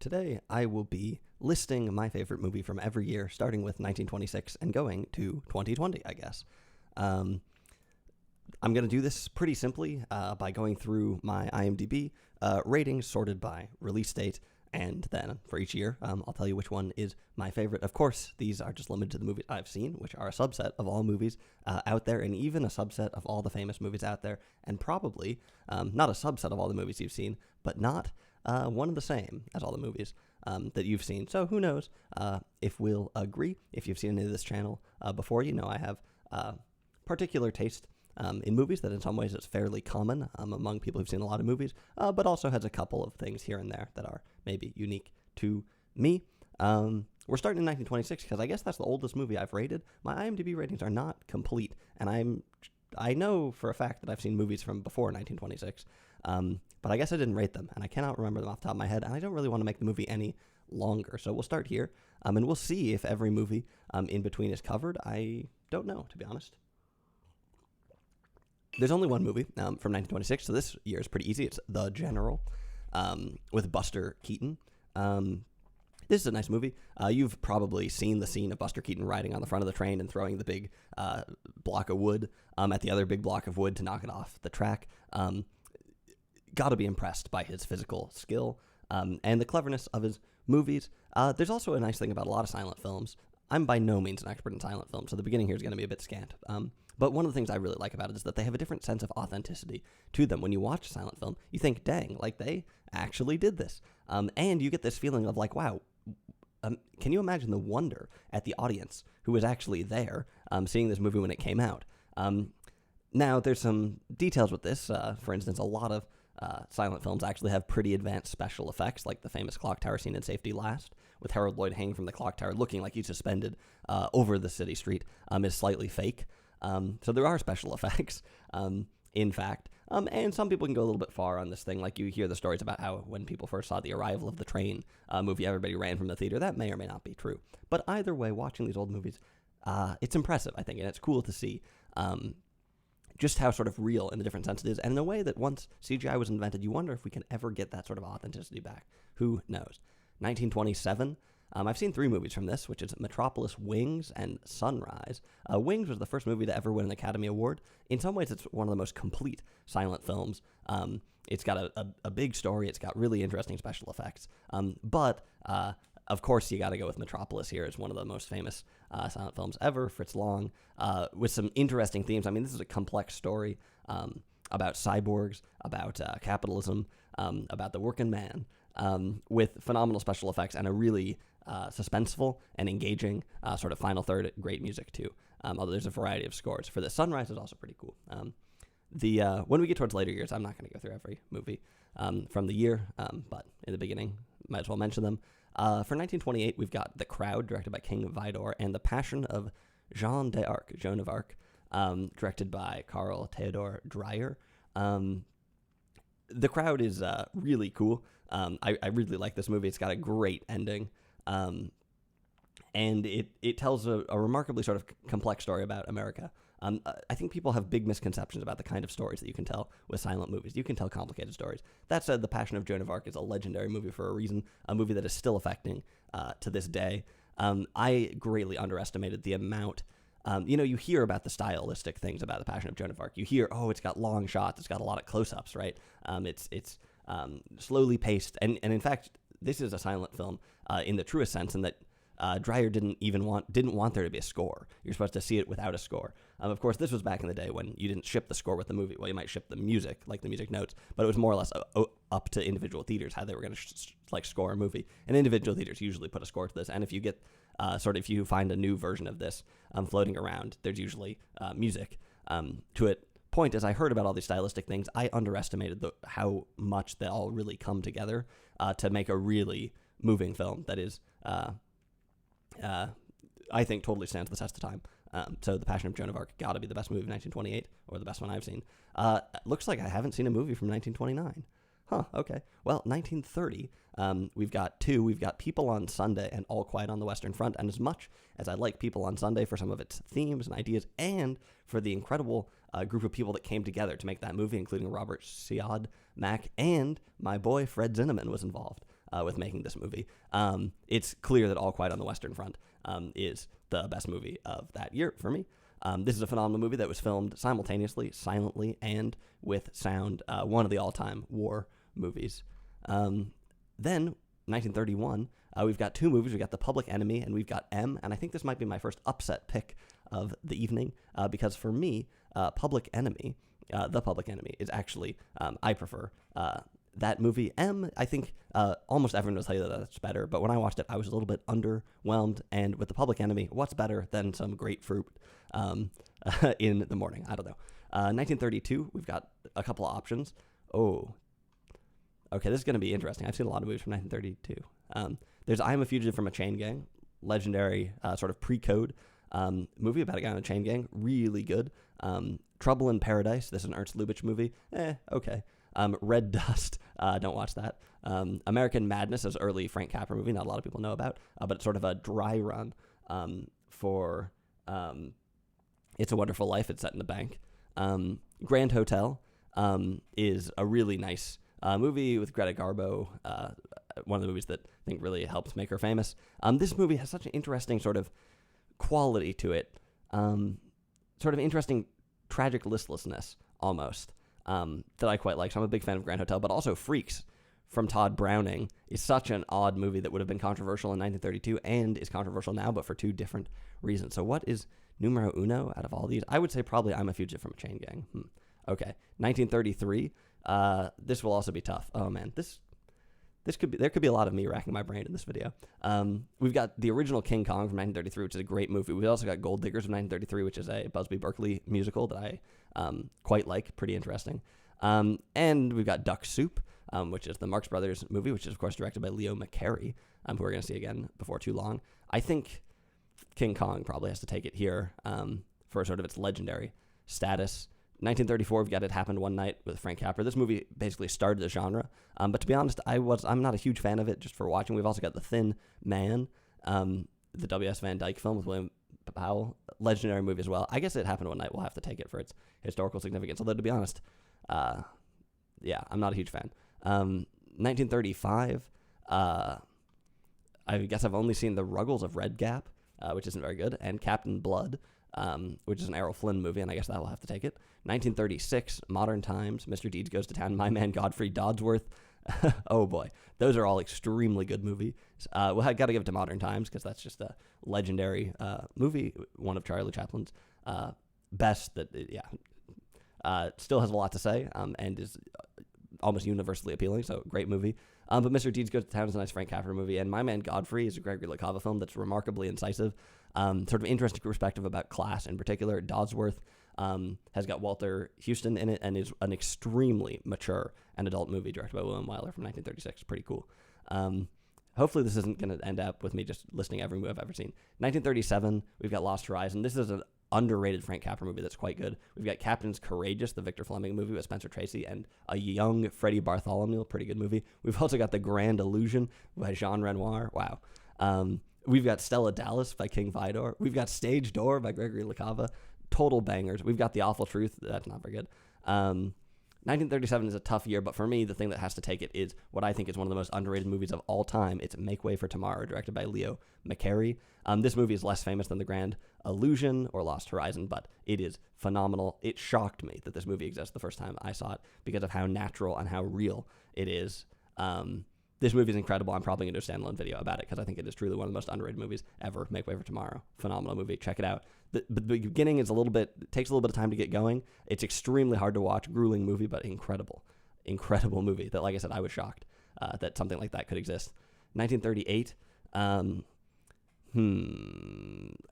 Today, I will be listing my favorite movie from every year, starting with 1926 and going to 2020, I guess. Um, I'm going to do this pretty simply by going through my IMDb ratings sorted by release date, and then for each year, I'll tell you which one is my favorite. Of course, these are just limited to the movies I've seen, which are a subset of all movies out there, and even a subset of all the famous movies out there, and probably not a subset of all the movies you've seen, but not one of the same as all the movies that you've seen. So who knows if we'll agree. If you've seen any of this channel before, you know I have particular taste in movies that in some ways is fairly common among people who've seen a lot of movies, but also has a couple of things here and there that are maybe unique to me. We're starting in 1926 because I guess that's the oldest movie I've rated. My IMDb ratings are not complete, and I know for a fact that I've seen movies from before 1926, but I guess I didn't rate them, and I cannot remember them off the top of my head, and I don't really want to make the movie any longer, so we'll start here, and we'll see if every movie in between is covered. I don't know, to be honest. There's only one movie from 1926, so this year is pretty easy. It's The General with Buster Keaton. This is a nice movie. You've probably seen the scene of Buster Keaton riding on the front of the train and throwing the big block of wood at the other big block of wood to knock it off the track. Got to be impressed by his physical skill and the cleverness of his movies. There's also a nice thing about a lot of silent films. I'm by no means an expert in silent films, so the beginning here is going to be a bit scant. But one of the things I really like about it is that they have a different sense of authenticity to them. When you watch a silent film, you think, dang, like they actually did this. And you get this feeling of like, wow, can you imagine the wonder at the audience who was actually there seeing this movie when it came out? Now, there's some details with this. For instance, a lot of silent films actually have pretty advanced special effects, like the famous clock tower scene in Safety Last, with Harold Lloyd hanging from the clock tower looking like he's suspended over the city street, is slightly fake. So there are special effects, in fact, and some people can go a little bit far on this thing. Like you hear the stories about how when people first saw The Arrival of the Train movie, everybody ran from the theater. That may or may not be true. But either way, watching these old movies, it's impressive, I think, and it's cool to see just how sort of real in the different sense it is. And in a way that once CGI was invented, you wonder if we can ever get that sort of authenticity back. Who knows? 1927. I've seen 3 movies from this, which is Metropolis, Wings, and Sunrise. Wings was the first movie to ever win an Academy Award. In some ways, it's one of the most complete silent films. It's got a big story. It's got really interesting special effects. But of course, you got to go with Metropolis here. It's one of the most famous silent films ever. Fritz Lang, with some interesting themes. I mean, this is a complex story about cyborgs, about capitalism, about the working man, with phenomenal special effects and a really suspenseful and engaging sort of final third. Great music too, although there's a variety of scores for this. Sunrise is also pretty cool. When we get towards later years, I'm not going to go through every movie from the year, but in the beginning, might as well mention them. For 1928, we've got The Crowd, directed by King Vidor, and The Passion of Joan of Arc, directed by Carl Theodor Dreyer. The Crowd is really cool. I really like this movie. It's got a great ending. And it tells a remarkably sort of complex story about America. I think people have big misconceptions about the kind of stories that you can tell with silent movies. You can tell complicated stories. That said, The Passion of Joan of Arc is a legendary movie for a reason, a movie that is still affecting to this day. I greatly underestimated the amount. You hear about the stylistic things about The Passion of Joan of Arc. You hear, it's got long shots, it's got a lot of close-ups, right? It's slowly paced, and in fact, this is a silent film in the truest sense, in that Dreyer didn't want there to be a score. You're supposed to see it without a score. Of course, this was back in the day when you didn't ship the score with the movie. Well, you might ship the music, like the music notes, but it was more or less up to individual theaters how they were going to score a movie. And individual theaters usually put a score to this. And if you get if you find a new version of this floating around, there's usually music to it. Point as I heard about all these stylistic things, I underestimated how much they all really come together to make a really moving film that is, I think, totally stands the test of time. So The Passion of Joan of Arc got to be the best movie of 1928, or the best one I've seen. Looks like I haven't seen a movie from 1929. Huh, okay. Well, 1930, we've got 2. We've got People on Sunday and All Quiet on the Western Front. And as much as I like People on Sunday for some of its themes and ideas, and for the incredible group of people that came together to make that movie, including Robert Siodmak and my boy Fred Zinnemann was involved. with making this movie. It's clear that All Quiet on the Western Front is the best movie of that year for me. This is a phenomenal movie that was filmed simultaneously, silently, and with sound. One of the all-time war movies. Then, 1931, we've got two movies. We've got The Public Enemy, and we've got M. And I think this might be my first upset pick of the evening, because for me, Public Enemy, The Public Enemy, is actually, I prefer that movie. M, I think almost everyone will tell you that that's better, but when I watched it, I was a little bit underwhelmed. And with The Public Enemy, what's better than some grapefruit in the morning? I don't know. 1932, we've got a couple of options. Oh, okay, this is going to be interesting. I've seen a lot of movies from 1932. There's I Am a Fugitive from a Chain Gang, legendary sort of pre-code movie about a guy in a chain gang, really good. Trouble in Paradise, this is an Ernst Lubitsch movie, okay. Red Dust, don't watch that. American Madness is an early Frank Capra movie, not a lot of people know about, but it's sort of a dry run for It's a Wonderful Life. It's set in the bank. Grand Hotel is a really nice movie with Greta Garbo, one of the movies that I think really helps make her famous. This movie has such an interesting sort of quality to it, sort of interesting tragic listlessness almost, that I quite like. So I'm a big fan of Grand Hotel, but also Freaks from Todd Browning is such an odd movie that would have been controversial in 1932 and is controversial now, but for two different reasons. So what is numero uno out of all these? I would say probably I'm a Fugitive from a Chain Gang. Okay, 1933. This will also be tough. Oh man, there could be a lot of me racking my brain in this video. We've got the original King Kong from 1933, which is a great movie. We've also got Gold Diggers from 1933, which is a Busby Berkeley musical that I quite like, pretty interesting. And we've got Duck Soup, which is the Marx Brothers movie, which is of course directed by Leo McCarey, who we're going to see again before too long. I think King Kong probably has to take it here for sort of its legendary status. 1934, we've got It Happened One Night with Frank Capra. This movie basically started the genre, but to be honest, I'm not a huge fan of it just for watching. We've also got The Thin Man, the W.S. Van Dyke film with William Powell, legendary movie as well. I guess It Happened One Night will have to take it for its historical significance, although to be honest, yeah, I'm not a huge fan. 1935, I guess I've only seen The Ruggles of Red Gap, which isn't very good, and Captain Blood, which is an Errol Flynn movie, and I guess that will have to take it. 1936, Modern Times, Mr. Deeds Goes to Town, My Man Godfrey Dodsworth. Oh boy, those are all extremely good movies. Well, I got to give it to Modern Times because that's just a legendary movie, one of Charlie Chaplin's best. That still has a lot to say and is almost universally appealing. So great movie. But Mr. Deeds Goes to Town is a nice Frank Capra movie, and My Man Godfrey is a Gregory LaCava film that's remarkably incisive. Sort of interesting perspective about class in particular. Dodsworth has got Walter Houston in it and is an extremely mature and adult movie directed by William Wyler from 1936. Pretty cool. Hopefully this isn't going to end up with me just listing every movie I've ever seen. 1937, we've got Lost Horizon. This is an underrated Frank Capra movie that's quite good. We've got Captain's Courageous, the Victor Fleming movie with Spencer Tracy and a young Freddie Bartholomew, pretty good movie. We've also got The Grand Illusion by Jean Renoir. Wow. We've got Stella Dallas by King Vidor. We've got Stage Door by Gregory LaCava. Total bangers. We've got The Awful Truth. That's not very good. 1937 is a tough year, but for me, the thing that has to take it is what I think is one of the most underrated movies of all time. It's Make Way for Tomorrow, directed by Leo McCarey. This movie is less famous than The Grand Illusion or Lost Horizon, but it is phenomenal. It shocked me that this movie exists the first time I saw it because of how natural and how real it is. This movie is incredible. I'm probably going to do a standalone video about it because I think it is truly one of the most underrated movies ever. Make Way for Tomorrow. Phenomenal movie. Check it out. The beginning is takes a little bit of time to get going. It's extremely hard to watch. Grueling movie, but incredible. Incredible movie that, like I said, I was shocked that something like that could exist. 1938.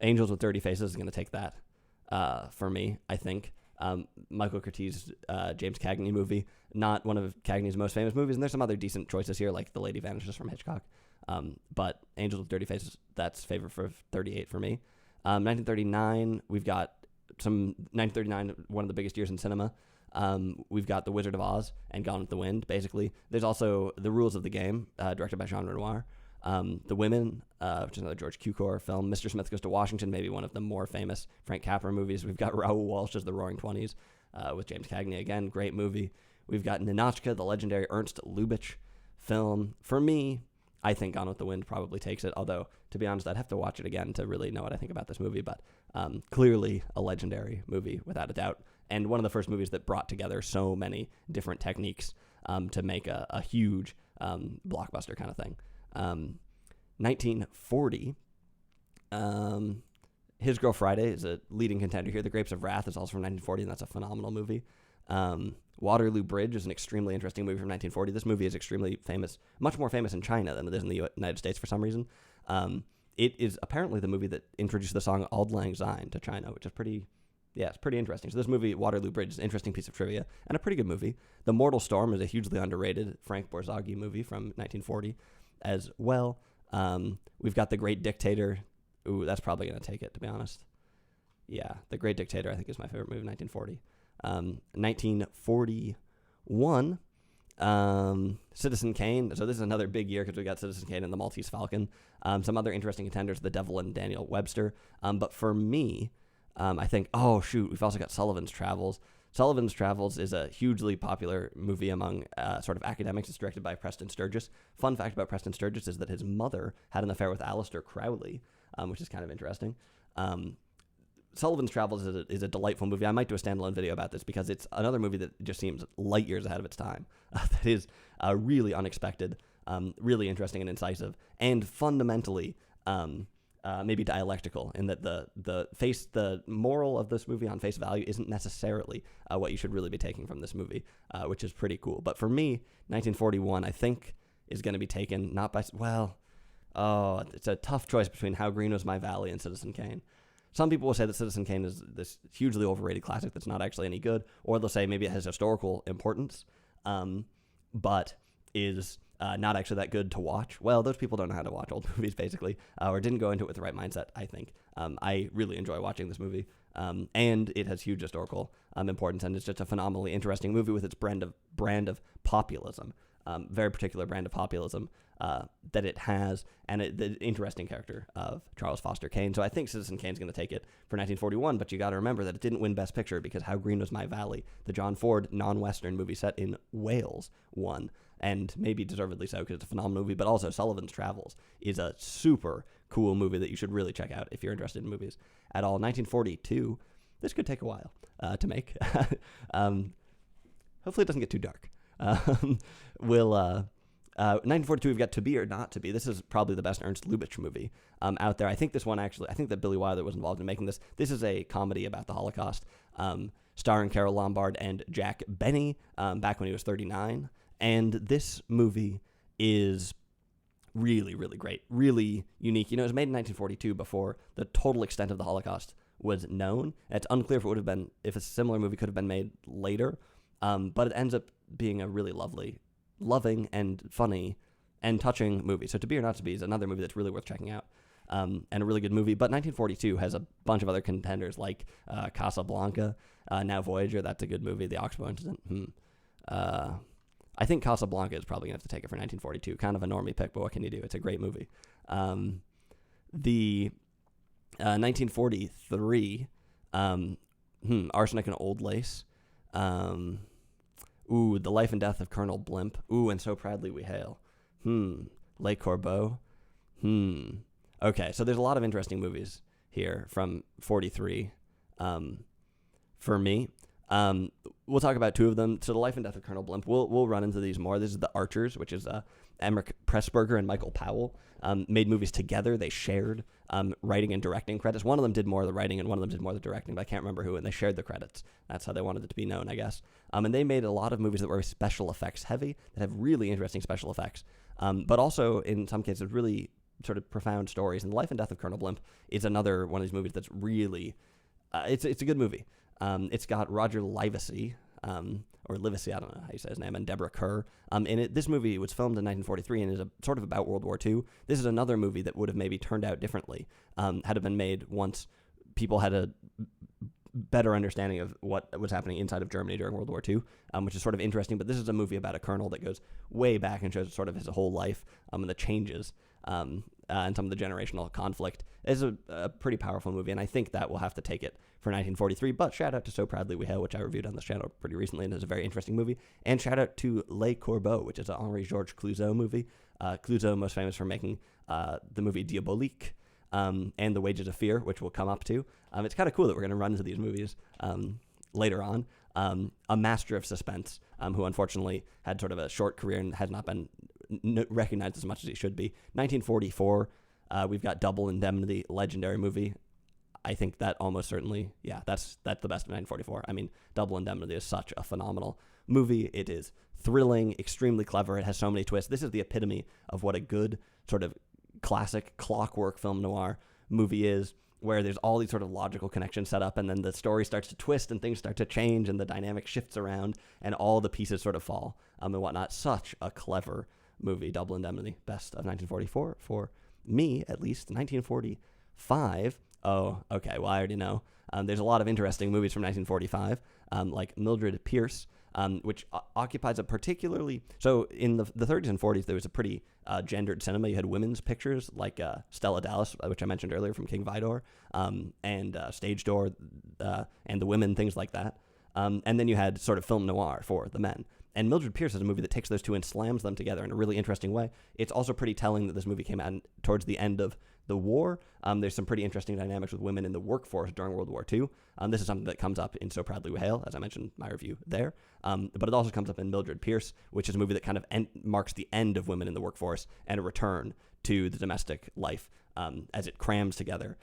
Angels with Dirty Faces is going to take that for me, I think. Michael Curtiz's James Cagney movie, not one of Cagney's most famous movies, and there's some other decent choices here, like The Lady Vanishes from Hitchcock. But Angels with Dirty Faces, that's favorite for 38 for me. 1939, we've got 1939, one of the biggest years in cinema. We've got The Wizard of Oz and Gone with the Wind, basically. There's also The Rules of the Game, directed by Jean Renoir. The Women, which is another George Cukor film. Mr. Smith Goes to Washington, maybe one of the more famous Frank Capra movies. We've got Raoul Walsh's The Roaring Twenties with James Cagney again, great movie. We've got Ninotchka, the legendary Ernst Lubitsch film. For me, I think Gone with the Wind probably takes it, although, to be honest, I'd have to watch it again to really know what I think about this movie, but clearly a legendary movie, without a doubt, and one of the first movies that brought together so many different techniques to make a huge blockbuster kind of thing. 1940, His Girl Friday is a leading contender here. The Grapes of Wrath is also from 1940, and that's a phenomenal movie. Waterloo Bridge is an extremely interesting movie from 1940. This movie is extremely famous, much more famous in China than it is in the United States for some reason. It is apparently the movie that introduced the song Auld Lang Syne to China, which is it's pretty interesting. So this movie, Waterloo Bridge, is an interesting piece of trivia and a pretty good movie. The Mortal Storm is a hugely underrated Frank Borzage movie from 1940 as well. We've got The Great Dictator. Ooh, that's probably going to take it, to be honest. Yeah, The Great Dictator, I think, is my favorite movie of 1940. 1941, Citizen Kane. So this is another big year because we got Citizen Kane and The Maltese Falcon. Some other interesting contenders, The Devil and Daniel Webster. But for me, I think, we've also got Sullivan's Travels. Sullivan's Travels is a hugely popular movie among sort of academics. It's directed by Preston Sturges. Fun fact about Preston Sturges is that his mother had an affair with Aleister Crowley, which is kind of interesting. Sullivan's Travels is a delightful movie. I might do a standalone video about this because it's another movie that just seems light years ahead of its time. That is really unexpected, really interesting and incisive, and fundamentally maybe dialectical in that the moral of this movie on face value isn't necessarily what you should really be taking from this movie, which is pretty cool. But for me, 1941, I think, is going to be taken not by, it's a tough choice between How Green Was My Valley and Citizen Kane. Some people will say that Citizen Kane is this hugely overrated classic that's not actually any good, or they'll say maybe it has historical importance, but is not actually that good to watch. Well, those people don't know how to watch old movies, basically, or didn't go into it with the right mindset, I think. I really enjoy watching this movie, and it has huge historical importance, and it's just a phenomenally interesting movie with its brand of populism, very particular brand of populism that it has, and the interesting character of Charles Foster Kane. So I think Citizen Kane's going to take it for 1941, but you got to remember that it didn't win Best Picture because How Green Was My Valley, the John Ford non-Western movie set in Wales, won, and maybe deservedly so because it's a phenomenal movie, but also Sullivan's Travels is a super cool movie that you should really check out if you're interested in movies at all. 1942, this could take a while to make. Hopefully it doesn't get too dark. 1942, we've got To Be or Not to Be. This is probably the best Ernst Lubitsch movie out there. I think that Billy Wilder was involved in making this. This is a comedy about the Holocaust, starring Carole Lombard and Jack Benny back when he was 39. And this movie is really, really great, really unique. It was made in 1942 before the total extent of the Holocaust was known. It's unclear if a similar movie could have been made later, but it ends up being a really loving and funny and touching movie. So To Be or Not to Be is another movie that's really worth checking out, and a really good movie. But 1942 has a bunch of other contenders like Casablanca, Now Voyager. That's a good movie. The Oxbow Incident. I think Casablanca is probably going to have to take it for 1942. Kind of a normie pick, but what can you do? It's a great movie. The 1943, Arsenic and Old Lace. The Life and Death of Colonel Blimp. And So Proudly We Hail. Le Corbeau. Okay, so there's a lot of interesting movies here from 43 for me. We'll talk about two of them. So The Life and Death of Colonel Blimp, we'll run into these more. This is The Archers, which is Emmerich Pressburger and Michael Powell made movies together. They shared writing and directing credits. One of them did more of the writing and one of them did more of the directing, but I can't remember who, and they shared the credits. That's how they wanted it to be known, I guess. And they made a lot of movies that were special effects heavy, that have really interesting special effects, but also in some cases really sort of profound stories. And The Life and Death of Colonel Blimp is another one of these movies that's really, it's a good movie. It's got Roger Livesey, or Livesey, I don't know how you say his name, and Deborah Kerr. In it, this movie was filmed in 1943 and is sort of about World War II. This is another movie that would have maybe turned out differently had it been made once people had a better understanding of what was happening inside of Germany during World War II, which is sort of interesting. But this is a movie about a colonel that goes way back and shows sort of his whole life and the changes and some of the generational conflict. It's a pretty powerful movie, and I think that will have to take it for 1943. But shout out to So Proudly We Hail, which I reviewed on this channel pretty recently, and is a very interesting movie. And shout out to Le Corbeau, which is an Henri-Georges Clouzot movie, Clouseau, most famous for making the movie Diabolique, and The Wages of Fear, which we'll come up to. It's kind of cool that we're going to run into these movies later on. A master of suspense, who unfortunately had sort of a short career and has not been recognized as much as he should be. 1944, we've got Double Indemnity, legendary movie. I think that almost certainly, that's the best of 1944. I mean, Double Indemnity is such a phenomenal movie. It is thrilling, extremely clever. It has so many twists. This is the epitome of what a good sort of classic clockwork film noir movie is, where there's all these sort of logical connections set up, and then the story starts to twist and things start to change and the dynamic shifts around and all the pieces sort of fall and whatnot. Such a clever movie, Double Indemnity, best of 1944 for me, at least. 1945, oh, okay, well, I already know. There's a lot of interesting movies from 1945, like Mildred Pierce, which occupies a particularly... So in the 30s and 40s, there was a pretty gendered cinema. You had women's pictures like Stella Dallas, which I mentioned earlier from King Vidor, and Stage Door, and The Women, things like that. And then you had sort of film noir for the men. And Mildred Pierce is a movie that takes those two and slams them together in a really interesting way. It's also pretty telling that this movie came out towards the end of the war. There's some pretty interesting dynamics with women in the workforce during World War II. This is something that comes up in So Proudly We Hail, as I mentioned in my review there. But it also comes up in Mildred Pierce, which is a movie that kind of marks the end of women in the workforce and a return to the domestic life as it crams together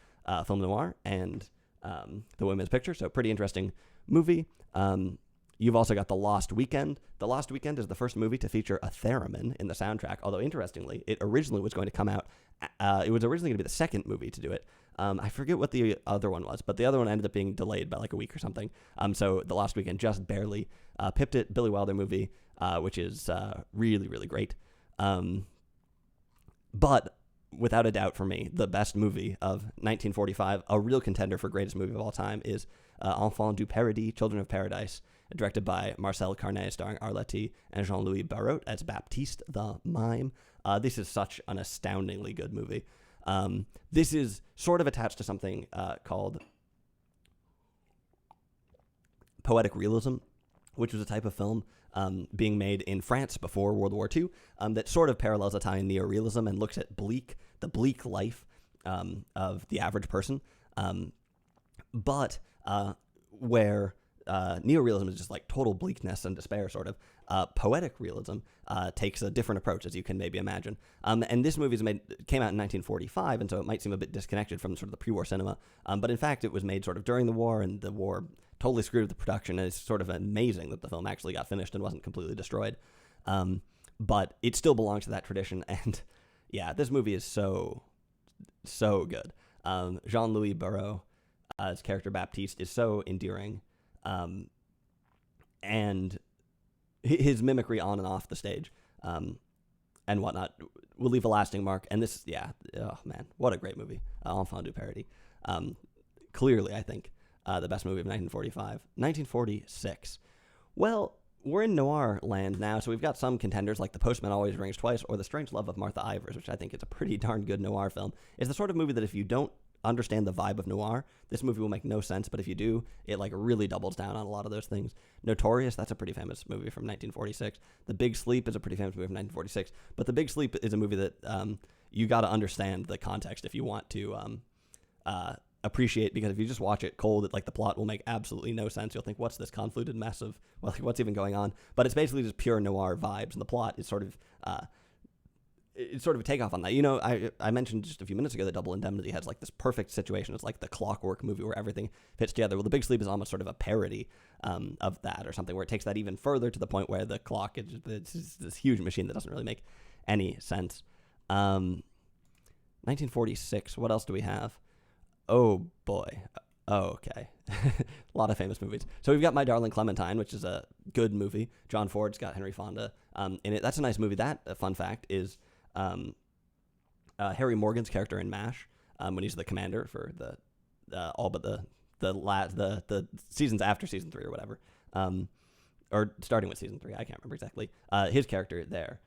film noir and the women's picture. So pretty interesting movie. You've also got The Lost Weekend. The Lost Weekend is the first movie to feature a theremin in the soundtrack, although interestingly, it originally was going to come out. It was originally going to be the second movie to do it. I forget what the other one was, but the other one ended up being delayed by like a week or something. So The Lost Weekend just barely pipped it. Billy Wilder movie, which is really, really great. But without a doubt for me, the best movie of 1945, a real contender for greatest movie of all time, is Enfants du Paradis, Children of Paradise, directed by Marcel Carné, starring Arletty and Jean-Louis Barrault as Baptiste the Mime. This is such an astoundingly good movie. This is sort of attached to something called poetic realism, which was a type of film being made in France before World War II that sort of parallels Italian neorealism and looks at the bleak life of the average person, but where neorealism is just like total bleakness and despair, sort of. Poetic realism takes a different approach, as you can maybe imagine. And this movie came out in 1945, and so it might seem a bit disconnected from sort of the pre-war cinema. But in fact, it was made sort of during the war, and the war totally screwed up the production. And it's sort of amazing that the film actually got finished and wasn't completely destroyed. But it still belongs to that tradition. And yeah, this movie is so good. Jean-Louis Barrault, as character Baptiste, is so endearing. And his mimicry on and off the stage, and whatnot, will leave a lasting mark. And this, oh man, what a great movie. Enfants du Paradis. Clearly, I think, the best movie of 1945. 1946. Well, we're in noir land now, so we've got some contenders like The Postman Always Rings Twice or The Strange Love of Martha Ivers, which I think is a pretty darn good noir film. It's the sort of movie that if you don't understand the vibe of noir, this movie will make no sense, but if you do, it like really doubles down on a lot of those things. Notorious, that's a pretty famous movie from 1946. The Big Sleep is a pretty famous movie from 1946, but The Big Sleep is a movie that you got to understand the context if you want to appreciate, because if you just watch it cold, like the plot will make absolutely no sense. You'll think, what's this convoluted mess of, well, what's even going on? But it's basically just pure noir vibes, and the plot is sort of it's sort of a takeoff on that. You know, I mentioned just a few minutes ago that Double Indemnity has like this perfect situation. It's like the clockwork movie where everything fits together. Well, The Big Sleep is almost sort of a parody of that, or something, where it takes that even further to the point where the clock is it's this huge machine that doesn't really make any sense. 1946, what else do we have? Oh boy. Oh, okay. A lot of famous movies. So we've got My Darling Clementine, which is a good movie. John Ford's got Henry Fonda in it. That's a nice movie. That, fun fact, is Harry Morgan's character in MASH, when he's the commander for the all but the seasons after season 3 or whatever, or starting with season 3. I can't remember exactly. His character there,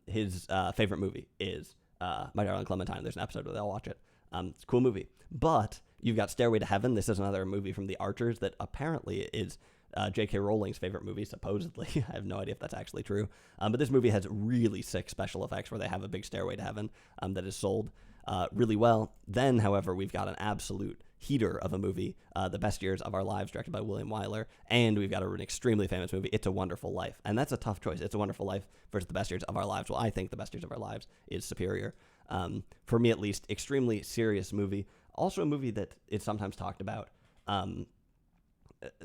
his favorite movie is My Darling Clementine. There's an episode where they'll watch it. It's a cool movie. But you've got Stairway to Heaven. This is another movie from The Archers that apparently is J.K. Rowling's favorite movie, supposedly. I have no idea if that's actually true. But this movie has really sick special effects where they have a big stairway to heaven that is sold really well. Then, however, we've got an absolute heater of a movie, The Best Years of Our Lives, directed by William Wyler, and we've got an extremely famous movie, It's a Wonderful Life. And that's a tough choice. It's a Wonderful Life versus The Best Years of Our Lives. Well, I think The Best Years of Our Lives is superior. For me, at least, extremely serious movie. Also a movie that is sometimes talked about.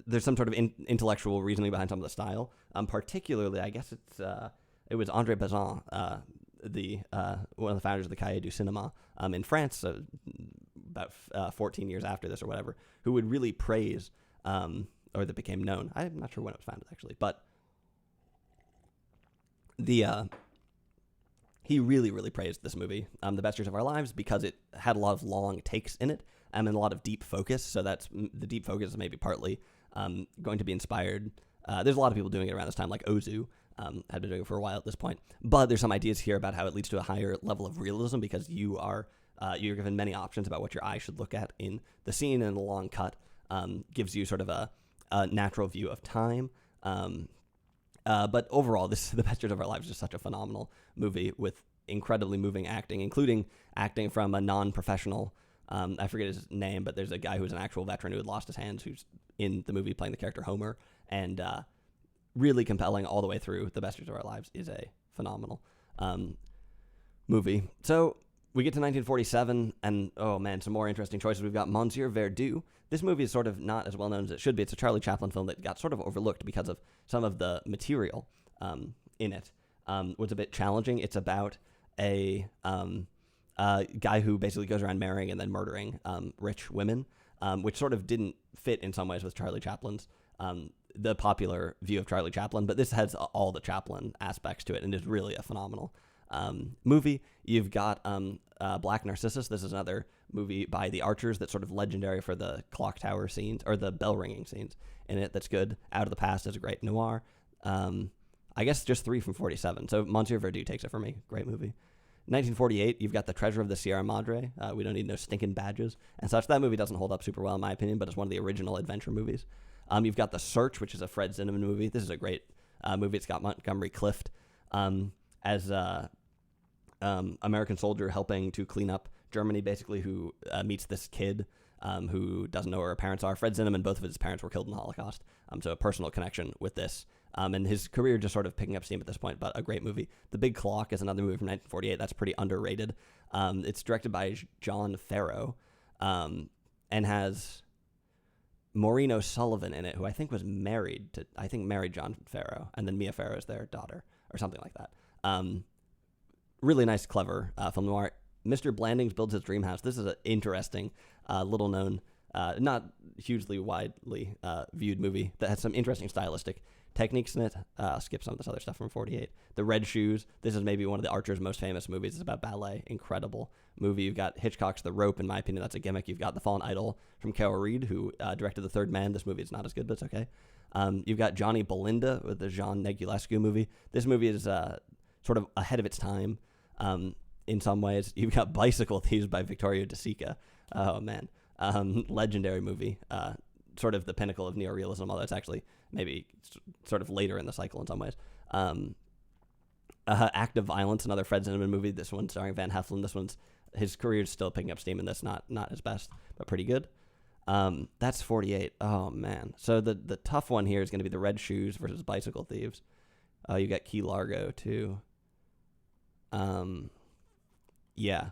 There's some sort of intellectual reasoning behind some of the style. Particularly, I guess it was André Bazin, one of the founders of the Cahiers du Cinéma in France, about 14 years after this or whatever, who would really praise, or that became known. I'm not sure when it was founded actually, but he really, really praised this movie, The Best Years of Our Lives, because it had a lot of long takes in it, and a lot of deep focus. So that's the deep focus is maybe partly going to be inspired. There's a lot of people doing it around this time, like Ozu had been doing it for a while at this point. But there's some ideas here about how it leads to a higher level of realism because you're given many options about what your eye should look at in the scene, and the long cut gives you sort of a natural view of time. But overall, The Best Years of Our Lives is just such a phenomenal movie with incredibly moving acting, including acting from a non-professional, I forget his name, but there's a guy who's an actual veteran who had lost his hands who's in the movie playing the character Homer, and really compelling all the way through. The Best Years of Our Lives is a phenomenal movie. So we get to 1947, and oh man, some more interesting choices. We've got Monsieur Verdoux. This movie is sort of not as well known as it should be. It's a Charlie Chaplin film that got sort of overlooked because of some of the material in it. Was a bit challenging. It's about a guy who basically goes around marrying and then murdering rich women, which sort of didn't fit in some ways with Charlie Chaplin's, the popular view of Charlie Chaplin, but this has all the Chaplin aspects to it and is really a phenomenal movie. You've got Black Narcissus. This is another movie by the Archers that's sort of legendary for the clock tower scenes, or the bell ringing scenes in it. That's good. Out of the Past is a great noir. I guess just 3 from 47. So Monsieur Verdoux takes it for me. Great movie. 1948, you've got The Treasure of the Sierra Madre. We don't need no stinking badges and such. That movie doesn't hold up super well in my opinion, but it's one of the original adventure movies. You've got The Search, which is a Fred Zinnemann movie. This is a great movie. It's got Montgomery Clift as American soldier helping to clean up Germany, basically, who meets this kid who doesn't know where her parents are. Fred Zinnemann, both of his parents were killed in the Holocaust, so a personal connection with this. And his career just sort of picking up steam at this point, but a great movie. The Big Clock is another movie from 1948. That's pretty underrated. It's directed by John Farrow and has Maureen O'Sullivan in it, who I think was married John Farrow, and then Mia Farrow is their daughter, or something like that. Really nice, clever film noir. Mr. Blandings Builds His Dream House. This is an interesting, little-known, not hugely widely viewed movie that has some interesting stylistic techniques in it. I'll skip some of this other stuff from 48. The Red Shoes. This is maybe one of the Archer's most famous movies. It's about ballet. Incredible movie. You've got Hitchcock's The Rope. In my opinion, that's a gimmick. You've got The Fallen Idol from Carol Reed, who directed The Third Man. This movie is not as good, but it's okay. You've got Johnny Belinda with the Jean Negulescu movie. This movie is sort of ahead of its time in some ways. You've got Bicycle Thieves by Victoria De Sica. Oh, man. Legendary movie. Sort of the pinnacle of neorealism, although it's actually maybe sort of later in the cycle in some ways. Act of Violence, another Fred Zinnemann movie. This one starring Van Heflin. His career's still picking up steam in this. Not his best, but pretty good. That's 48. Oh, man. So the tough one here is going to be The Red Shoes versus Bicycle Thieves. You got Key Largo, too. Yeah.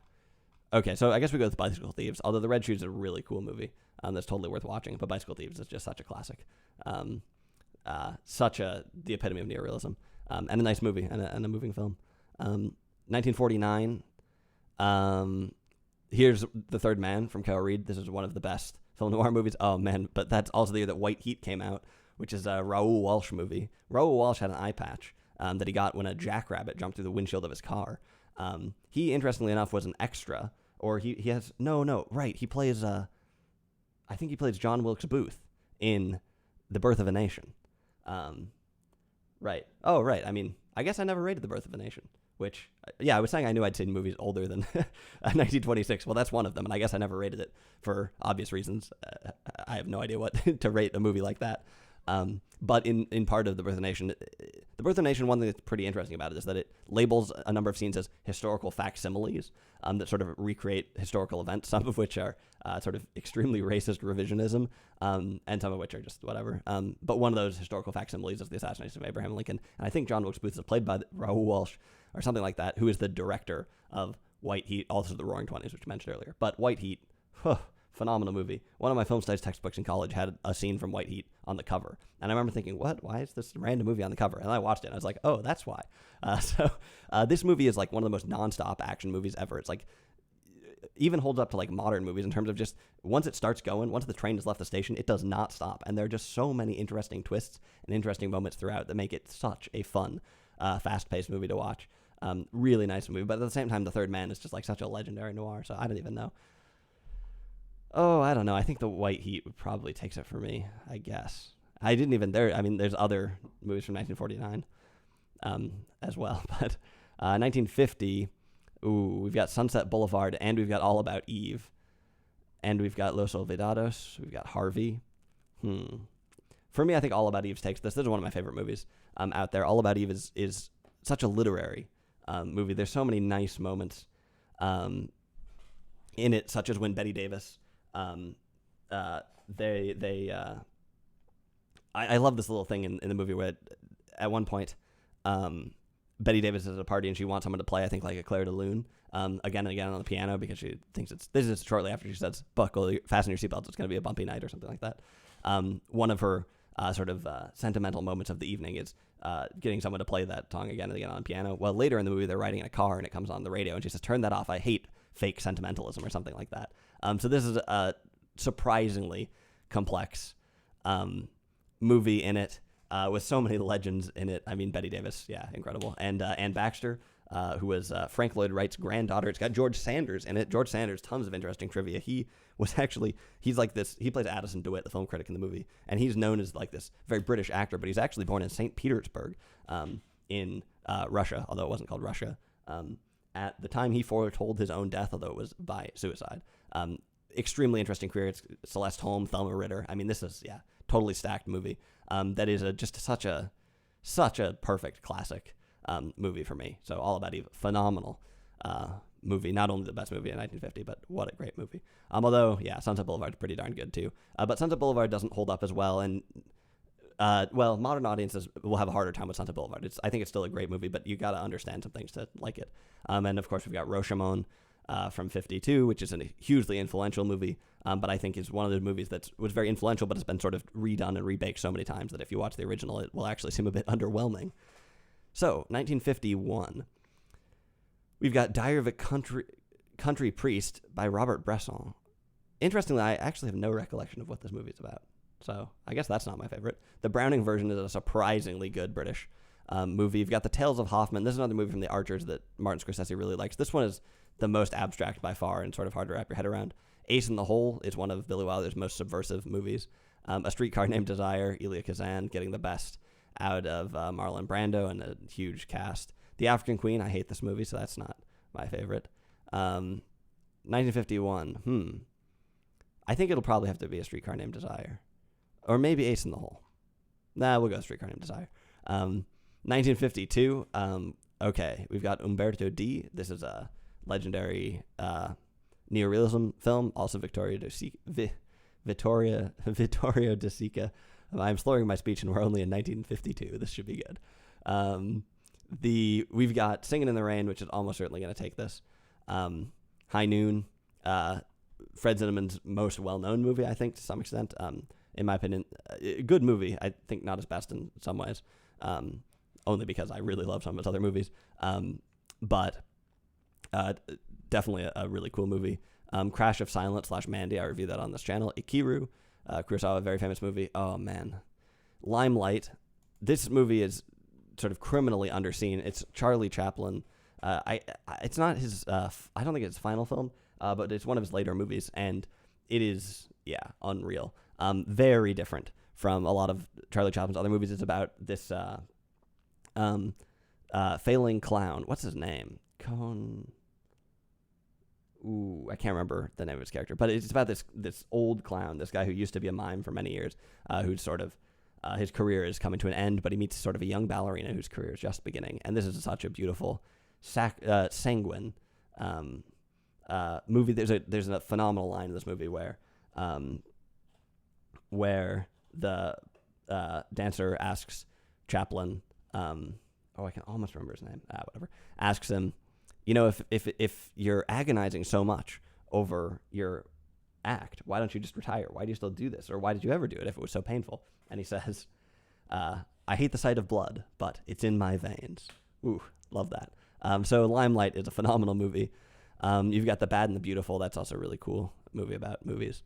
Okay, so I guess we go with Bicycle Thieves, although The Red Shoes is a really cool movie that's totally worth watching, but Bicycle Thieves is just such a classic. The epitome of neorealism, and a nice movie, and a moving film. 1949, here's The Third Man from Carol Reed. This is one of the best film noir movies. Oh, man, but that's also the year that White Heat came out, which is a Raoul Walsh movie. Raoul Walsh had an eye patch that he got when a jackrabbit jumped through the windshield of his car. He, interestingly enough, was an extra, or he plays, I think he plays John Wilkes Booth in The Birth of a Nation. Right. Oh, right. I mean, I guess I never rated The Birth of a Nation, which, I was saying I knew I'd seen movies older than 1926. Well, that's one of them, and I guess I never rated it for obvious reasons. I have no idea what to rate a movie like that. But in part of The Birth of a Nation, The Birth of a Nation, one thing that's pretty interesting about it is that it labels a number of scenes as historical facsimiles that sort of recreate historical events, some of which are sort of extremely racist revisionism, and some of which are just whatever. But one of those historical facsimiles is the assassination of Abraham Lincoln. And I think John Wilkes Booth is played by Raoul Walsh or something like that, who is the director of White Heat, also The Roaring Twenties, which you mentioned earlier. But White Heat, phenomenal movie. One of my film studies textbooks in college had a scene from White Heat on the cover. And I remember thinking, what? Why is this random movie on the cover? And I watched it, and I was like, oh, that's why. So this movie is like one of the most nonstop action movies ever. It's like, even holds up to like modern movies in terms of just once it starts going, once the train has left the station, it does not stop. And there are just so many interesting twists and interesting moments throughout that make it such a fun, fast-paced movie to watch. Really nice movie. But at the same time, The Third Man is just like such a legendary noir. So I don't even know. Oh, I don't know. I think The White Heat probably takes it for me, I guess. I didn't even there. I mean, there's other movies from 1949 as well. But 1950, we've got Sunset Boulevard, and we've got All About Eve, and we've got Los Olvidados. We've got Harvey. For me, I think All About Eve takes this. This is one of my favorite movies out there. All About Eve is such a literary movie. There's so many nice moments in it, such as when Betty Davis. I love this little thing in the movie where at one point Betty Davis is at a party and she wants someone to play, I think, like a Claire de Lune again and again on the piano because she thinks this is shortly after she says, fasten your seatbelts, it's going to be a bumpy night or something like that. One of her sentimental moments of the evening is getting someone to play that song again and again on the piano. Well, later in the movie, they're riding in a car and it comes on the radio and she says, turn that off, I hate fake sentimentalism or something like that. So this is a surprisingly complex movie in it with so many legends in it. I mean, Betty Davis, yeah, incredible. And Anne Baxter, who was Frank Lloyd Wright's granddaughter. It's got George Sanders in it. George Sanders, tons of interesting trivia. He's like this, he plays Addison DeWitt, the film critic in the movie, and he's known as like this very British actor, but he's actually born in St. Petersburg in Russia, although it wasn't called Russia. At the time, he foretold his own death, although it was by suicide. Extremely interesting career. It's Celeste Holm, Thelma Ritter. I mean, this is, totally stacked movie. That is just such a perfect classic movie for me. So All About Eve, phenomenal movie. Not only the best movie in 1950, but what a great movie. Although, Sunset Boulevard's pretty darn good too. But Sunset Boulevard doesn't hold up as well, and modern audiences will have a harder time with Sunset Boulevard. I think it's still a great movie, but you got to understand some things to like it. And of course, we've got Rashomon from 52, which is a hugely influential movie, but I think is one of those movies that was very influential, but has been sort of redone and rebaked so many times that if you watch the original, it will actually seem a bit underwhelming. So, 1951, we've got Diary of a Country Priest by Robert Bresson. Interestingly, I actually have no recollection of what this movie is about, so I guess that's not my favorite. The Browning version is a surprisingly good British movie. You've got The Tales of Hoffmann. This is another movie from The Archers that Martin Scorsese really likes. This one is the most abstract by far and sort of hard to wrap your head around. Ace in the Hole is one of Billy Wilder's most subversive movies. A Streetcar Named Desire, Elia Kazan getting the best out of Marlon Brando and a huge cast. The African Queen, I hate this movie, so that's not my favorite. 1951, I think it'll probably have to be A Streetcar Named Desire. Or maybe Ace in the Hole. Nah, we'll go Streetcar Named Desire. 1952, okay, we've got Umberto D. This is a legendary neorealism film, also Vittorio De Sica. I'm slurring my speech, and we're only in 1952. This should be good. We've got Singing in the Rain, which is almost certainly going to take this. High Noon, Fred Zinnemann's most well-known movie, I think, to some extent. In my opinion, a good movie. I think not his best in some ways, only because I really love some of his other movies. But definitely a really cool movie. Crash of Silence / Mandy, I reviewed that on this channel. Ikiru, Kurosawa, very famous movie. Oh, man. Limelight. This movie is sort of criminally underseen. It's Charlie Chaplin. It's not his, I don't think it's his final film, but it's one of his later movies, and it is, unreal. Very different from a lot of Charlie Chaplin's other movies. It's about this failing clown. What's his name? I can't remember the name of his character, but it's about this old clown, this guy who used to be a mime for many years, who's sort of his career is coming to an end, but he meets sort of a young ballerina whose career is just beginning. And this is such a beautiful, sanguine movie. There's a phenomenal line in this movie where the dancer asks Chaplin, I can almost remember his name, whatever, asks him, if you're agonizing so much over your act, why don't you just retire? Why do you still do this? Or why did you ever do it if it was so painful? And he says, I hate the sight of blood, but it's in my veins. Ooh, love that. So Limelight is a phenomenal movie. You've got The Bad and the Beautiful. That's also a really cool movie about movies.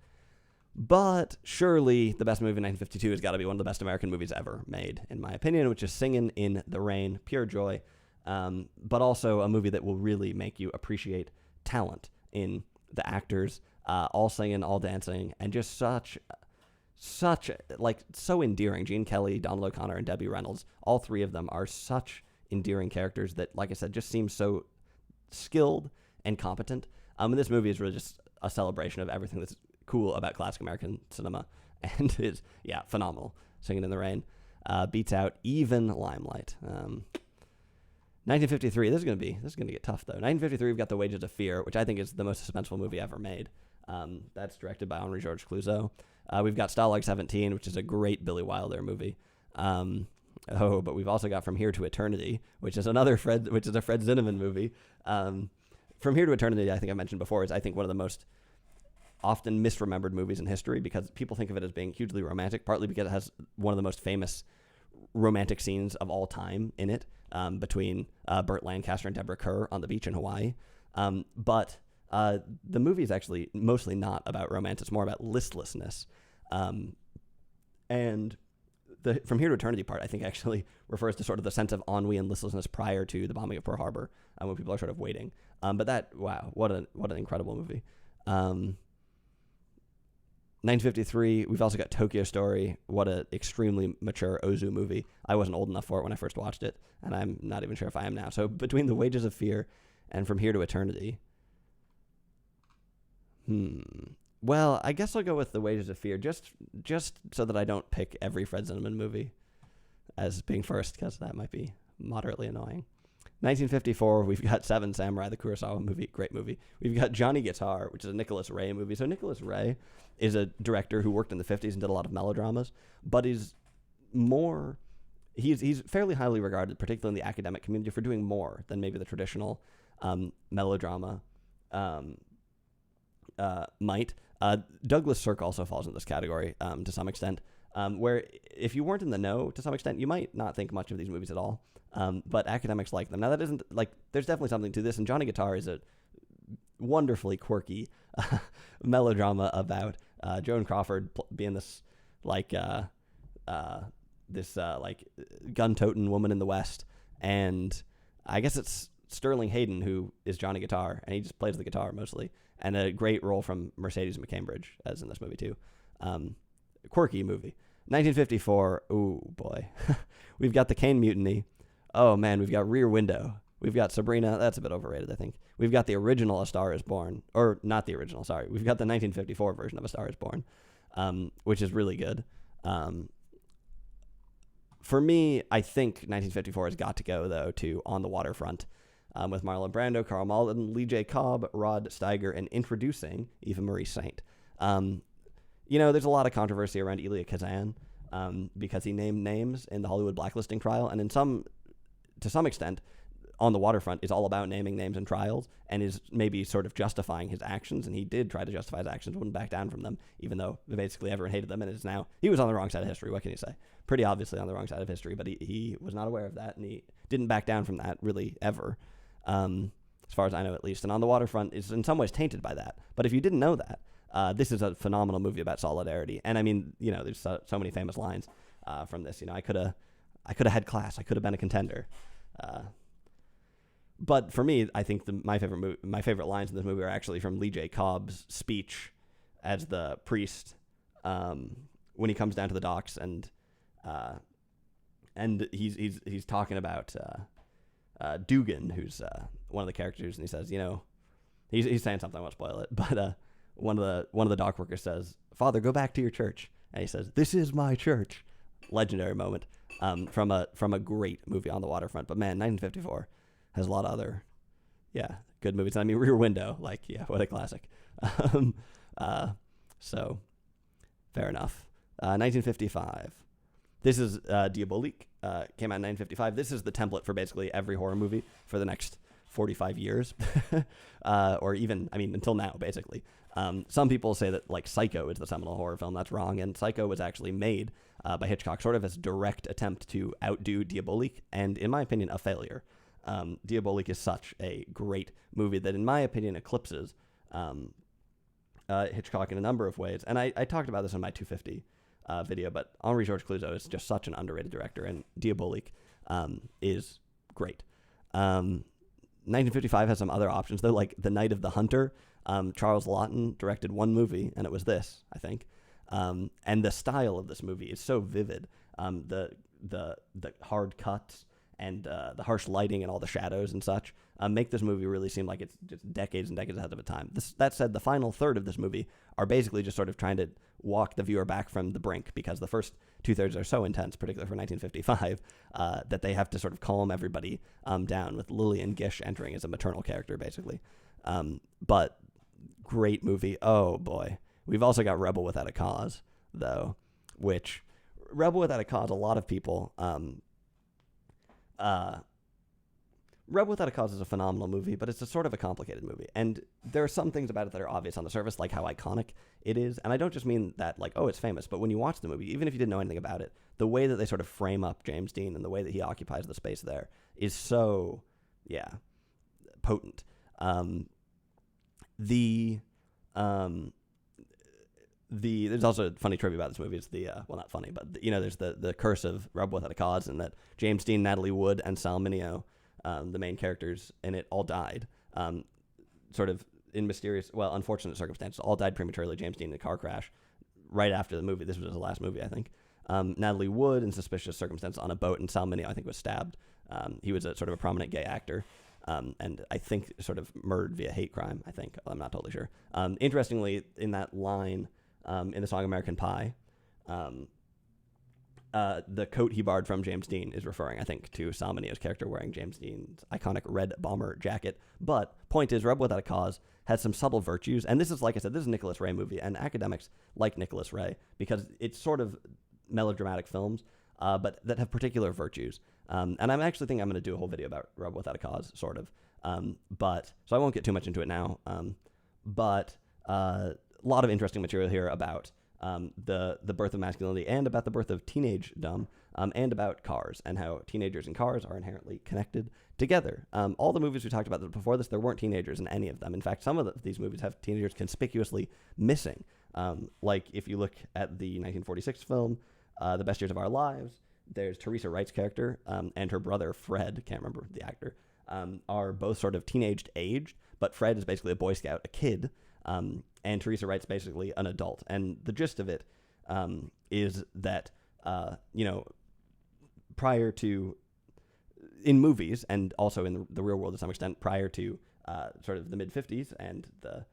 But surely the best movie in 1952 has got to be one of the best American movies ever made, in my opinion, which is Singin' in the Rain, pure joy. But also a movie that will really make you appreciate talent in the actors, all singing, all dancing, and just so endearing. Gene Kelly, Donald O'Connor, and Debbie Reynolds, all three of them are such endearing characters that, like I said, just seem so skilled and competent. And this movie is really just a celebration of everything that's cool about classic American cinema, and is phenomenal. Singing in the Rain beats out even Limelight. 1953. This is gonna get tough though. 1953. We've got The Wages of Fear, which I think is the most suspenseful movie ever made. That's directed by Henri Georges Clouzot. We've got Stalag 17, which is a great Billy Wilder movie. But we've also got From Here to Eternity, which is a Fred Zinnemann movie. From Here to Eternity, I think I mentioned before, is I think one of the most often misremembered movies in history, because people think of it as being hugely romantic, partly because it has one of the most famous romantic scenes of all time in it, between Burt Lancaster and Deborah Kerr on the beach in Hawaii. But the movie is actually mostly not about romance. It's more about listlessness. And the From Here to Eternity part, I think, actually refers to sort of the sense of ennui and listlessness prior to the bombing of Pearl Harbor, when people are sort of waiting. But what an incredible movie. 1953, we've also got Tokyo Story. What an extremely mature Ozu movie. I wasn't old enough for it when I first watched it, and I'm not even sure if I am now. So between The Wages of Fear and From Here to Eternity, well, I guess I'll go with The Wages of Fear, just so that I don't pick every Fred Zinnemann movie as being first, because that might be moderately annoying. 1954, we've got Seven Samurai, the Kurosawa movie, great movie. We've got Johnny Guitar, which is a Nicholas Ray movie. So Nicholas Ray is a director who worked in the 50s and did a lot of melodramas, but he's fairly highly regarded, particularly in the academic community, for doing more than maybe the traditional melodrama might. Douglas Sirk also falls in this category to some extent, where if you weren't in the know to some extent, you might not think much of these movies at all. But academics like them. Now, that isn't, there's definitely something to this, and Johnny Guitar is a wonderfully melodrama about Joan Crawford being this gun-toting woman in the West, and I guess it's Sterling Hayden who is Johnny Guitar, and he just plays the guitar mostly, and a great role from Mercedes McCambridge as in this movie too. Quirky movie. 1954. Ooh boy, we've got The Caine Mutiny. Oh man, we've got Rear Window. We've got Sabrina. That's a bit overrated, I think. We've got the original A Star Is Born. Or not the original, sorry. We've got the 1954 version of A Star Is Born, which is really good. For me, I think 1954 has got to go, though, to On the Waterfront, with Marlon Brando, Carl Malden, Lee J. Cobb, Rod Steiger, and introducing Eva Marie Saint. There's a lot of controversy around Elia Kazan because he named names in the Hollywood blacklisting trial, and to some extent, On the Waterfront is all about naming names in trials and is maybe sort of justifying his actions, and he did try to justify his actions, wouldn't back down from them, even though basically everyone hated them, and is now, he was on the wrong side of history, what can you say? Pretty obviously on the wrong side of history, but he was not aware of that, and he didn't back down from that, really, ever, as far as I know at least. And On the Waterfront is in some ways tainted by that, but if you didn't know that, this is a phenomenal movie about solidarity, and I mean, there's so many famous lines from this. I could have had class, I could have been a contender. But for me, I think my favorite lines in this movie are actually from Lee J. Cobb's speech as the priest when he comes down to the docks, and he's talking about Dugan, who's one of the characters, and he says, he's saying something, I won't spoil it, but one of the dock workers says, "Father, go back to your church," and he says, "This is my church." legendary moment from a great movie on the waterfront. But man, 1954 has a lot of other good movies. I mean, Rear Window, like what a classic. So fair enough. 1955. This is Diabolique. Came out in 1955. This is the template for basically every horror movie for the next 45 years, or even, I mean, until now, basically. Some people say that like Psycho is the seminal horror film. That's wrong. And Psycho was actually made by Hitchcock sort of as a direct attempt to outdo Diabolique, and in my opinion, a failure. Diabolique is such a great movie that, in my opinion, eclipses Hitchcock in a number of ways. And I talked about this in my 250 video, but Henri-Georges Clouzot is just such an underrated director, and Diabolique is great. 1955 has some other options, though, like The Night of the Hunter. Charles Laughton directed one movie, and it was this, I think. And the style of this movie is so vivid. The hard cuts and the harsh lighting and all the shadows and such make this movie really seem like it's just decades and decades ahead of its time. That said, the final third of this movie are basically just sort of trying to walk the viewer back from the brink, because the first two-thirds are so intense, particularly for 1955, that they have to sort of calm everybody down, with Lillian Gish entering as a maternal character, basically. But great movie. Oh, boy. We've also got Rebel Without a Cause, though, which Rebel Without a Cause, a lot of people... Rebel Without a Cause is a phenomenal movie, but it's a sort of a complicated movie. And there are some things about it that are obvious on the surface, like how iconic it is. And I don't just mean that, like, oh, it's famous, but when you watch the movie, even if you didn't know anything about it, the way that they sort of frame up James Dean and the way that he occupies the space there is so, potent. There's also funny trivia about this movie. It's not funny, but there's the curse of Rebel Without a Cause, and that James Dean, Natalie Wood, and Sal Mineo, the main characters in it, all died, sort of in mysterious, unfortunate circumstances. All died prematurely. James Dean in a car crash right after the movie. This was his last movie, I think. Natalie Wood in suspicious circumstances on a boat, and Sal Mineo, I think, was stabbed. He was a sort of a prominent gay actor. And I think sort of murdered via hate crime, I think. I'm not totally sure. Interestingly, in that line, in the song American Pie, the coat he borrowed from James Dean is referring, I think, to Sal Mineo's character wearing James Dean's iconic red bomber jacket. But point is, Rebel Without a Cause has some subtle virtues. And this is, like I said, this is a Nicholas Ray movie, and academics like Nicholas Ray because it's sort of melodramatic films, but that have particular virtues. And I'm actually thinking I'm going to do a whole video about Rebel Without a Cause, sort of. But so I won't get too much into it now. But a lot of interesting material here about the birth of masculinity, and about the birth of teenage-dom, and about cars, and how teenagers and cars are inherently connected together. All the movies we talked about before this, there weren't teenagers in any of them. In fact, some of these movies have teenagers conspicuously missing. Like if you look at the 1946 film, The Best Years of Our Lives, there's Teresa Wright's character and her brother, Fred, can't remember the actor, are both sort of teenaged aged, but Fred is basically a Boy Scout, a kid, and Teresa Wright's basically an adult. And the gist of it is that, prior to, in movies, and also in the real world to some extent, prior to sort of the mid-50s and the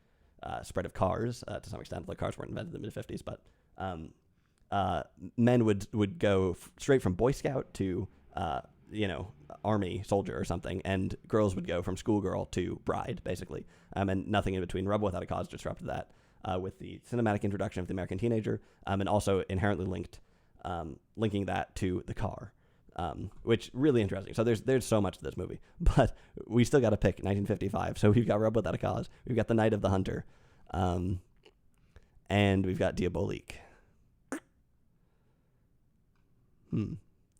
spread of cars, to some extent, like cars weren't invented in the mid-50s, but men would go straight from Boy Scout to, Army soldier or something, and girls would go from schoolgirl to bride, basically, and nothing in between. Rebel Without a Cause disrupted that with the cinematic introduction of the American teenager, and also inherently linking that to the car, which really interesting. So there's so much to this movie, but we still got to pick 1955. So we've got Rebel Without a Cause, we've got The Night of the Hunter, and we've got Diabolique.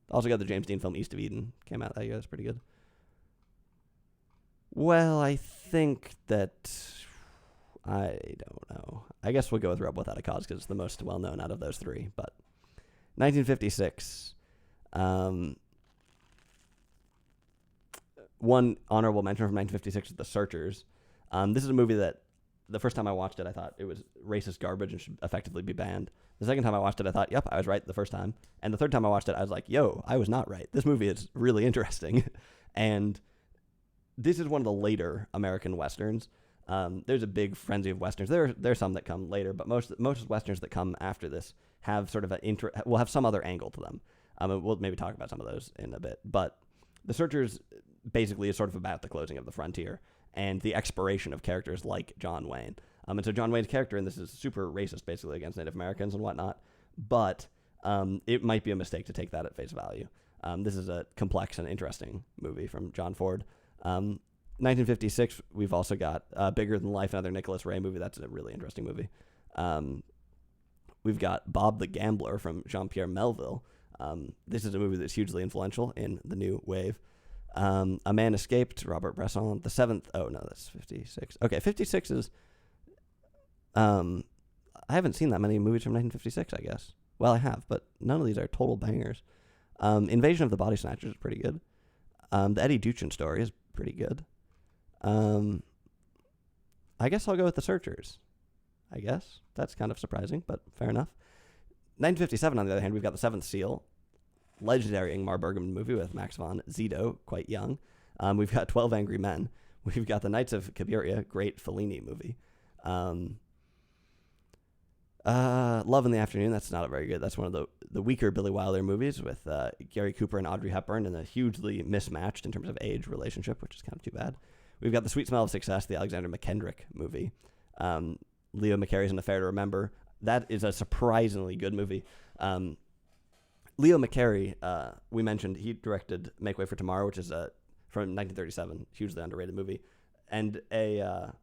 Also got the James Dean film East of Eden. Came out that year. That's pretty good. Well, I think that... I don't know. I guess we'll go with Rebel Without a Cause because it's the most well-known out of those three. But 1956. One honorable mention from 1956 is The Searchers. This is a movie that the first time I watched it, I thought it was racist garbage and should effectively be banned. The second time I watched it, I thought, yep, I was right the first time. And the third time I watched it, I was like, yo, I was not right. This movie is really interesting. And this is one of the later American Westerns. There's a big frenzy of westerns. There's some that come later, but most westerns that come after this have sort of will have some other angle to them. And we'll maybe talk about some of those in a bit. But The Searchers basically is sort of about the closing of the frontier and the expiration of characters like John Wayne. And so John Wayne's character in this is super racist, basically, against Native Americans and whatnot. But it might be a mistake to take that at face value. This is a complex and interesting movie from John Ford. 1956, we've also got Bigger Than Life, another Nicholas Ray movie. That's a really interesting movie. We've got Bob the Gambler from Jean-Pierre Melville. This is a movie that's hugely influential in the new wave. A Man Escaped, Robert Bresson. The Seventh, oh no, that's 56. Okay, 56 is, I haven't seen that many movies from 1956, I guess. Well, I have, but none of these are total bangers. Invasion of the Body Snatchers is pretty good. The Eddie Duchin Story is pretty good. I guess I'll go with The Searchers. I guess. That's kind of surprising, but fair enough. 1957, on the other hand, we've got The Seventh Seal, legendary Ingmar Bergman movie with Max von Sydow, quite young. We've got 12 Angry Men. We've got The Knights of Cabiria, great Fellini movie. Love in the Afternoon, that's not a very good. That's one of the weaker Billy Wilder movies with Gary Cooper and Audrey Hepburn, and a hugely mismatched in terms of age relationship, which is kind of too bad. We've got The Sweet Smell of Success, the Alexander McKendrick movie. Leo McCarey's An Affair to Remember. That is a surprisingly good movie. Leo McCarey, we mentioned, he directed Make Way for Tomorrow, which is from 1937, hugely underrated movie, and a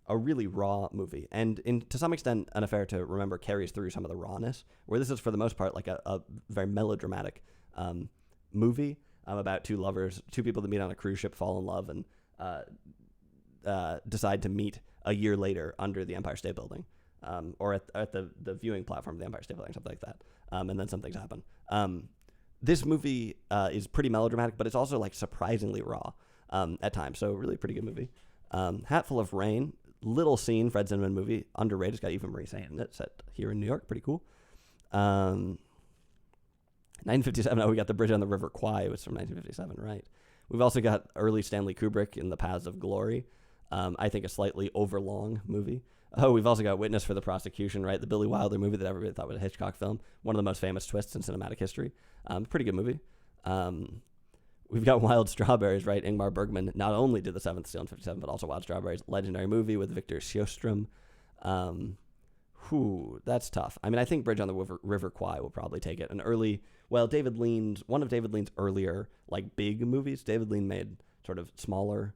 really raw movie. And to some extent, An Affair to Remember carries through some of the rawness, where this is, for the most part, like a very melodramatic movie about two lovers, two people that meet on a cruise ship, fall in love, and decide to meet a year later under the Empire State Building, or at the viewing platform of the Empire State Building, something like that. And then some things happen. This movie is pretty melodramatic, but it's also like surprisingly raw at times. So really pretty good movie. Hatful of Rain, little scene, Fred Zinman movie, underrated. It's got Eva Marie Saint in it, set here in New York, pretty cool. 1957, we got The Bridge on the River Kwai. It was from 1957, right? We've also got early Stanley Kubrick in The Paths of Glory. I think a slightly overlong movie. Oh, we've also got Witness for the Prosecution, right? The Billy Wilder movie that everybody thought was a Hitchcock film. One of the most famous twists in cinematic history. Pretty good movie. We've got Wild Strawberries, right? Ingmar Bergman not only did The Seventh Seal in 57, but also Wild Strawberries, legendary movie with Victor Sjöström. That's tough. I mean, I think Bridge on the River Kwai will probably take it. One of David Lean's earlier, like, big movies. David Lean made sort of smaller,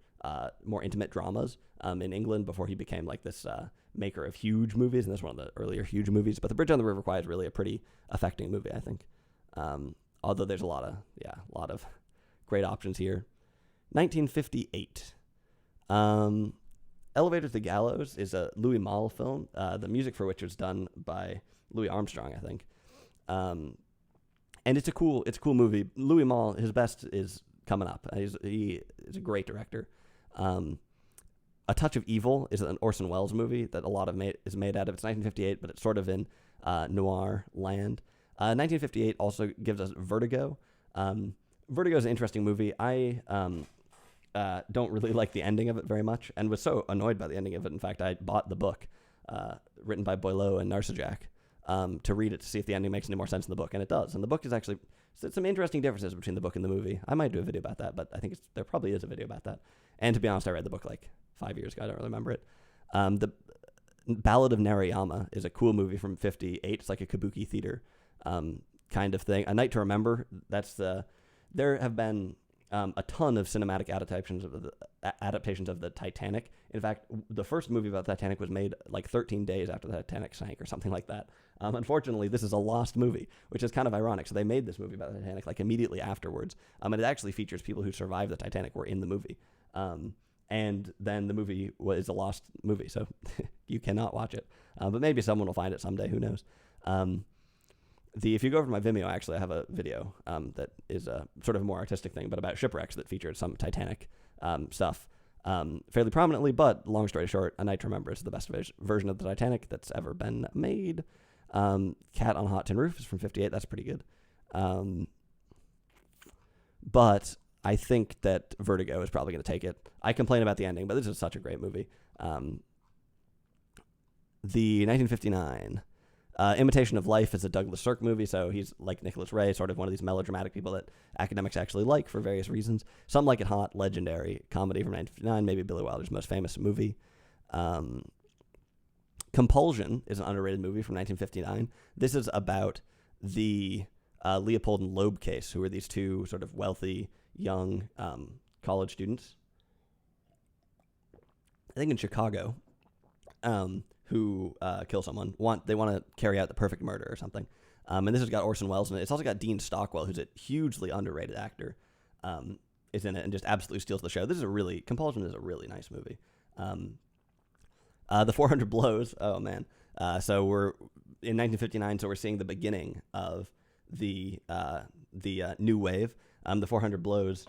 more intimate dramas in England before he became like this maker of huge movies, and that's one of the earlier huge movies. But The Bridge on the River Kwai is really a pretty affecting movie, I think. Although there's a lot of great options here. 1958. Elevator to the Gallows is a Louis Malle film, the music for which was done by Louis Armstrong, I think. And it's a cool movie. Louis Malle, his best is coming up. He is a great director. A Touch of Evil is an Orson Welles movie that a lot of is made out of. It's 1958, but it's sort of in noir land. 1958 also gives us Vertigo. Vertigo is an interesting movie. I don't really like the ending of it very much, and was so annoyed by the ending of it. In fact, I bought the book written by Boileau and Narcejac to read it to see if the ending makes any more sense in the book, and it does. And the book is actually some interesting differences between the book and the movie. I might do a video about that, but I think there probably is a video about that. And to be honest, I read the book like 5 years ago. I don't really remember it. The Ballad of Narayama is a cool movie from 58. It's like a kabuki theater kind of thing. A Night to Remember. There have been a ton of cinematic adaptations of the Titanic. In fact, the first movie about the Titanic was made like 13 days after the Titanic sank or something like that. Unfortunately, this is a lost movie, which is kind of ironic. So they made this movie about the Titanic like immediately afterwards. And it actually features people who survived the Titanic were in the movie. And then the movie was a lost movie, so you cannot watch it. But maybe someone will find it someday. Who knows? If you go over to my Vimeo, actually, I have a video that is a sort of a more artistic thing, but about shipwrecks that featured some Titanic stuff fairly prominently. But long story short, A Night to Remember is the best version of the Titanic that's ever been made. Cat on a Hot Tin Roof is from 58. That's pretty good. But I think that Vertigo is probably going to take it. I complain about the ending, but this is such a great movie. The 1959 Imitation of Life is a Douglas Sirk movie, so he's like Nicholas Ray, sort of one of these melodramatic people that academics actually like for various reasons. Some Like It Hot, legendary comedy from 1959, maybe Billy Wilder's most famous movie. Compulsion is an underrated movie from 1959. This is about the Leopold and Loeb case, who are these two sort of wealthy, young college students, I think in Chicago, who kill someone. They want to carry out the perfect murder or something. And this has got Orson Welles in it. It's also got Dean Stockwell, who's a hugely underrated actor, is in it and just absolutely steals the show. Compulsion is a really nice movie. The 400 Blows. Oh man. So we're in 1959. So we're seeing the beginning of the new wave. The 400 Blows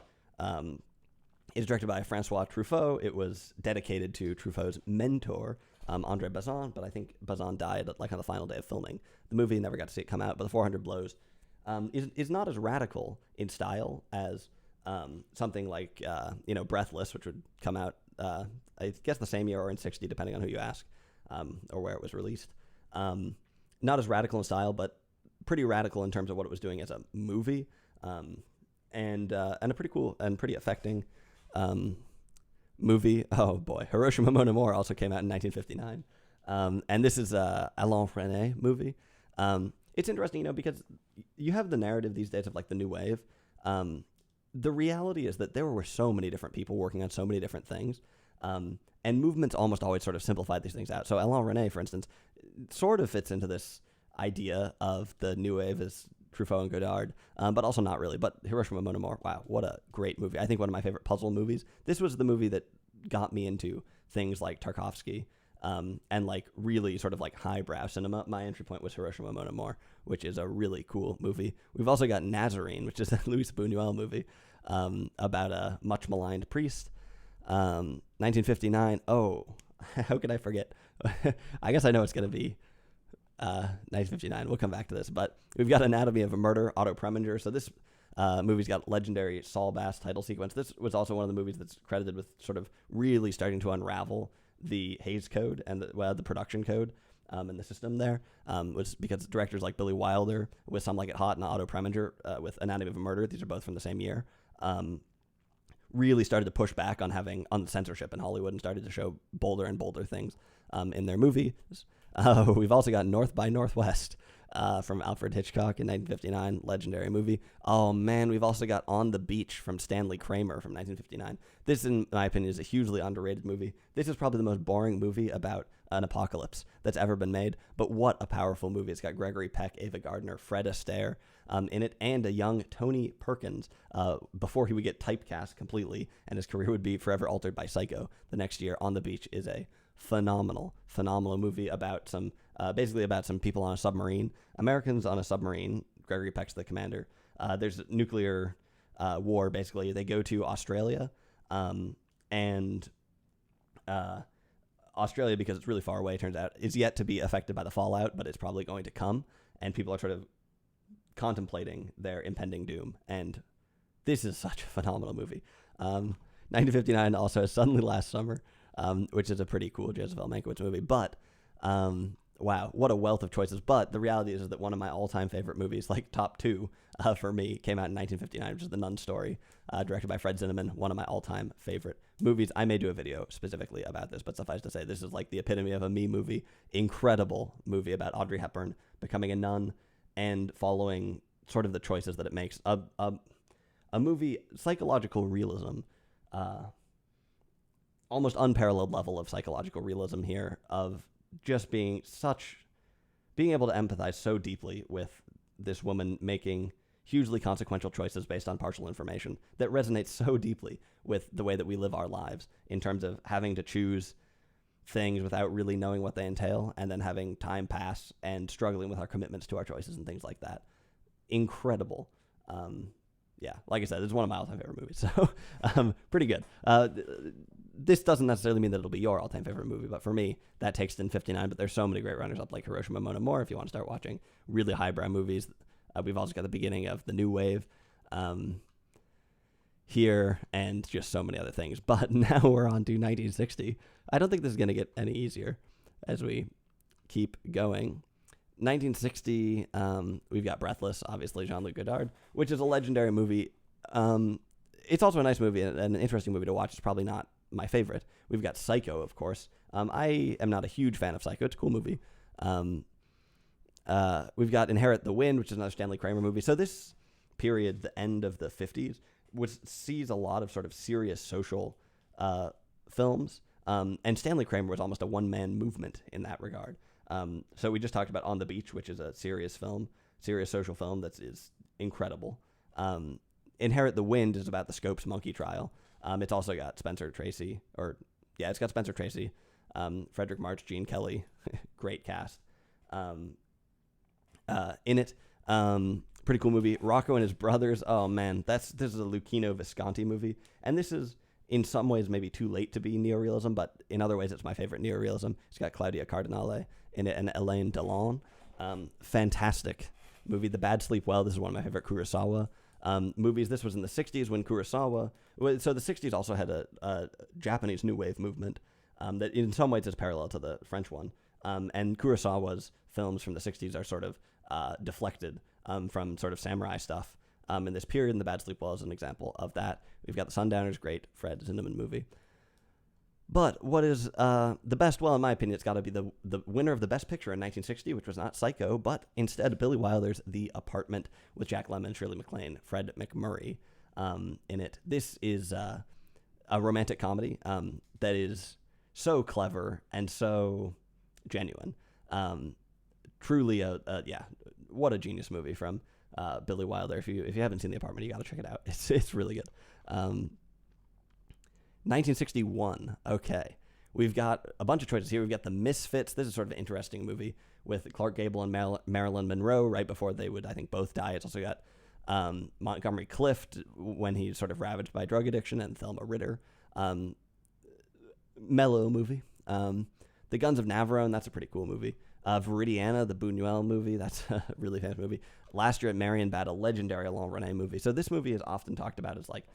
is directed by Francois Truffaut. It was dedicated to Truffaut's mentor, Andre Bazin, but I think Bazin died like on the final day of filming. The movie never got to see it come out, but The 400 Blows is not as radical in style as something like Breathless, which would come out I guess the same year or in 60, depending on who you ask, or where it was released. Not as radical in style, but pretty radical in terms of what it was doing as a movie, and a pretty cool and pretty affecting movie. Oh boy, Hiroshima Mon Amour also came out in 1959, and this is a Alain Resnais movie. It's interesting, because you have the narrative these days of like the new wave. The reality is that there were so many different people working on so many different things, and movements almost always sort of simplified these things out. So Alain Resnais, for instance, sort of fits into this idea of the new wave as Truffaut and Godard, but also not really. But Hiroshima Mon Amour, wow, what a great movie. I think one of my favorite puzzle movies. This was the movie that got me into things like Tarkovsky, and like really sort of like highbrow cinema. My entry point was Hiroshima Mon Amour, which is a really cool movie. We've also got Nazarene, which is a Luis Buñuel movie about a much maligned priest. 1959. Oh, how could I forget? I guess I know it's going to be 1959. We'll come back to this, but we've got Anatomy of a Murder, Otto Preminger. So this movie's got legendary Saul Bass title sequence. This was also one of the movies that's credited with sort of really starting to unravel the Hays Code and the production code and the system there, was because directors like Billy Wilder with Some Like It Hot and Otto Preminger with Anatomy of a Murder, these are both from the same year, really started to push back on the censorship in Hollywood and started to show bolder and bolder things in their movies. We've also got North by Northwest from Alfred Hitchcock in 1959, legendary movie. Oh man, we've also got On the Beach from Stanley Kramer from 1959. This, in my opinion, is a hugely underrated movie. This is probably the most boring movie about an apocalypse that's ever been made, but what a powerful movie. It's got Gregory Peck, Ava Gardner, Fred Astaire in it, and a young Tony Perkins before he would get typecast completely and his career would be forever altered by Psycho the next year. On the Beach is a phenomenal movie about basically about some people on a submarine, Americans on a submarine. Gregory Peck's the commander. There's a nuclear war, basically. They go to Australia, and Australia, because it's really far away, turns out, is yet to be affected by the fallout, but it's probably going to come, and people are sort of contemplating their impending doom, and this is such a phenomenal movie. 1959 also has Suddenly Last Summer, which is a pretty cool Joseph L. Mankiewicz movie, but wow, what a wealth of choices. But the reality is that one of my all-time favorite movies, like top two for me, came out in 1959, which is The Nun Story, directed by Fred Zinnemann, one of my all-time favorite movies. I may do a video specifically about this, but suffice to say, this is like the epitome of a me movie. Incredible movie about Audrey Hepburn becoming a nun and following sort of the choices that it makes. A movie, psychological realism, almost unparalleled level of psychological realism here, of just being able to empathize so deeply with this woman making hugely consequential choices based on partial information that resonates so deeply with the way that we live our lives in terms of having to choose things without really knowing what they entail, and then having time pass and struggling with our commitments to our choices and things like that. Incredible. Yeah, like I said, it's one of my all-time favorite movies, so pretty good. This doesn't necessarily mean that it'll be your all-time favorite movie, but for me, that takes it in 59, but there's so many great runners-up like Hiroshima Mon Amour if you want to start watching really highbrow movies. We've also got the beginning of the new wave here, and just so many other things. But now we're on to 1960. I don't think this is going to get any easier as we keep going. 1960, we've got Breathless, obviously, Jean-Luc Godard, which is a legendary movie. It's also a nice movie and an interesting movie to watch. It's probably not my favorite. We've got Psycho, of course. I am not a huge fan of Psycho. It's a cool movie. We've got Inherit the Wind, which is another Stanley Kramer movie. So this period, the end of the 50s, sees a lot of sort of serious social films. And Stanley Kramer was almost a one-man movement in that regard. So we just talked about On the Beach, which is a serious social film that is incredible. Inherit the Wind is about the Scopes monkey trial. It's also got Spencer Tracy, Frederick March, Gene Kelly, great cast in it. Pretty cool movie. Rocco and His Brothers. Oh man, this is a Luchino Visconti movie, and this is in some ways maybe too late to be neorealism, but in other ways it's my favorite neorealism. It's got Claudia Cardinale in it and Elaine Delon. Fantastic movie. The Bad Sleep Well. This is one of my favorite Kurosawa movies. This was in the 60s when Kurosawa. So the 60s also had a Japanese New Wave movement that in some ways is parallel to the French one. And Kurosawa's films from the 60s are sort of deflected from sort of samurai stuff in this period. And The Bad Sleep Well is an example of that. We've got The Sundowners, great Fred Zinnemann movie. But what is the best? Well, in my opinion, it's got to be the winner of the Best Picture in 1960, which was not Psycho, but instead Billy Wilder's The Apartment with Jack Lemmon, Shirley MacLaine, Fred MacMurray in it. This is a romantic comedy that is so clever and so genuine. Truly what a genius movie from Billy Wilder. If you haven't seen The Apartment, you got to check it out. It's really good. 1961. Okay. We've got a bunch of choices here. We've got The Misfits. This is sort of an interesting movie with Clark Gable and Marilyn Monroe right before they would, I think, both die. It's also got Montgomery Clift when he's sort of ravaged by drug addiction, and Thelma Ritter. Mellow movie. The Guns of Navarone. That's a pretty cool movie. Viridiana, the Buñuel movie. That's a really famous movie. Last Year at Marienbad, a legendary Alain Resnais movie. So this movie is often talked about as like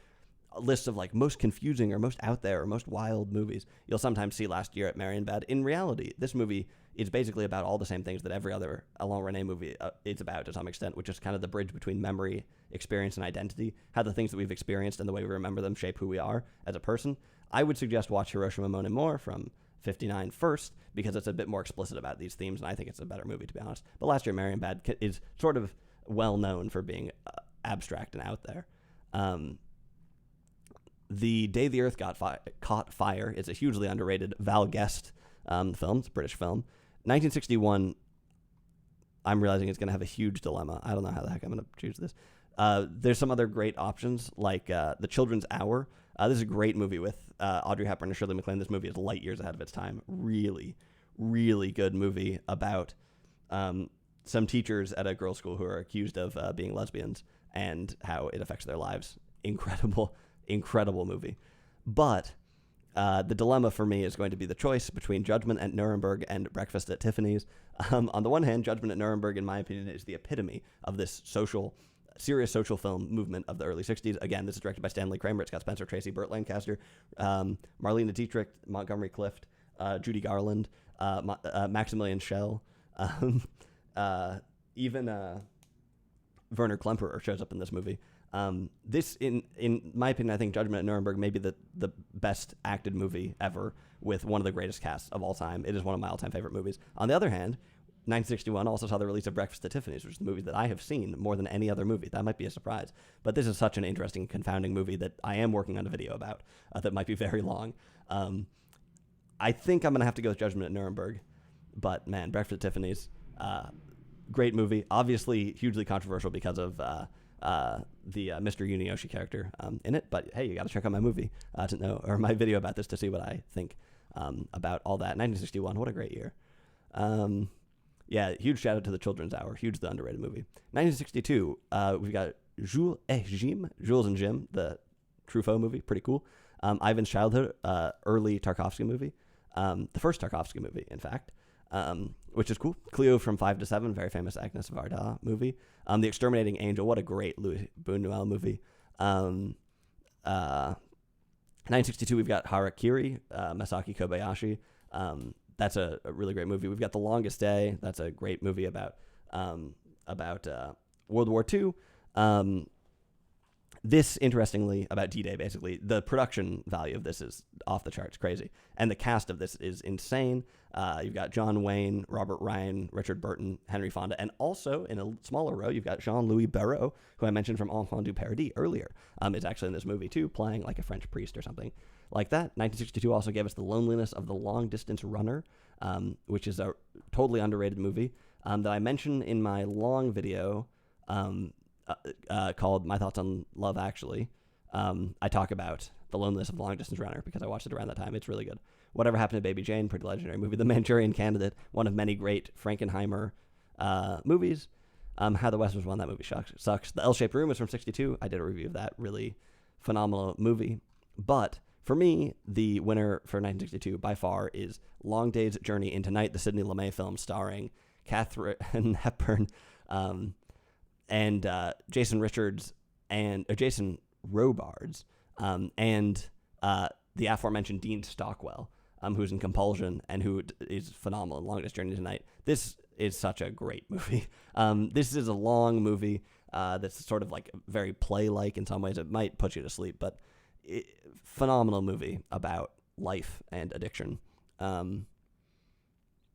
a list of like most confusing or most out there or most wild movies. You'll sometimes see Last Year at Marienbad. In reality, this movie is basically about all the same things that every other Alain Resnais movie is about to some extent, which is kind of the bridge between memory, experience, and identity. How the things that we've experienced and the way we remember them shape who we are as a person. I would suggest watch Hiroshima Mon Amour from 59 first, because it's a bit more explicit about these themes, and I think it's a better movie, to be honest. But Last Year at Marienbad is sort of well known for being abstract and out there. The Day the Earth Caught Fire is a hugely underrated Val Guest film. It's a British film. 1961, I'm realizing it's going to have a huge dilemma. I don't know how the heck I'm going to choose this. There's some other great options, like The Children's Hour. This is a great movie with Audrey Hepburn and Shirley MacLaine. This movie is light years ahead of its time. Really, really good movie about some teachers at a girls' school who are accused of being lesbians and how it affects their lives. Incredible, incredible movie. But the dilemma for me is going to be the choice between Judgment at Nuremberg and Breakfast at Tiffany's. On the one hand, Judgment at Nuremberg, in my opinion, is the epitome of this serious social film movement of the early 60s. Again, this is directed by Stanley Kramer. It's got Spencer Tracy, Burt Lancaster, Marlene Dietrich, Montgomery Clift, Judy Garland, Maximilian Schell, even Werner Klemperer shows up in this movie. This, in my opinion, I think Judgment at Nuremberg may be the best acted movie ever, with one of the greatest casts of all time. It is one of my all-time favorite movies. On the other hand, 1961 also saw the release of Breakfast at Tiffany's, which is the movie that I have seen more than any other movie. That might be a surprise. But this is such an interesting, confounding movie that I am working on a video about that might be very long. I think I'm going to have to go with Judgment at Nuremberg. But, man, Breakfast at Tiffany's, great movie. Obviously, hugely controversial because of the Mr. Yunioshi character in it. But, hey, you got to check out my movie to know, or my video about this to see what I think about all that. 1961, what a great year. Yeah, huge shout out to The Children's Hour. Hugely underrated movie. 1962, we've got Jules and Jim, the Truffaut movie. Pretty cool. Ivan's Childhood, early Tarkovsky movie. The first Tarkovsky movie, in fact, which is cool. Cleo from 5 to 7, very famous Agnes Varda movie. The Exterminating Angel, what a great Louis Buñuel movie. 1962, we've got Harakiri, Masaki Kobayashi. That's a really great movie. We've got The Longest Day. That's a great movie about World War II. This, interestingly, about D-Day, basically, the production value of this is off the charts, crazy. And the cast of this is insane. You've got John Wayne, Robert Ryan, Richard Burton, Henry Fonda, and also, in a smaller row, you've got Jean-Louis Barrault, who I mentioned from Enfant du Paradis earlier, is actually in this movie, too, playing like a French priest or something like that. 1962 also gave us The Loneliness of the Long-Distance Runner, which is a totally underrated movie that I mentioned in my long video called My Thoughts on Love Actually. I talk about The Loneliness of the Long Distance Runner because I watched it around that time. It's really good. Whatever Happened to Baby Jane, pretty legendary movie. The Manchurian Candidate, one of many great Frankenheimer movies. How the West Was Won, that movie sucks. The L-Shaped Room was from 62. I did a review of that. Really phenomenal movie. But for me, the winner for 1962 by far is Long Day's Journey into Night, the Sidney Lumet film starring Katharine Hepburn, and Jason Richards and Jason Robards, and the aforementioned Dean Stockwell, who's in Compulsion and who is phenomenal in Longest Journey Tonight. This is such a great movie. This is a long movie that's sort of like very play-like in some ways. It might put you to sleep, but phenomenal movie about life and addiction.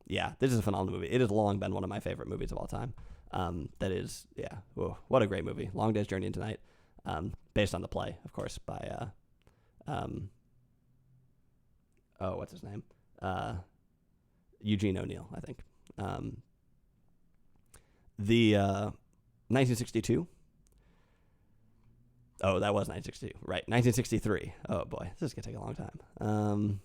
Yeah, this is a phenomenal movie. It has long been one of my favorite movies of all time. That is, yeah, whoa, what a great movie. Long Day's Journey into Night, based on the play, of course, by, what's his name? Eugene O'Neill, I think. The 1962. Oh, that was 1962, right. 1963. Oh, boy, this is going to take a long time.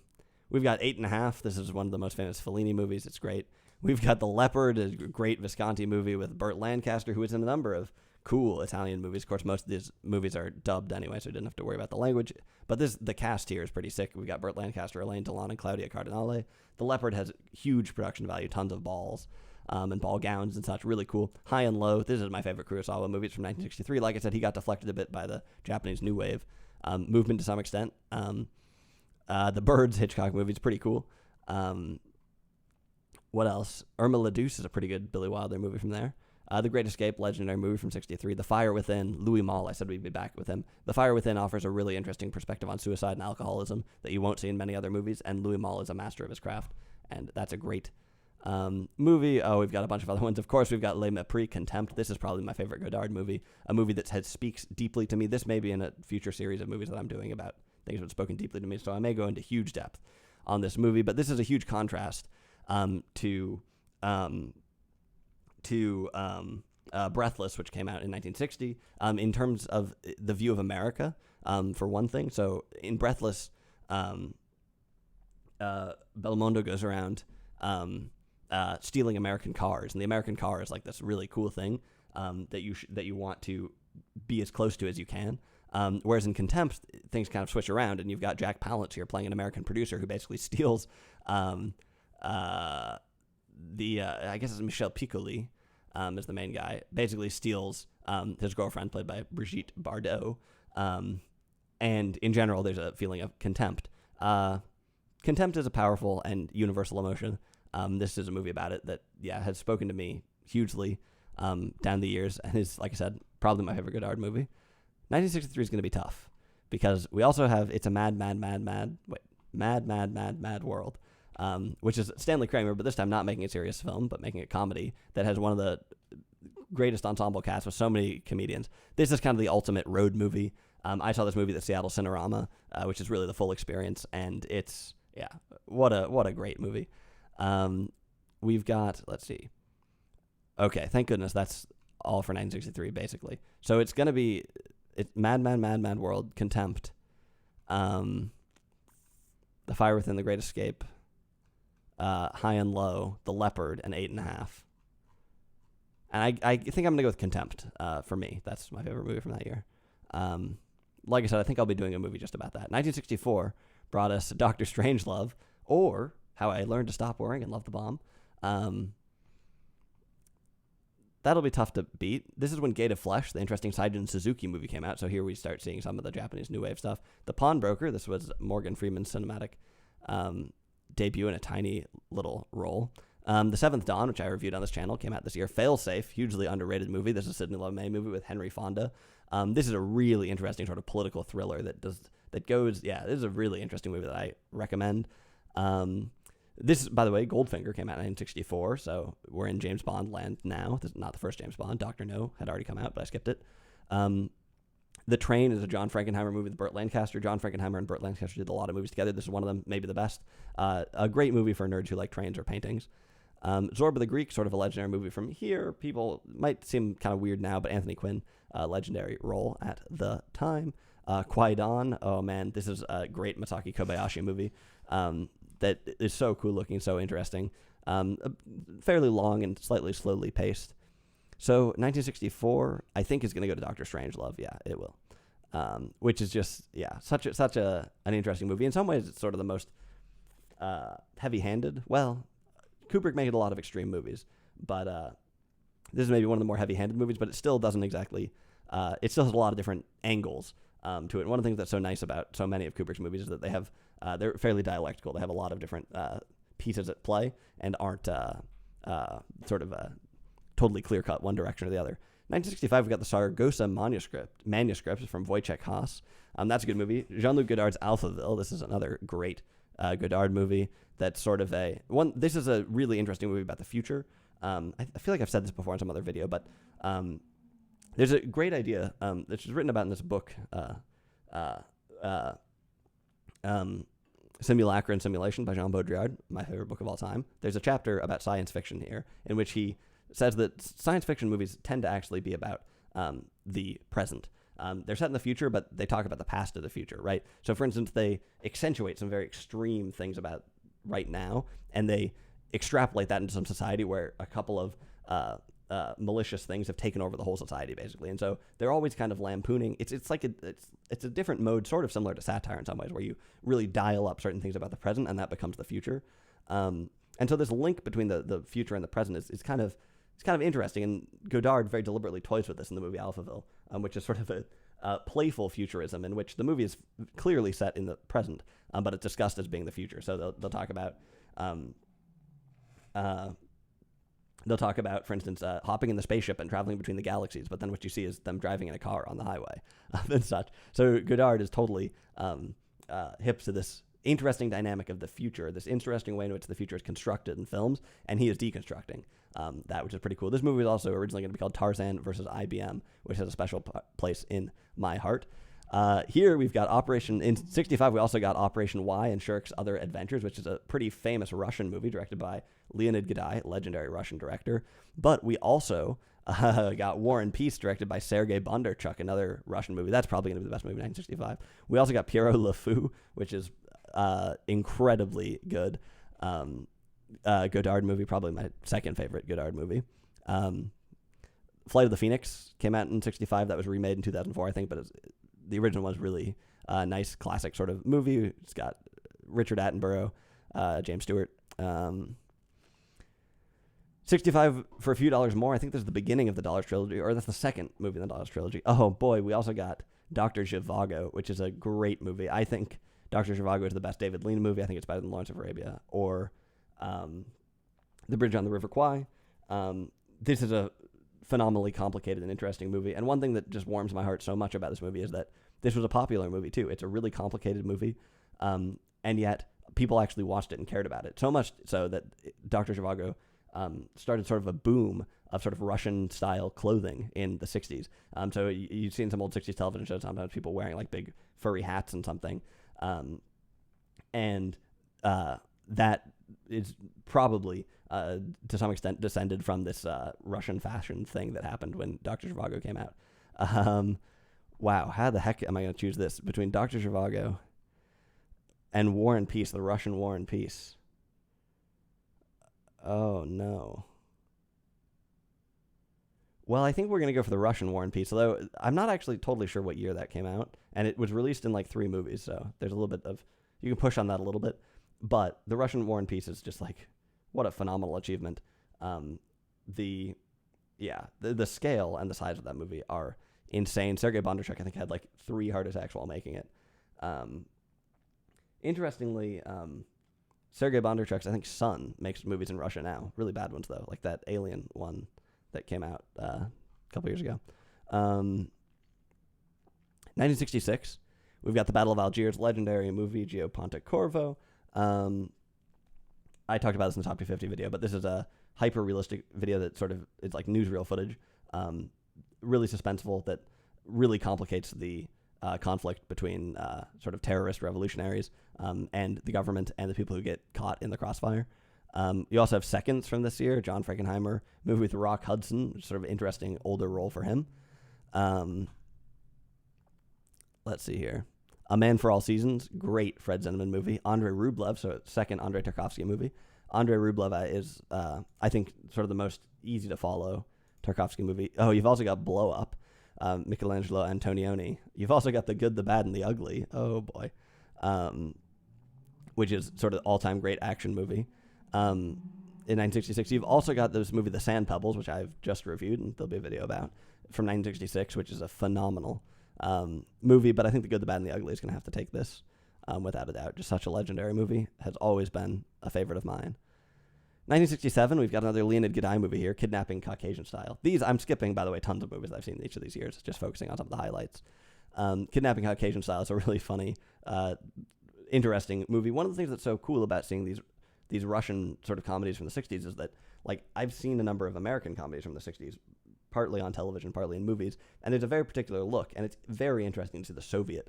We've got 8½. This is one of the most famous Fellini movies. It's great. We've got The Leopard, a great Visconti movie with Burt Lancaster, who is in a number of cool Italian movies. Of course, most of these movies are dubbed anyway, so we didn't have to worry about the language. But the cast here is pretty sick. We've got Burt Lancaster, Elaine Delon, and Claudia Cardinale. The Leopard has huge production value, tons of balls and ball gowns and such. Really cool. High and Low. This is my favorite Kurosawa movie. It's from 1963. Like I said, he got deflected a bit by the Japanese New Wave movement to some extent. The Birds Hitchcock movie is pretty cool. What else? Irma la Douce is a pretty good Billy Wilder movie from there. The Great Escape, legendary movie from 63. The Fire Within, Louis Malle, I said we'd be back with him. The Fire Within offers a really interesting perspective on suicide and alcoholism that you won't see in many other movies, and Louis Malle is a master of his craft, and that's a great movie. Oh, we've got a bunch of other ones. Of course, we've got Les Mépris, Contempt. This is probably my favorite Godard movie, a movie that speaks deeply to me. This may be in a future series of movies that I'm doing about things that have spoken deeply to me, so I may go into huge depth on this movie, but this is a huge contrast to Breathless, which came out in 1960, in terms of the view of America, for one thing. So in Breathless, Belmondo goes around stealing American cars, and the American car is like this really cool thing that you want to be as close to as you can. Whereas in Contempt, things kind of switch around, and you've got Jack Palance here playing an American producer who basically steals I guess it's Michel Piccoli is the main guy, basically steals his girlfriend, played by Brigitte Bardot. And in general, there's a feeling of contempt. Contempt is a powerful and universal emotion. This is a movie about it that, has spoken to me hugely down the years, and is, like I said, probably my favorite Godard movie. 1963 is going to be tough, because we also have It's a Mad World, which is Stanley Kramer, but this time not making a serious film, but making a comedy that has one of the greatest ensemble casts with so many comedians. This is kind of the ultimate road movie. I saw this movie at the Seattle Cinerama, which is really the full experience, and it's, what a great movie. We've got, let's see. Okay, thank goodness that's all for 1963, basically. So it's going to be Mad World, Contempt, The Fire Within, The Great Escape, High and Low, The Leopard, and 8½. And I think I'm going to go with Contempt for me. That's my favorite movie from that year. Like I said, I think I'll be doing a movie just about that. 1964 brought us Dr. Strangelove, or How I Learned to Stop Worrying and Love the Bomb. that'll be tough to beat. This is when Gate of Flesh, the interesting Seijun Suzuki movie, came out. So here we start seeing some of the Japanese new wave stuff. The Pawnbroker, this was Morgan Freeman's cinematic debut in a tiny little role. The Seventh Dawn, which I reviewed on this channel, came out this year. Failsafe, hugely underrated movie. This is a Sidney Lumet movie with Henry Fonda. This is a really interesting sort of political thriller this is a really interesting movie that I recommend. This, by the way, Goldfinger came out in 1964, so we're in James Bond land now. This is not the first James Bond. Dr. No had already come out, but I skipped it. The Train is a John Frankenheimer movie with Burt Lancaster. John Frankenheimer and Burt Lancaster did a lot of movies together. This is one of them, maybe the best. A great movie for nerds who like trains or paintings. Zorba the Greek, sort of a legendary movie from here. People might seem kind of weird now, but Anthony Quinn, legendary role at the time. Kwaidan, oh man, this is a great Masaki Kobayashi movie that is so cool looking, so interesting. Fairly long and slightly slowly paced. So 1964, I think, is going to go to Dr. Strangelove. Yeah, it will. Which is just, such an interesting movie. In some ways, it's sort of the most heavy-handed. Well, Kubrick made a lot of extreme movies, but this is maybe one of the more heavy-handed movies, but it still doesn't exactly, it still has a lot of different angles to it. And one of the things that's so nice about so many of Kubrick's movies is that they have, they're fairly dialectical. They have a lot of different pieces at play and aren't totally clear-cut one direction or the other. 1965, we got the Saragossa manuscript from Wojciech Haas. That's a good movie. Jean-Luc Godard's Alphaville. This is another great Godard movie. That's sort of this is a really interesting movie about the future. I feel like I've said this before in some other video, but there's a great idea that's written about in this book, Simulacra and Simulation by Jean Baudrillard, my favorite book of all time. There's a chapter about science fiction here in which he says that science fiction movies tend to actually be about the present. They're set in the future, but they talk about the past of the future, right? So, for instance, they accentuate some very extreme things about right now, and they extrapolate that into some society where a couple of malicious things have taken over the whole society, basically. And so they're always kind of lampooning. It's a different mode, sort of similar to satire in some ways, where you really dial up certain things about the present, and that becomes the future. And so this link between the future and the present is kind of interesting, and Godard very deliberately toys with this in the movie Alphaville, which is sort of a playful futurism in which the movie is clearly set in the present, but it's discussed as being the future. So they'll talk about, for instance, hopping in the spaceship and traveling between the galaxies, but then what you see is them driving in a car on the highway and such. So Godard is totally hip to this interesting dynamic of the future, this interesting way in which the future is constructed in films, and he is deconstructing that, which is pretty cool. This movie was also originally going to be called Tarzan versus IBM, which has a special place in my heart. Here we've got in 65, we also got Operation Y and Shirk's Other Adventures, which is a pretty famous Russian movie directed by Leonid Gaiday, legendary Russian director. But we also got War and Peace directed by Sergei Bondarchuk, another Russian movie. That's probably going to be the best movie in 1965. We also got Pierrot Le Fou, which is incredibly good Godard movie, probably my second favorite Godard movie. Flight of the Phoenix came out in 65. That was remade in 2004, I think, but the original was really nice, classic sort of movie. It's got Richard Attenborough, James Stewart. 65 for a few dollars more. I think this is the beginning of the Dollars trilogy, or that's the second movie in the Dollars trilogy. Oh boy, we also got Dr. Zhivago, which is a great movie. I think Dr. Zhivago is the best David Lean movie. I think it's better than Lawrence of Arabia or The Bridge on the River Kwai. This is a phenomenally complicated and interesting movie. And one thing that just warms my heart so much about this movie is that this was a popular movie too. It's a really complicated movie, and yet people actually watched it and cared about it. So much so that Dr. Zhivago started sort of a boom of sort of Russian-style clothing in the 60s. So you've seen some old 60s television shows, sometimes people wearing like big furry hats and something. That is probably, to some extent, descended from this Russian fashion thing that happened when Dr. Zhivago came out. Wow, how the heck am I going to choose this? Between Dr. Zhivago and War and Peace, the Russian War and Peace. Oh, no. Well, I think we're going to go for the Russian War and Peace, although I'm not actually totally sure what year that came out, and it was released in like 3 movies, so there's a little bit of, you can push on that a little bit, but the Russian War and Peace is just like, what a phenomenal achievement. yeah, the scale and the size of that movie are insane. Sergei Bondarchuk, I think, had like 3 heart attacks while making it. Interestingly, Sergei Bondarchuk's, I think, son makes movies in Russia now. Really bad ones, though, like that Alien one that came out a couple years ago. 1966, we've got the Battle of Algiers, legendary movie, Gio Pontecorvo. I talked about this in the Top 250 video, but this is a hyper-realistic video that sort of is like newsreel footage, really suspenseful, that really complicates the conflict between sort of terrorist revolutionaries and the government and the people who get caught in the crossfire. You also have Seconds from this year, John Frankenheimer, movie with Rock Hudson, which is sort of interesting older role for him. Let's see here. A Man for All Seasons, great Fred Zinnemann movie. Andrei Rublev, so second Andrei Tarkovsky movie. Andrei Rublev is, I think, sort of the most easy to follow Tarkovsky movie. Oh, you've also got Blow Up, Michelangelo Antonioni. You've also got The Good, the Bad, and the Ugly. Oh, boy. Which is sort of all-time great action movie. In 1966, you've also got this movie, The Sand Pebbles, which I've just reviewed, and there'll be a video about, from 1966, which is a phenomenal movie, but I think The Good, the Bad, and the Ugly is going to have to take this, without a doubt. Just such a legendary movie. Has always been a favorite of mine. 1967, we've got another Leonid Gudai movie here, Kidnapping Caucasian Style. These, I'm skipping, by the way, tons of movies I've seen each of these years, just focusing on some of the highlights. Kidnapping Caucasian Style is a really funny, interesting movie. One of the things that's so cool about seeing these Russian sort of comedies from the 60s is that, like, I've seen a number of American comedies from the 60s, partly on television, partly in movies, and there's a very particular look, and it's very interesting to see the Soviet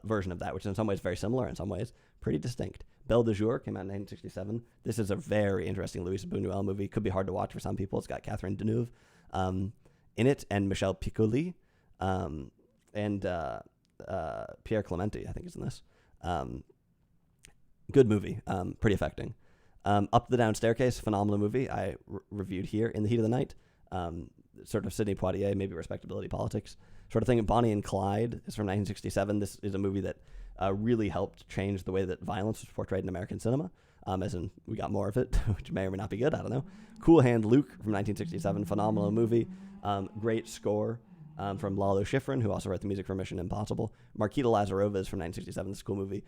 version of that, which is in some ways very similar, in some ways pretty distinct. Belle de Jour came out in 1967. This is a very interesting Luis Buñuel movie. Could be hard to watch for some people. It's got Catherine Deneuve in it, and Michel Piccoli, and Pierre Clementi, I think, is in this. Good movie, pretty affecting. Up the Down Staircase, phenomenal movie. I reviewed here. In the Heat of the Night, sort of Sidney Poitier, maybe Respectability Politics sort of thing. Bonnie and Clyde is from 1967. This is a movie that really helped change the way that violence was portrayed in American cinema, as in we got more of it, which may or may not be good, I don't know. Cool Hand Luke from 1967, phenomenal movie. Great score from Lalo Schifrin, who also wrote the music for Mission Impossible. Markita Lazarova is from 1967, this cool movie.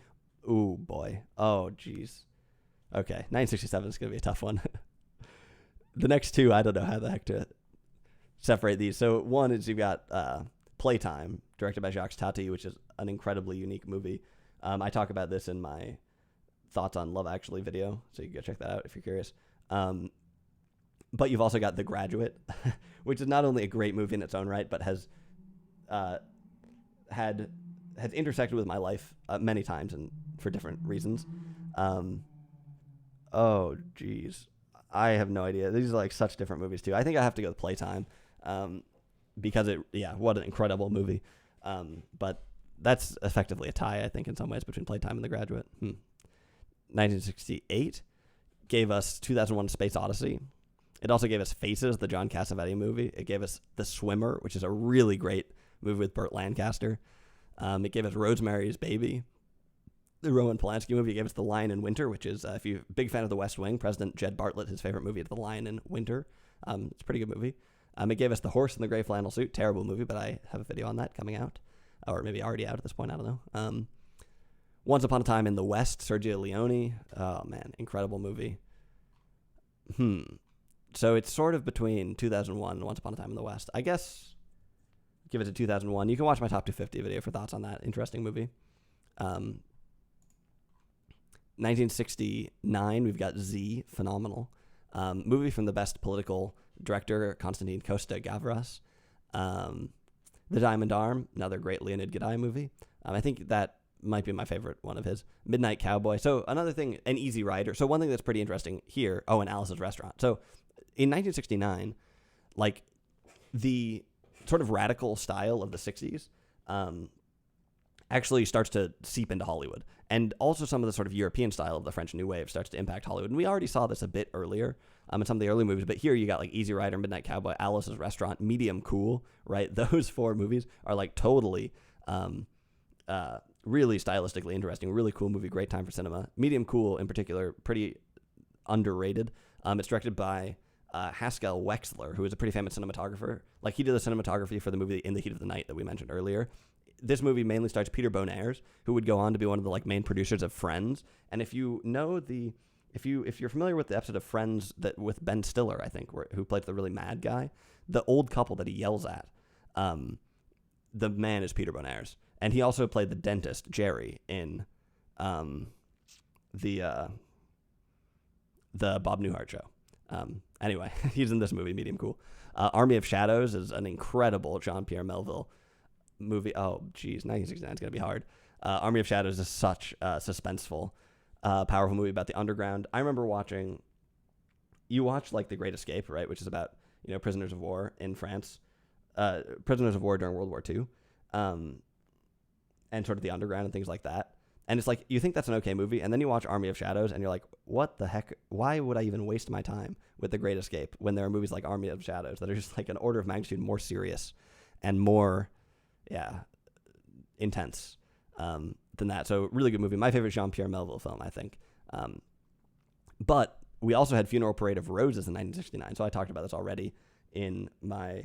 Ooh, boy. Oh, jeez. Okay, 1967 is going to be a tough one. The next two, I don't know how the heck to separate these. So one is you've got Playtime, directed by Jacques Tati, which is an incredibly unique movie. I talk about this in my Thoughts on Love Actually video, so you can go check that out if you're curious. But you've also got The Graduate, which is not only a great movie in its own right, but has intersected with my life many times and for different reasons. Oh, geez. I have no idea. These are like such different movies too. I think I have to go with Playtime, because what an incredible movie. But that's effectively a tie, I think, in some ways between Playtime and The Graduate. 1968 gave us 2001: Space Odyssey. It also gave us Faces, the John Cassavetes movie. It gave us The Swimmer, which is a really great movie with Burt Lancaster. It gave us Rosemary's Baby, the Roman Polanski movie. It gave us The Lion in Winter, which is, if you're a big fan of The West Wing, President Jed Bartlett, his favorite movie is The Lion in Winter. It's a pretty good movie. It gave us The Horse in the Gray Flannel Suit, terrible movie, but I have a video on that coming out, or maybe already out at this point, I don't know. Once Upon a Time in the West, Sergio Leone. Oh, man, incredible movie. So it's sort of between 2001 and Once Upon a Time in the West. I guess give it to 2001. You can watch my Top 250 video for thoughts on that interesting movie. 1969, we've got Z, phenomenal. Movie from the best political director, Konstantin Costa-Gavras. The Diamond Arm, another great Leonid Gudai movie. I think that might be my favorite one of his. Midnight Cowboy. So another thing, an Easy Rider. So one thing that's pretty interesting here, and Alice's Restaurant. So in 1969, like the sort of radical style of the 60s actually starts to seep into Hollywood. And also some of the sort of European style of the French New Wave starts to impact Hollywood. And we already saw this a bit earlier in some of the early movies. But here you got like Easy Rider, Midnight Cowboy, Alice's Restaurant, Medium Cool, right? Those four movies are like totally really stylistically interesting. Really cool movie, great time for cinema. Medium Cool in particular, pretty underrated. It's directed by Haskell Wexler, who is a pretty famous cinematographer. Like, he did the cinematography for the movie In the Heat of the Night that we mentioned earlier. This movie mainly stars Peter Bonaires, who would go on to be one of the like main producers of Friends. And if you know if you're familiar with the episode of Friends that with Ben Stiller, I think, who played the really mad guy, the old couple that he yells at, the man is Peter Bonaires, and he also played the dentist Jerry in the Bob Newhart show. Anyway, he's in this movie, Medium Cool. Army of Shadows is an incredible Jean-Pierre Melville movie. Oh, geez, 1969 is going to be hard. Army of Shadows is such a suspenseful, powerful movie about the underground. I remember you watched like The Great Escape, right, which is about, prisoners of war in France, prisoners of war during World War II, and sort of the underground and things like that. And it's like, you think that's an okay movie, and then you watch Army of Shadows, and you're like, what the heck? Why would I even waste my time with The Great Escape when there are movies like Army of Shadows that are just like an order of magnitude more serious and more, intense than that. So really good movie. My favorite Jean-Pierre Melville film, I think. But we also had Funeral Parade of Roses in 1969, so I talked about this already in my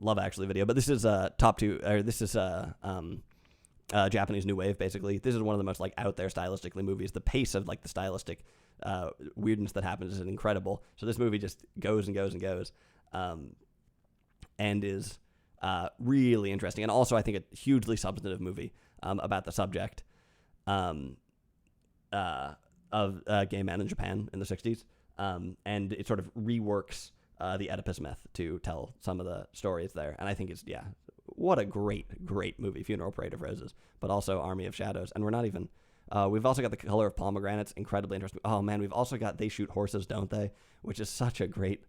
Love Actually video, but this is top two, or this is Japanese New Wave, basically. This is one of the most like out there stylistically movies. The pace of like the stylistic weirdness that happens is incredible. So this movie just goes and goes and goes, and is really interesting. And also I think a hugely substantive movie about the subject of gay men in Japan in the 60s. And it sort of reworks the Oedipus myth to tell some of the stories there. And I think it's, what a great, great movie, Funeral Parade of Roses, but also Army of Shadows. And we're not even, we've also got The Color of Pomegranates, incredibly interesting. Oh man, we've also got They Shoot Horses, Don't They? Which is such a great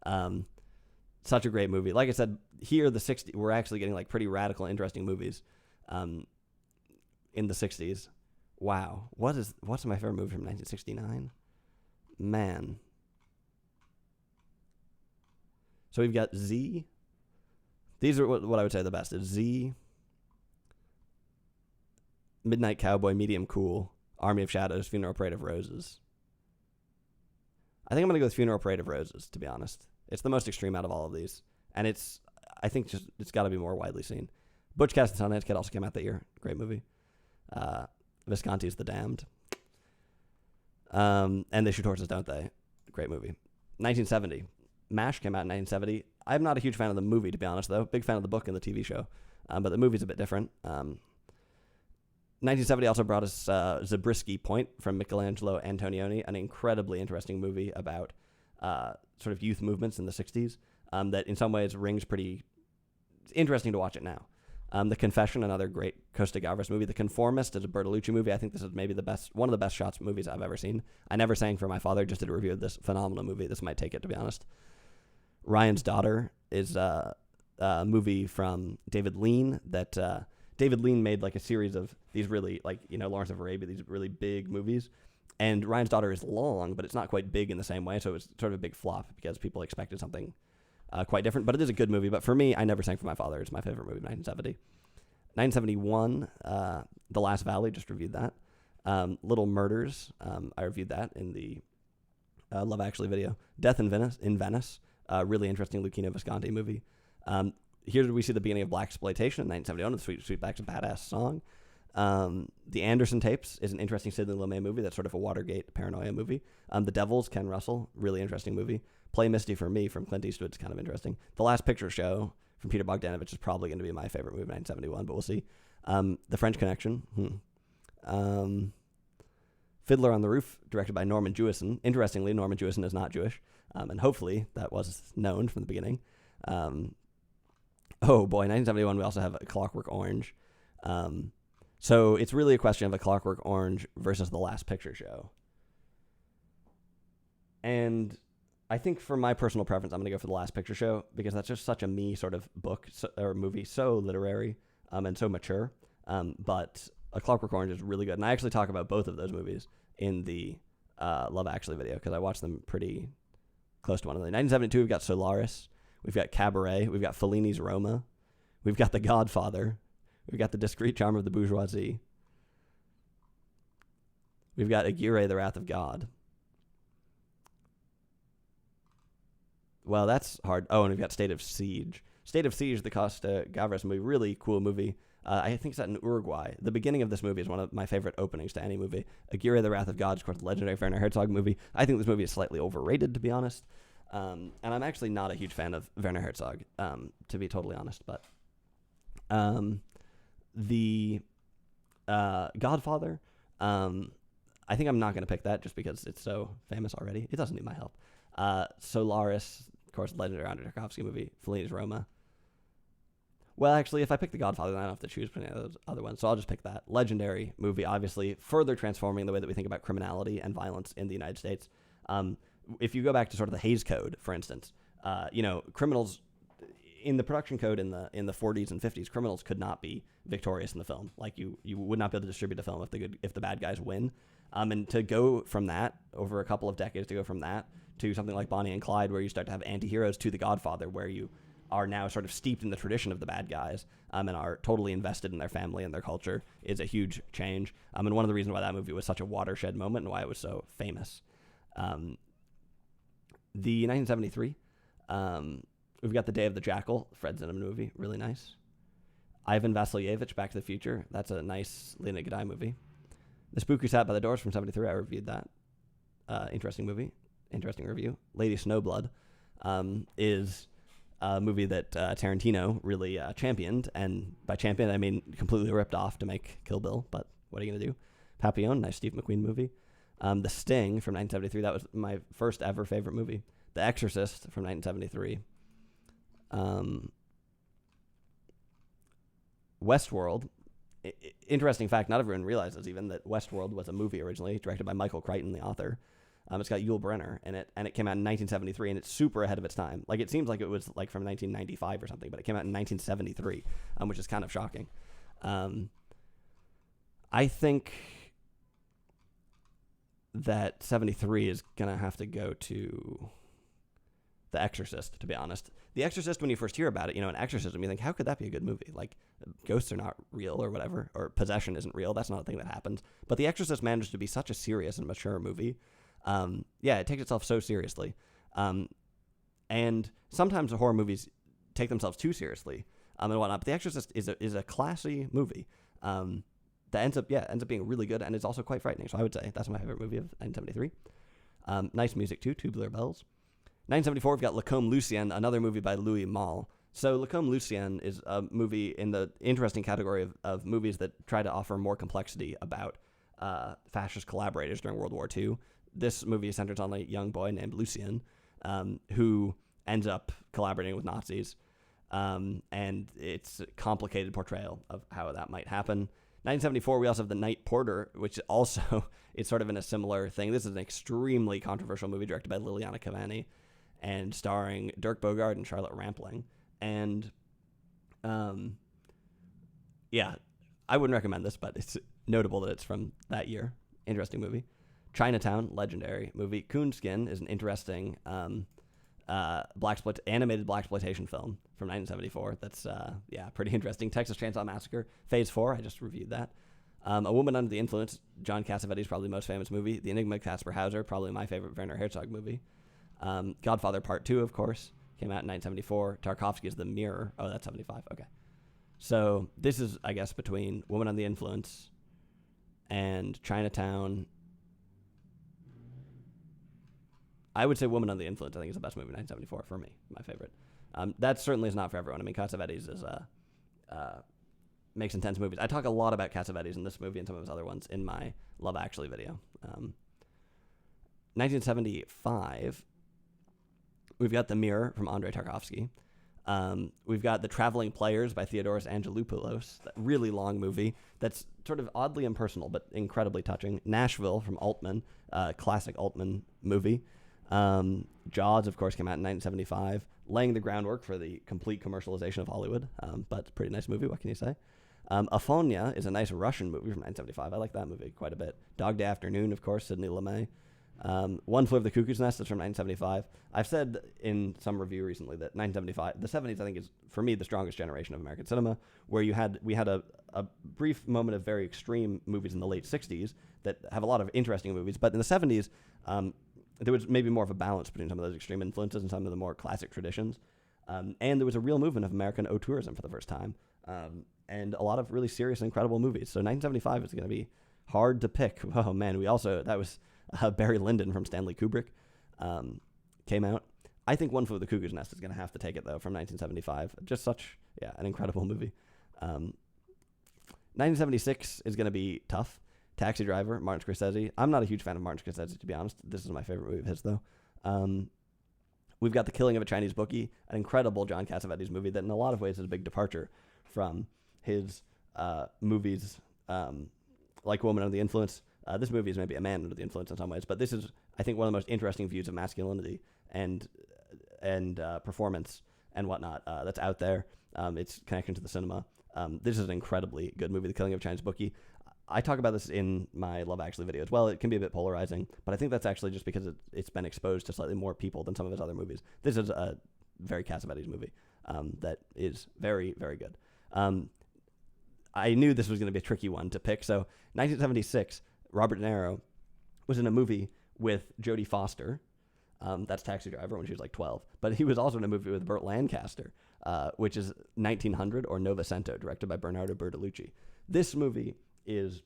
movie. Like I said, here, the 60s, we're actually getting like pretty radical, interesting movies in the 60s. Wow. What's my favorite movie from 1969? Man. So we've got Z. These are what I would say the best is Z, Midnight Cowboy, Medium Cool, Army of Shadows, Funeral Parade of Roses. I think I'm going to go with Funeral Parade of Roses, to be honest. It's the most extreme out of all of these. And it's got to be more widely seen. Butch Cassidy and Sundance Kid also came out that year. Great movie. Visconti's The Damned. And They Shoot Horses, Don't They? Great movie. 1970. MASH came out in 1970. I'm not a huge fan of the movie, to be honest, though. Big fan of the book and the TV show. But the movie's a bit different. 1970 also brought us Zabriskie Point from Michelangelo Antonioni, an incredibly interesting movie about sort of youth movements in the 60s that in some ways rings pretty interesting to watch it now. The Confession, another great Costa Gavras movie. The Conformist is a Bertolucci movie. I think this is maybe one of the best shots movies I've ever seen. I Never Sang for My Father, just did a review of this phenomenal movie. This might take it, to be honest. Ryan's Daughter is a movie from David Lean that David Lean made like a series of these really, like, Lawrence of Arabia, these really big movies. And Ryan's Daughter is long, but it's not quite big in the same way. So it's sort of a big flop because people expected something quite different. But it is a good movie. But for me, I Never Sang for My Father. It's my favorite movie of 1970. 1971, The Last Valley, just reviewed that. Little Murders, I reviewed that in the Love Actually video. Death in Venice, really interesting Luchino Visconti movie. Here we see the beginning of Blaxploitation in 1971, the Sweetback's a badass song. The Anderson Tapes is an interesting Sidney Lumet movie that's sort of a Watergate paranoia movie. The Devils, Ken Russell, really interesting movie. Play Misty for Me from Clint Eastwood's kind of interesting. The Last Picture Show from Peter Bogdanovich is probably going to be my favorite movie of 1971, but we'll see. The French Connection. Fiddler on the Roof, directed by Norman Jewison. Interestingly, Norman Jewison is not Jewish, and hopefully that was known from the beginning. Oh boy, 1971, we also have A Clockwork Orange. So it's really a question of A Clockwork Orange versus The Last Picture Show. And I think for my personal preference, I'm going to go for The Last Picture Show because that's just such a me sort of book or movie, so literary and so mature. But A Clockwork Orange is really good. And I actually talk about both of those movies in the Love Actually video because I watched them pretty close to one another. 1972, we've got Solaris. We've got Cabaret. We've got Fellini's Roma. We've got The Godfather. We've got The Discreet Charm of the Bourgeoisie. We've got Aguirre, The Wrath of God. Well, that's hard. Oh, and we've got State of Siege. State of Siege, the Costa Gavras movie, really cool movie. I think it's set in Uruguay. The beginning of this movie is one of my favorite openings to any movie. Aguirre, The Wrath of God, of course, the legendary Werner Herzog movie. I think this movie is slightly overrated, to be honest. And I'm actually not a huge fan of Werner Herzog, to be totally honest. But the Godfather, I think I'm not going to pick that just because it's so famous already. It doesn't need my help. Solaris, of course, legendary Andrei Tarkovsky movie. Fellini's Roma. Well, actually, if I pick The Godfather, then I don't have to choose between those other ones, so I'll just pick that. Legendary movie, obviously, further transforming the way that we think about criminality and violence in the United States. If you go back to sort of the Hays Code, for instance, criminals in the production code in the 40s and 50s, criminals could not be victorious in the film. Like you would not be able to distribute the film if the bad guys win. And to go from that over a couple of decades, to go from that to something like Bonnie and Clyde, where you start to have anti-heroes, to The Godfather, where you are now sort of steeped in the tradition of the bad guys and are totally invested in their family and their culture, is a huge change. And one of the reasons why that movie was such a watershed moment and why it was so famous. The 1973, we've got The Day of the Jackal, Fred Zinnemann movie, really nice. Ivan Vasilyevich, Back to the Future, that's a nice Leonid Godiva movie. The Spook Who Sat by the Doors from 73, I reviewed that. Interesting movie, interesting review. Lady Snowblood is a movie that Tarantino really championed, and by championed I mean completely ripped off to make Kill Bill, but what are you going to do? Papillon, nice Steve McQueen movie. The Sting from 1973, that was my first ever favorite movie. The Exorcist from 1973. Westworld. Interesting fact, not everyone realizes even that Westworld was a movie originally, directed by Michael Crichton, the author. It's got Yul Brynner in it, and it came out in 1973, and it's super ahead of its time. Like, it seems like it was like from 1995 or something, but it came out in 1973, which is kind of shocking. I think that 73 is going to have to go to The Exorcist, to be honest. The Exorcist, when you first hear about it, an exorcism, you think, how could that be a good movie? Like, ghosts are not real or whatever, or possession isn't real. That's not a thing that happens. But The Exorcist managed to be such a serious and mature movie. It takes itself so seriously. And sometimes the horror movies take themselves too seriously and whatnot. But The Exorcist is a classy movie that ends up being really good, and it's also quite frightening. So I would say that's my favorite movie of 1973. Nice music too, Tubular Bells. 1974, we've got Lacombe Lucien, another movie by Louis Malle. So Lacombe Lucien is a movie in the interesting category of movies that try to offer more complexity about fascist collaborators during World War II. This movie centers on a young boy named Lucien who ends up collaborating with Nazis. And it's a complicated portrayal of how that might happen. 1974, we also have The Night Porter, which also is sort of in a similar thing. This is an extremely controversial movie directed by Liliana Cavani and starring Dirk Bogarde and Charlotte Rampling. And, I wouldn't recommend this, but it's notable that it's from that year. Interesting movie. Chinatown, legendary movie. Coonskin is an interesting animated blaxploitation film from 1974. That's pretty interesting. Texas Chainsaw Massacre, Phase 4. I just reviewed that. A Woman Under the Influence. John Cassavetes, probably the most famous movie. The Enigma of Caspar Hauser, probably my favorite Werner Herzog movie. Godfather Part 2, of course, came out in 1974. Tarkovsky's The Mirror. Oh, that's 75. Okay. So this is, I guess, between Woman Under the Influence and Chinatown. I would say Woman Under the Influence, I think, is the best movie in 1974 for me, my favorite. That certainly is not for everyone. I mean, Cassavetes makes intense movies. I talk a lot about Cassavetes in this movie and some of his other ones in my Love Actually video. 1975, we've got The Mirror from Andrei Tarkovsky. We've got The Traveling Players by Theodoros Angelopoulos, that really long movie that's sort of oddly impersonal but incredibly touching. Nashville from Altman, classic Altman movie. Jaws, of course, came out in 1975, laying the groundwork for the complete commercialization of Hollywood, but pretty nice movie, what can you say? Afonia is a nice Russian movie from 1975. I like that movie quite a bit. Dog Day Afternoon, of course, Sidney Lumet. One Flew Over the Cuckoo's Nest is from 1975. I've said in some review recently that 1975, the 70s, I think, is, for me, the strongest generation of American cinema, where we had a brief moment of very extreme movies in the late 60s that have a lot of interesting movies, but in the 70s, there was maybe more of a balance between some of those extreme influences and some of the more classic traditions. And there was a real movement of American haute tourism for the first time, and a lot of really serious and incredible movies. So 1975 is going to be hard to pick. Oh man, that was Barry Lyndon from Stanley Kubrick came out. I think One Flew Over the Cuckoo's Nest is going to have to take it though from 1975. Just such an incredible movie. 1976 is going to be tough. Taxi Driver, Martin Scorsese. I'm not a huge fan of Martin Scorsese, to be honest. This is my favorite movie of his though. We've got The Killing of a Chinese Bookie, an incredible John Cassavetes movie that in a lot of ways is a big departure from his movies like Woman Under the Influence. This movie is maybe a man under the influence in some ways, but this is, I think, one of the most interesting views of masculinity and performance and whatnot that's out there. Its connection to the cinema. This is an incredibly good movie, The Killing of a Chinese Bookie. I talk about this in my Love Actually video as well. It can be a bit polarizing, but I think that's actually just because it's been exposed to slightly more people than some of his other movies. This is a very Cassavetes movie that is very, very good. I knew this was going to be a tricky one to pick. So 1976, Robert De Niro was in a movie with Jodie Foster. That's Taxi Driver when she was like 12. But he was also in a movie with Burt Lancaster, which is 1900 or Novecento, directed by Bernardo Bertolucci. This movie is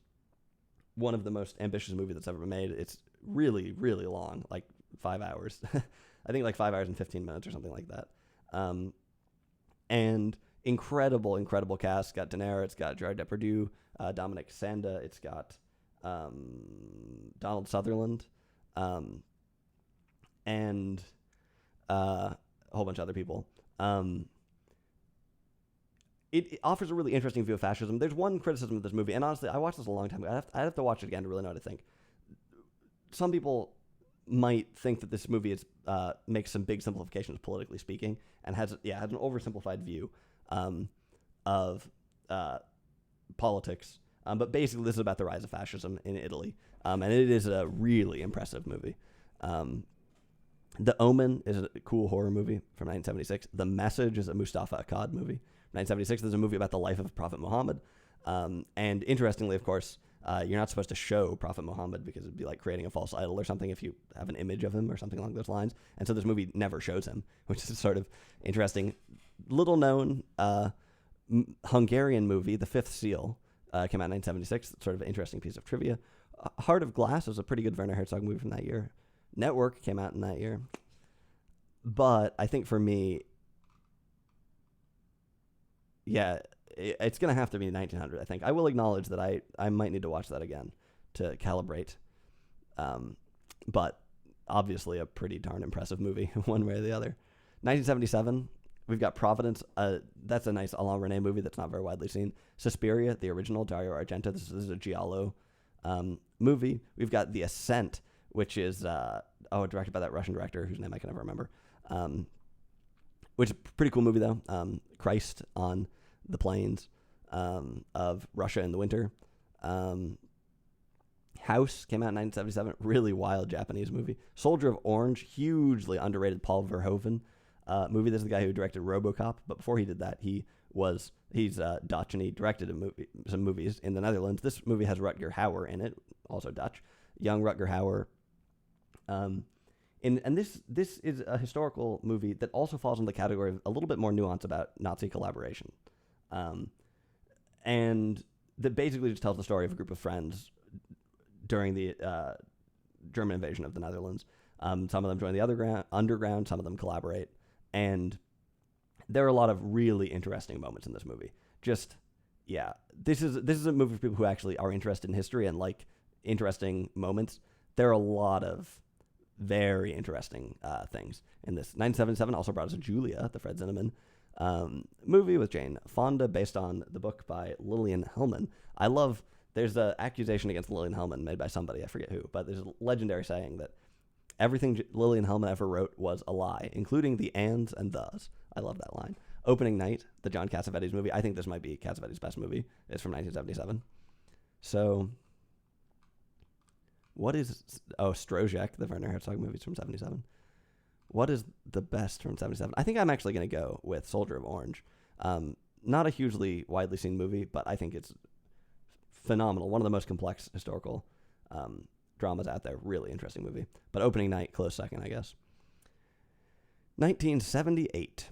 one of the most ambitious movies that's ever been made. It's really, really long, like 5 hours. I think like 5 hours and 15 minutes or something like that. And incredible, incredible cast. It's got De Niro, it's got Gerard Depardieu, Dominic Sanda, it's got Donald Sutherland, and a whole bunch of other people. It offers a really interesting view of fascism. There's one criticism of this movie, and honestly, I watched this a long time ago. I'd have to watch it again to really know what to think. Some people might think that this movie is makes some big simplifications, politically speaking, and has an oversimplified view of politics. But basically, this is about the rise of fascism in Italy, and it is a really impressive movie. The Omen is a cool horror movie from 1976. The Message is a Mustafa Akkad movie. 1976, there's a movie about the life of Prophet Muhammad. And interestingly, of course, you're not supposed to show Prophet Muhammad because it'd be like creating a false idol or something if you have an image of him or something along those lines. And so this movie never shows him, which is sort of interesting. Little known Hungarian movie, The Fifth Seal, came out in 1976. Sort of an interesting piece of trivia. Heart of Glass was a pretty good Werner Herzog movie from that year. Network came out in that year. But I think for me, it's going to have to be 1900, I think. I will acknowledge that I might need to watch that again to calibrate. But obviously a pretty darn impressive movie, one way or the other. 1977, we've got Providence. That's a nice Alain Resnais movie that's not very widely seen. Suspiria, the original, Dario Argento. This is a giallo movie. We've got The Ascent, which is directed by that Russian director whose name I can never remember. Which is a pretty cool movie, though. Christ on the plains of Russia in the winter. House came out in 1977. Really wild Japanese movie. Soldier of Orange, hugely underrated Paul Verhoeven movie. This is the guy who directed RoboCop. But before he did that, he's Dutch, and he directed some movies in the Netherlands. This movie has Rutger Hauer in it, also Dutch. Young Rutger Hauer. And this is a historical movie that also falls in the category of a little bit more nuance about Nazi collaboration. And that basically just tells the story of a group of friends during the German invasion of the Netherlands. Some of them join the underground, some of them collaborate. And there are a lot of really interesting moments in this movie. This is a movie for people who actually are interested in history and like interesting moments. There are a lot of very interesting things in this. 1977 also brought us Julia, the Fred Zinnemann movie with Jane Fonda, based on the book by Lillian Hellman. There's an accusation against Lillian Hellman made by somebody, I forget who, but there's a legendary saying that everything Lillian Hellman ever wrote was a lie, including the ands and thes. I love that line. Opening Night, the John Cassavetes movie. I think this might be Cassavetes' best movie. It's from 1977. So, what is... Strozek, the Werner Herzog movie, is from 77. What is the best from 77? I think I'm actually going to go with Soldier of Orange. Not a hugely widely seen movie, but I think it's phenomenal. One of the most complex historical dramas out there. Really interesting movie. But opening night, close second, I guess. 1978.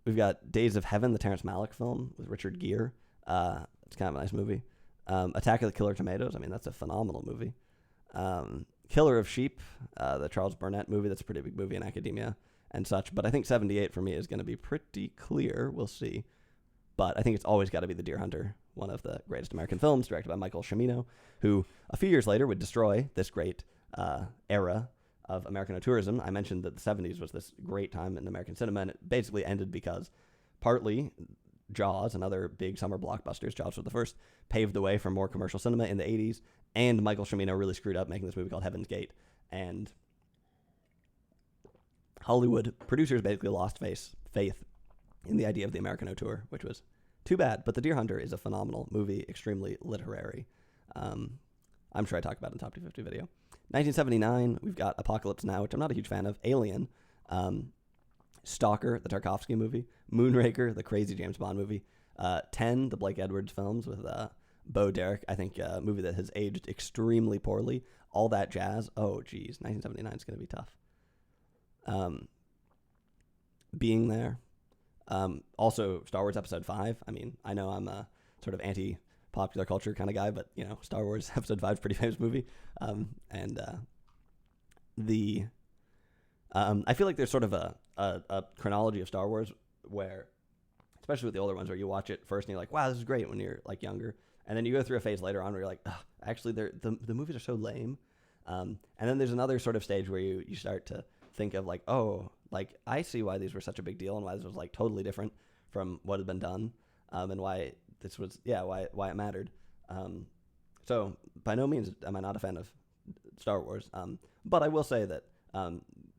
We've got Days of Heaven, the Terrence Malick film with Richard Gere. It's kind of a nice movie. Attack of the Killer Tomatoes. I mean, that's a phenomenal movie. Killer of Sheep, the Charles Burnett movie. That's a pretty big movie in academia and such. But I think 78 for me is going to be pretty clear. We'll see. But I think it's always got to be The Deer Hunter, one of the greatest American films, directed by Michael Cimino, who a few years later would destroy this great era of American tourism. I mentioned that the 70s was this great time in American cinema, and it basically ended because partly Jaws and other big summer blockbusters, Jaws was the first, paved the way for more commercial cinema in the 80s, and Michael Cimino really screwed up making this movie called Heaven's Gate, and Hollywood producers basically lost faith in the idea of the American auteur, which was too bad. But The Deer Hunter is a phenomenal movie, extremely literary. I'm sure I talked about it in Top 250 video. 1979, we've got Apocalypse Now, which I'm not a huge fan of. Alien, Stalker, the Tarkovsky movie. Moonraker, the crazy James Bond movie. 10, the Blake Edwards films with Bo Derek. I think a movie that has aged extremely poorly. All That Jazz. Oh, geez. 1979 is going to be tough. Being There. Also, Star Wars Episode 5. I mean, I know I'm a sort of anti-popular culture kind of guy, but, you know, Star Wars Episode 5 is a pretty famous movie. I feel like there's sort of a chronology of Star Wars where, especially with the older ones, where you watch it first and you're like, wow, this is great when you're, like, younger. And then you go through a phase later on where you're like, actually, the movies are so lame. And then there's another sort of stage where you start to think of, like, oh, like, I see why these were such a big deal and why this was, like, totally different from what had been done, and why this was, why it mattered. So by no means am I not a fan of Star Wars, but I will say that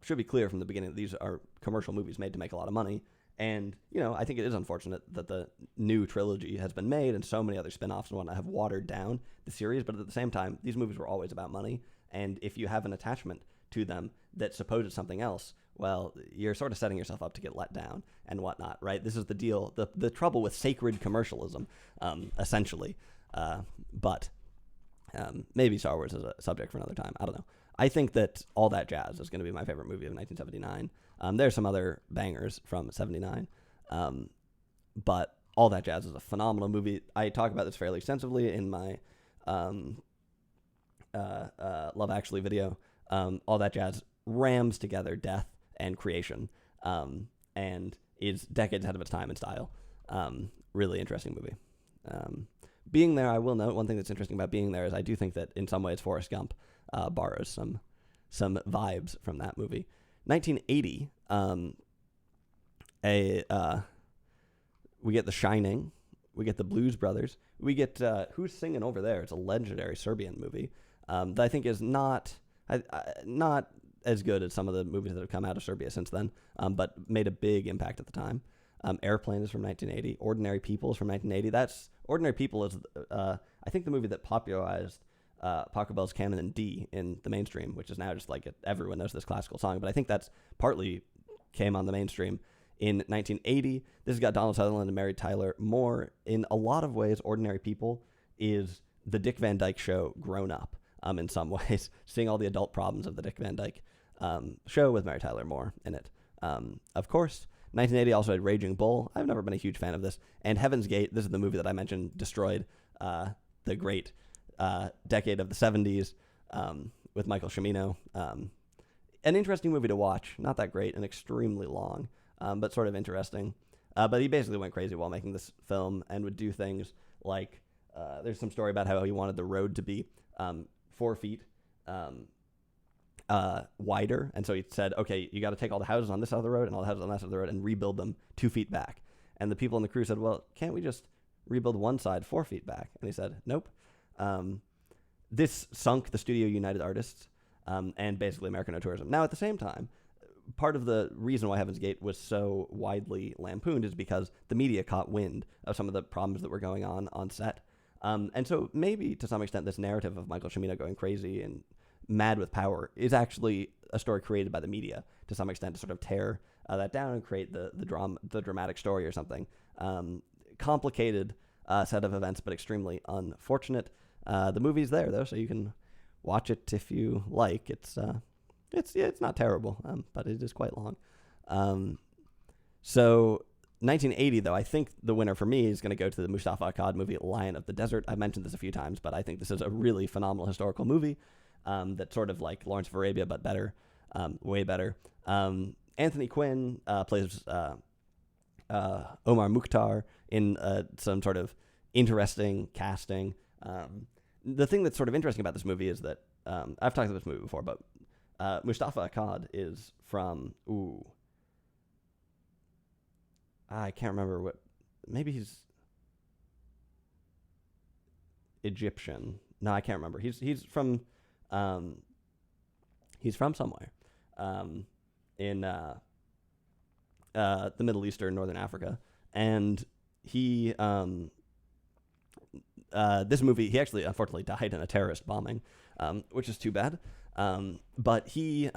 should be clear from the beginning that these are commercial movies made to make a lot of money. And, you know, I think it is unfortunate that the new trilogy has been made and so many other spin-offs and whatnot have watered down the series, but at the same time, these movies were always about money, and if you have an attachment to them that supposes something else, well, you're sort of setting yourself up to get let down and whatnot, right? This is the deal, the trouble with sacred commercialism, essentially. But maybe Star Wars is a subject for another time. I don't know. I think that All That Jazz is going to be my favorite movie of 1979. There's some other bangers from 79, but All That Jazz is a phenomenal movie. I talk about this fairly extensively in my Love Actually video. All That Jazz rams together death and creation, and is decades ahead of its time in style. Really interesting movie. Being There, I will note, one thing that's interesting about Being There is I do think that in some ways Forrest Gump borrows some vibes from that movie. 1980, we get The Shining, we get The Blues Brothers, we get Who's Singing Over There? It's a legendary Serbian movie that I think is not as good as some of the movies that have come out of Serbia since then, but made a big impact at the time. Airplane is from 1980. Ordinary People is from 1980. Ordinary People is, I think, the movie that popularized Pachelbel's Canon in D in the mainstream, which is now just like everyone knows this classical song. But I think that's partly came on the mainstream in 1980. This has got Donald Sutherland and Mary Tyler Moore. In a lot of ways, Ordinary People is the Dick Van Dyke Show grown up, in some ways, seeing all the adult problems of the Dick Van Dyke show with Mary Tyler Moore in it. Of course, 1980 also had Raging Bull. I've never been a huge fan of this. And Heaven's Gate, this is the movie that I mentioned, destroyed the great decade of the 70s with Michael Cimino. An interesting movie to watch. Not that great and extremely long, but sort of interesting. But he basically went crazy while making this film and would do things like, there's some story about how he wanted the road to be 4 feet wider. And so he said, okay, you got to take all the houses on this side of the road and all the houses on that side of the road and rebuild them 2 feet back. And the people in the crew said, well, can't we just rebuild one side 4 feet back? And he said, nope. This sunk the Studio United Artists and basically American tourism. Now, at the same time, part of the reason why Heaven's Gate was so widely lampooned is because the media caught wind of some of the problems that were going on set. And so maybe to some extent this narrative of Michael Cimino going crazy and mad with power is actually a story created by the media to some extent to sort of tear that down and create the dramatic story or something. Complicated set of events, but extremely unfortunate. The movie's there though, so you can watch it if you like. It's not terrible, but it is quite long. So 1980, though, I think the winner for me is going to go to the Mustafa Akkad movie Lion of the Desert. I've mentioned this a few times, but I think this is a really phenomenal historical movie that's sort of like Lawrence of Arabia, but better, way better. Anthony Quinn plays Omar Mukhtar in some sort of interesting casting. The thing that's sort of interesting about this movie is that I've talked about this movie before, but Mustafa Akkad is from I can't remember what. Maybe he's Egyptian. No, I can't remember. He's from somewhere in the Middle East or Northern Africa, and he this movie, he actually unfortunately died in a terrorist bombing, which is too bad. But he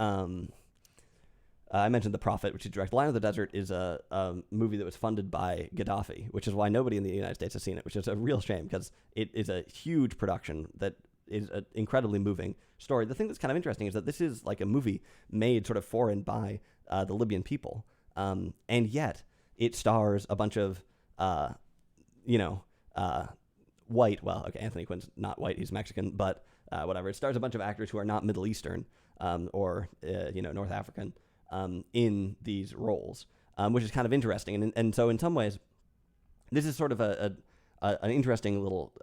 I mentioned The Prophet, which he directed. Lion of the Desert is a movie that was funded by Gaddafi, which is why nobody in the United States has seen it, which is a real shame because it is a huge production that is an incredibly moving story. The thing that's kind of interesting is that this is like a movie made sort of for and by the Libyan people, and yet it stars a bunch of, white, well, okay, Anthony Quinn's not white, he's Mexican, but whatever. It stars a bunch of actors who are not Middle Eastern or North African. In these roles, which is kind of interesting. And so in some ways, this is sort of an interesting little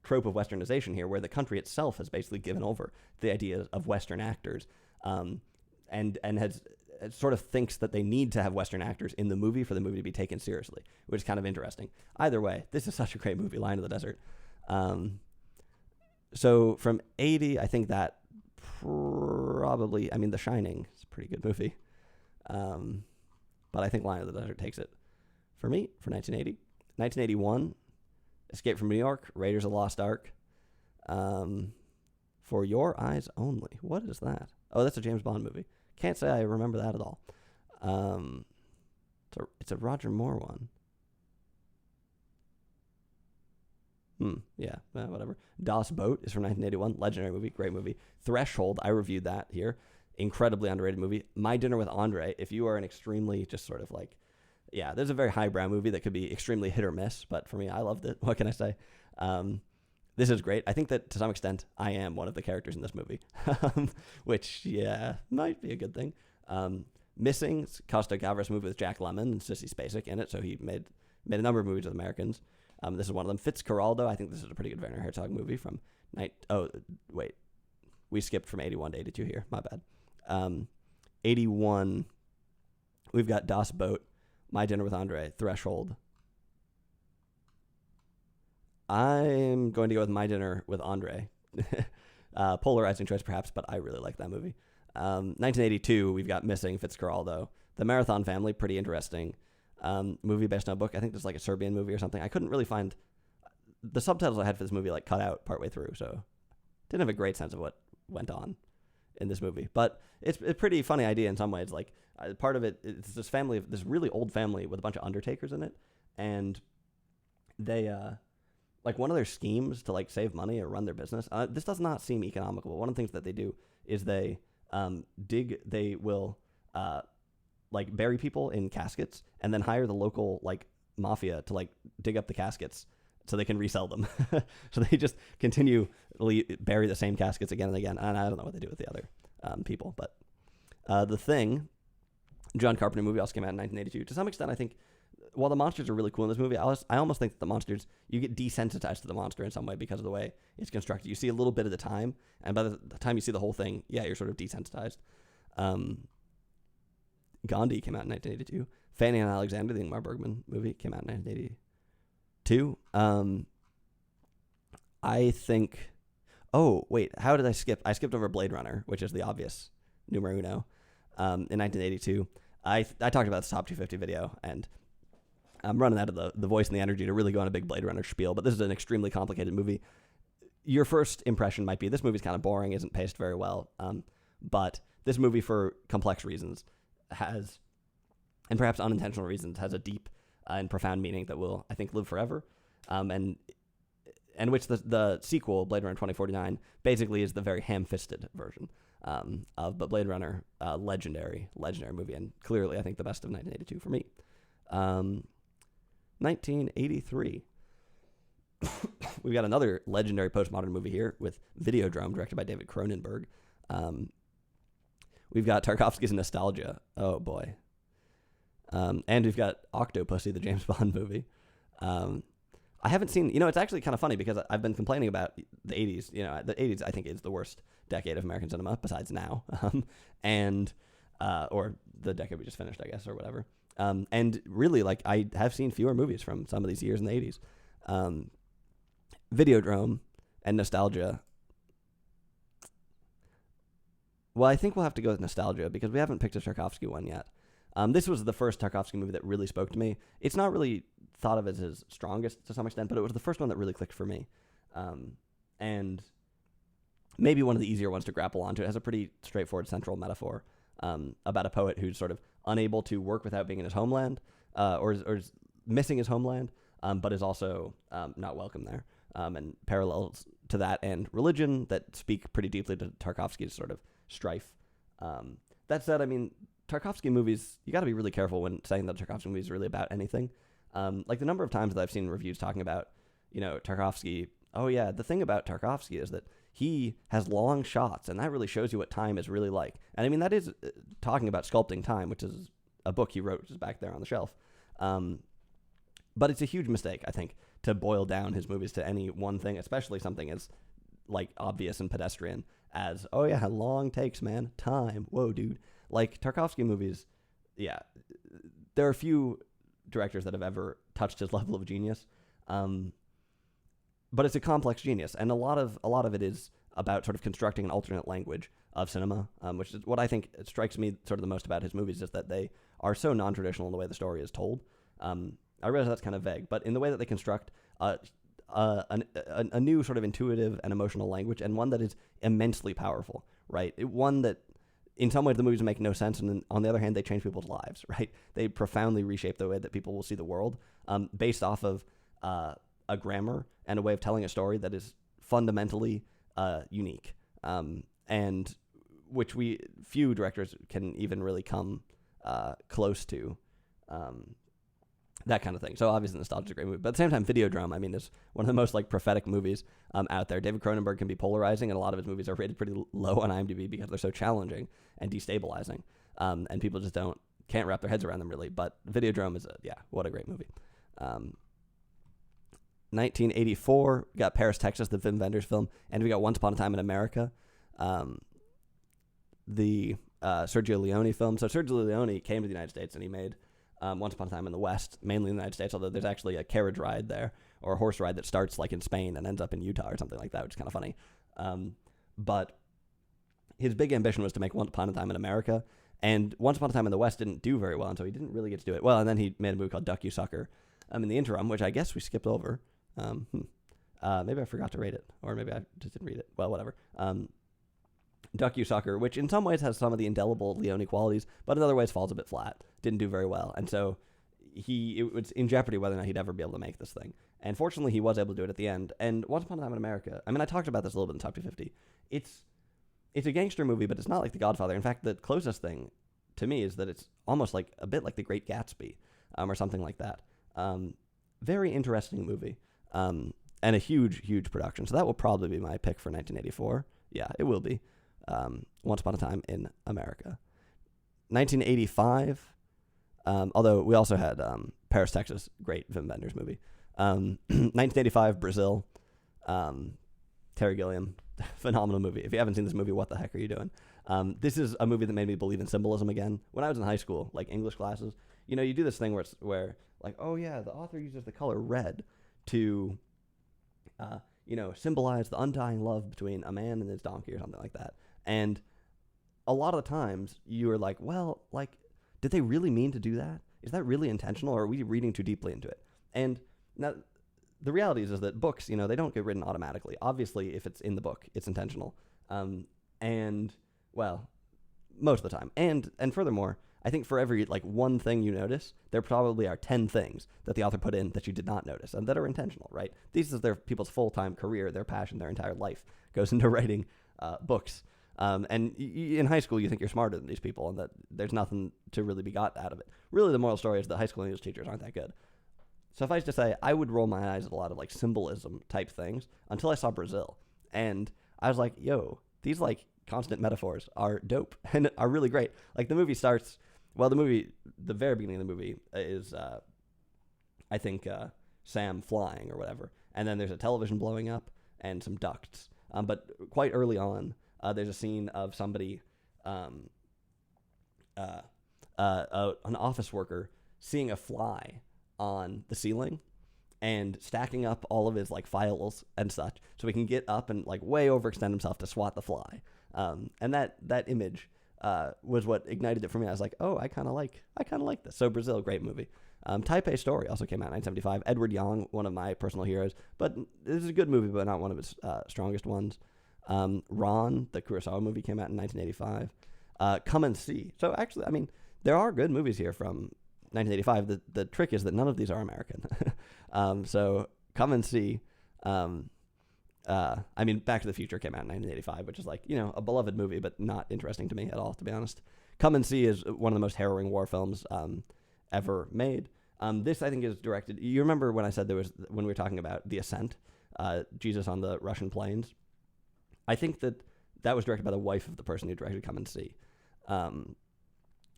trope of westernization here, where the country itself has basically given over the idea of Western actors and has sort of thinks that they need to have Western actors in the movie for the movie to be taken seriously, which is kind of interesting. Either way, this is such a great movie, Lion of the Desert. So from 80, I think that probably, I mean, The Shining is a pretty good movie. But I think Lion of the Desert takes it for me for 1980. 1981, Escape from New York, Raiders of the Lost Ark. For Your Eyes Only. What is that? Oh, that's a James Bond movie. Can't say I remember that at all. It's a Roger Moore one. Yeah, whatever. Das Boat is from 1981. Legendary movie. Great movie. Threshold, I reviewed that here. Incredibly underrated movie. My Dinner with Andre, if you are an extremely just sort of like, yeah, there's a very highbrow movie that could be extremely hit or miss, but for me, I loved it. What can I say? This is great. I think that to some extent, I am one of the characters in this movie, which, yeah, might be a good thing. Missing, Costa Gavras movie with Jack Lemmon and Sissy Spacek in it, so he made a number of movies with Americans. This is one of them. Fitzcarraldo, I think this is a pretty good Werner Herzog movie from we skipped from 81 to 82 here. My bad. 81, we've got Das Boat, My Dinner with Andre, Threshold. I'm going to go with My Dinner with Andre. Polarizing choice perhaps, but I really like that movie. 1982, we've got Missing, Fitzcarraldo. The Marathon Family, pretty interesting. Movie based on a book. I think there's like a Serbian movie or something. I couldn't really find the subtitles I had for this movie, like cut out partway through, so didn't have a great sense of what went on in this movie. But it's a pretty funny idea in some ways. Like part of it, it's this family, this really old family with a bunch of undertakers in it, and they like one of their schemes to like save money or run their business. This does not seem economical. But one of the things that they do is they will like bury people in caskets and then hire the local like mafia to like dig up the caskets so they can resell them. So they just continually bury the same caskets again and again. And I don't know what they do with the other people, but The Thing, John Carpenter movie, also came out in 1982. To some extent, I think while the monsters are really cool in this movie, I almost think that the monsters, you get desensitized to the monster in some way because of the way it's constructed. You see a little bit at a time, and by the time you see the whole thing, yeah, you're sort of desensitized. Gandhi came out in 1982. Fanny and Alexander, the Ingmar Bergman movie, came out in 1982. I think... Oh, wait, how did I skip? I skipped over Blade Runner, which is the obvious numero uno, in 1982. I talked about this Top 250 video, and I'm running out of the voice and the energy to really go on a big Blade Runner spiel, but this is an extremely complicated movie. Your first impression might be, this movie's kind of boring, isn't paced very well, but this movie, for complex reasons, has, and perhaps unintentional reasons, has a deep and profound meaning that will, I think, live forever. And and which the sequel, Blade Runner 2049, basically is the very ham-fisted version of. But Blade Runner, legendary movie, and clearly I think the best of 1982 for me. 1983. We've got another legendary postmodern movie here with Videodrome, directed by David Cronenberg. We've got Tarkovsky's Nostalgia. Oh, boy. And we've got Octopussy, the James Bond movie. I haven't seen... it's actually kind of funny because I've been complaining about the 80s. The 80s, I think, is the worst decade of American cinema, besides now. Or the decade we just finished, I guess, or whatever. And really, I have seen fewer movies from some of these years in the 80s. Videodrome and Nostalgia. Well, I think we'll have to go with Nostalgia because we haven't picked a Tarkovsky one yet. This was the first Tarkovsky movie that really spoke to me. It's not really thought of as his strongest to some extent, but it was the first one that really clicked for me. And maybe one of the easier ones to grapple onto. It has a pretty straightforward central metaphor about a poet who's sort of unable to work without being in his homeland, or is missing his homeland, but is also not welcome there. And parallels to that and religion that speak pretty deeply to Tarkovsky's sort of strife. That said, I mean, Tarkovsky movies, you got to be really careful when saying that a Tarkovsky movie is really about anything. The number of times that I've seen reviews talking about, Tarkovsky, oh yeah, the thing about Tarkovsky is that he has long shots, and that really shows you what time is really like. And I mean, that is talking about Sculpting Time, which is a book he wrote, which is back there on the shelf. But it's a huge mistake, I think, to boil down his movies to any one thing, especially something as obvious and pedestrian as, oh yeah, long takes, man, time, whoa, dude. Tarkovsky movies, yeah, there are few directors that have ever touched his level of genius, but it's a complex genius, and a lot of it is about sort of constructing an alternate language of cinema, which is what I think strikes me sort of the most about his movies, is that they are so non-traditional in the way the story is told. I realize that's kind of vague, but in the way that they construct a new sort of intuitive and emotional language, and one that is immensely powerful, right? One that, in some ways, the movies make no sense, and then, on the other hand, they change people's lives, right? They profoundly reshape the way that people will see the world, based off of a grammar and a way of telling a story that is fundamentally unique, and which few directors can even really come close to. That kind of thing. So obviously Nostalgia is a great movie. But at the same time, Videodrome, I mean, is one of the most prophetic movies out there. David Cronenberg can be polarizing, and a lot of his movies are rated pretty low on IMDb because they're so challenging and destabilizing. And people just can't wrap their heads around them really. But Videodrome is what a great movie. 1984, we got Paris, Texas, the Wim Wenders film, and we got Once Upon a Time in America, the Sergio Leone film. So Sergio Leone came to the United States and he made Once Upon a Time in the West, mainly in the United States, although there's actually a carriage ride there, or a horse ride that starts in Spain and ends up in Utah or something like that, which is kind of funny. But his big ambition was to make Once Upon a Time in America, and Once Upon a Time in the West didn't do very well, and so he didn't really get to do it well. And then he made a movie called Duck You Sucker in the interim, which I guess we skipped over. Maybe I forgot to rate it, or maybe I just didn't read it. Well, whatever. Duck You Sucker, which in some ways has some of the indelible Leone qualities, but in other ways falls a bit flat. Didn't do very well, and so it was in jeopardy whether or not he'd ever be able to make this thing. And fortunately, he was able to do it at the end. And Once Upon a Time in America, I mean, I talked about this a little bit in Top 250. It's a gangster movie, but it's not like The Godfather. In fact, the closest thing to me is that it's almost like a bit like The Great Gatsby, or something like that. Very interesting movie, and a huge production. So that will probably be my pick for 1984. Yeah, it will be. Once Upon a Time in America. 1985, although we also had Paris, Texas, great Wim Wenders movie. 1985, Brazil, Terry Gilliam, phenomenal movie. If you haven't seen this movie, what the heck are you doing? This is a movie that made me believe in symbolism again. When I was in high school, English classes, you do this thing where oh yeah, the author uses the color red to, symbolize the undying love between a man and his donkey or something like that. And a lot of the times you are like, well, did they really mean to do that? Is that really intentional, or are we reading too deeply into it? And now the reality is that books, they don't get written automatically. Obviously, if it's in the book, it's intentional. And, well, most of the time. And furthermore, I think for every like one thing you notice, there probably are 10 things that the author put in that you did not notice and that are intentional, right? These are their people's full-time career, their passion, their entire life goes into writing books. And in high school, you think you're smarter than these people and that there's nothing to really be got out of it. Really, the moral story is that high school English teachers aren't that good. Suffice to say, I would roll my eyes at a lot of like symbolism type things until I saw Brazil. And I was like, yo, these like constant metaphors are dope and are really great. Like the movie starts, the very beginning of the movie is, I think, Sam flying or whatever. And then there's a television blowing up and some ducts. But quite early on, there's a scene of somebody, an office worker, seeing a fly on the ceiling and stacking up all of his like files and such so he can get up and like way overextend himself to swat the fly. And that image was what ignited it for me. I was like, oh, I kind of like this. So Brazil, great movie. Taipei Story also came out in 1975. Edward Yang, one of my personal heroes, but this is a good movie, but not one of his strongest ones. Ron, the Kurosawa movie, came out in 1985. Come and See. So actually, I mean, there are good movies here from 1985. The trick is that none of these are American. So Come and See. I mean, Back to the Future came out in 1985, which is like, a beloved movie, but not interesting to me at all, to be honest. Come and See is one of the most harrowing war films ever made. This, I think, is directed. You remember when I said when we were talking about The Ascent, Jesus on the Russian plains? I think that was directed by the wife of the person who directed Come and See,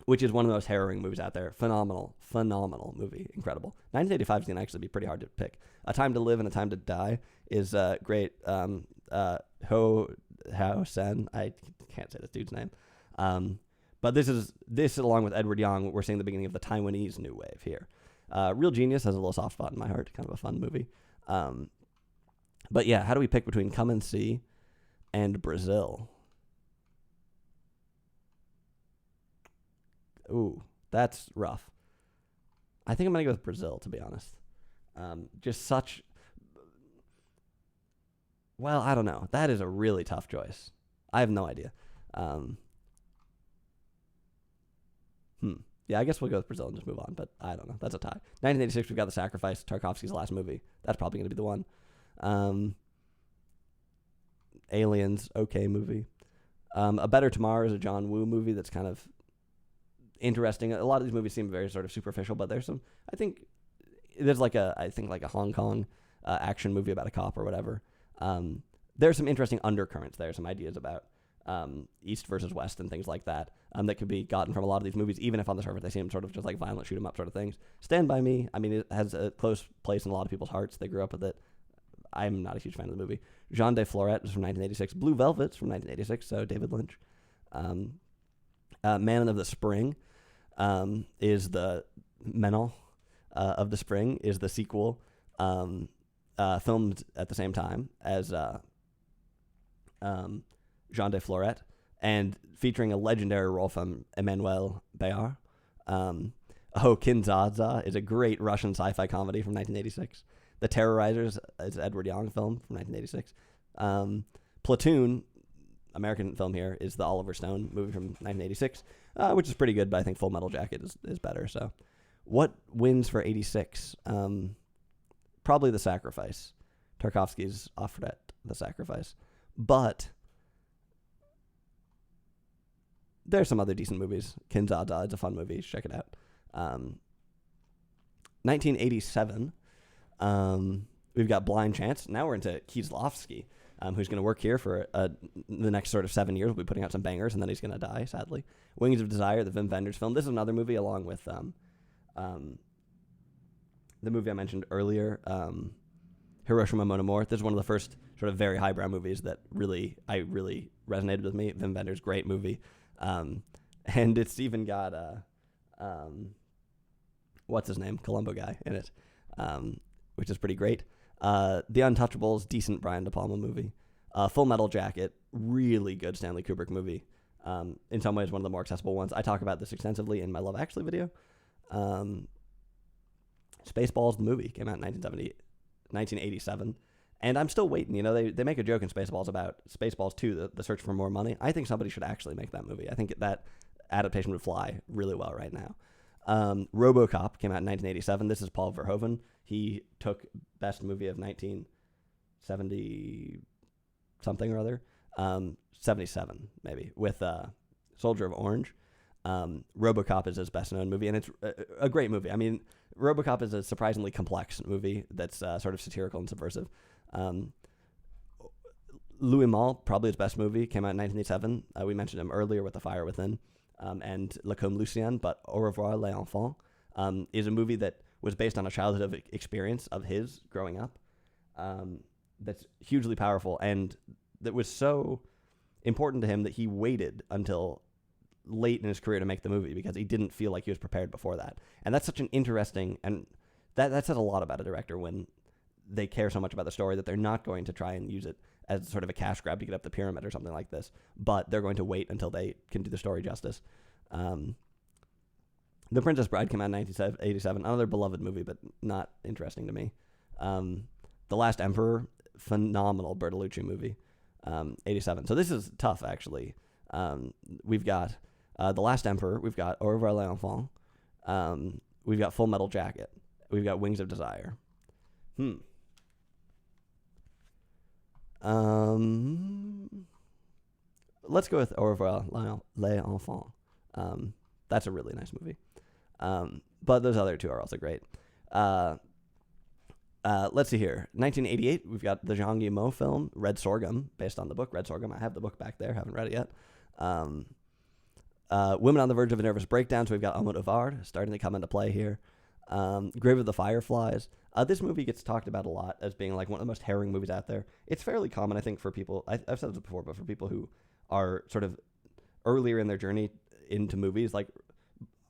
which is one of the most harrowing movies out there. Phenomenal movie. Incredible. 1985 is going to actually be pretty hard to pick. A Time to Live and A Time to Die is great. Ho Hao Sen. I can't say this dude's name. But this along with Edward Yang, we're seeing the beginning of the Taiwanese new wave here. Real Genius has a little soft spot in my heart. Kind of a fun movie. But yeah, how do we pick between Come and See and Brazil? Ooh, that's rough. I think I'm going to go with Brazil, to be honest. Well, I don't know. That is a really tough choice. I have no idea. Yeah, I guess we'll go with Brazil and just move on, but I don't know. That's a tie. 1986, we've got The Sacrifice, Tarkovsky's last movie. That's probably going to be the one. Aliens, okay movie. A Better Tomorrow is a John Woo movie that's kind of interesting. A lot of these movies seem very sort of superficial, but there's some, I think there's like a Hong Kong action movie about a cop or whatever. There's some interesting undercurrents there, some ideas about East versus West and things like that that could be gotten from a lot of these movies, even if on the surface they seem sort of just like violent shoot 'em up sort of things. Stand By Me, I mean, it has a close place in a lot of people's hearts. They grew up with it. I'm not a huge fan of the movie. Jean de Florette is from 1986. Blue Velvet's from 1986, so David Lynch. Man of the Spring is the Menon of the Spring is the sequel, filmed at the same time as Jean de Florette, and featuring a legendary role from Emmanuel Béard. Kinzaza is a great Russian sci-fi comedy from 1986. The Terrorizers is an Edward Yang film from 1986. Platoon, American film here, is the Oliver Stone movie from 1986, which is pretty good, but I think Full Metal Jacket is better. So what wins for 86? Probably The Sacrifice. Tarkovsky's offered at The Sacrifice. But there's some other decent movies. Kinzaza, it's a fun movie. Check it out. 1987, we've got Blind Chance. Now we're into Kieslowski, who's going to work here for the next sort of 7 years. We'll be putting out some bangers, and then he's going to die, sadly. Wings of Desire, the Wim Wenders film. This is another movie along with the movie I mentioned earlier, Hiroshima Mon Amour. This is one of the first sort of very highbrow movies that really resonated with me. Wim Wenders, great movie. And it's even got what's his name? Columbo guy in it, which is pretty great. The Untouchables, decent Brian De Palma movie. Full Metal Jacket, really good Stanley Kubrick movie. In some ways, one of the more accessible ones. I talk about this extensively in my Love Actually video. Spaceballs, the movie, came out in 1987. And I'm still waiting. They make a joke in Spaceballs about Spaceballs 2, the search for more money. I think somebody should actually make that movie. I think that adaptation would fly really well right now. RoboCop came out in 1987. This is Paul Verhoeven. He took Best Movie of 1970 something or other, 77 maybe, with Soldier of Orange. RoboCop is his best known movie, and it's a great movie. I mean, RoboCop is a surprisingly complex movie that's sort of satirical and subversive. Louis Malle, probably his best movie, came out in 1987. We mentioned him earlier with The Fire Within and La Comme Lucien, but Au revoir les enfants is a movie that was based on a childhood experience of his growing up that's hugely powerful, and that was so important to him that he waited until late in his career to make the movie because he didn't feel like he was prepared before that. And that's such an interesting, and that says a lot about a director when they care so much about the story that they're not going to try and use it as sort of a cash grab to get up the pyramid or something like this, but they're going to wait until they can do the story justice. The Princess Bride came out in 1987, another beloved movie, but not interesting to me. The Last Emperor, phenomenal Bertolucci movie, 87. So this is tough, actually. We've got The Last Emperor, we've got Au revoir les enfants, we've got Full Metal Jacket, we've got Wings of Desire. Let's go with Au revoir les enfants. That's a really nice movie. But those other two are also great. Let's see here. 1988, we've got the Zhang Yimou film, Red Sorghum, based on the book Red Sorghum. I have the book back there. Haven't read it yet. Women on the Verge of a Nervous Breakdown. So we've got Almodovar starting to come into play here. Grave of the Fireflies. This movie gets talked about a lot as being like one of the most harrowing movies out there. It's fairly common, I think, for people. I've said this before, but for people who are sort of earlier in their journey into movies, like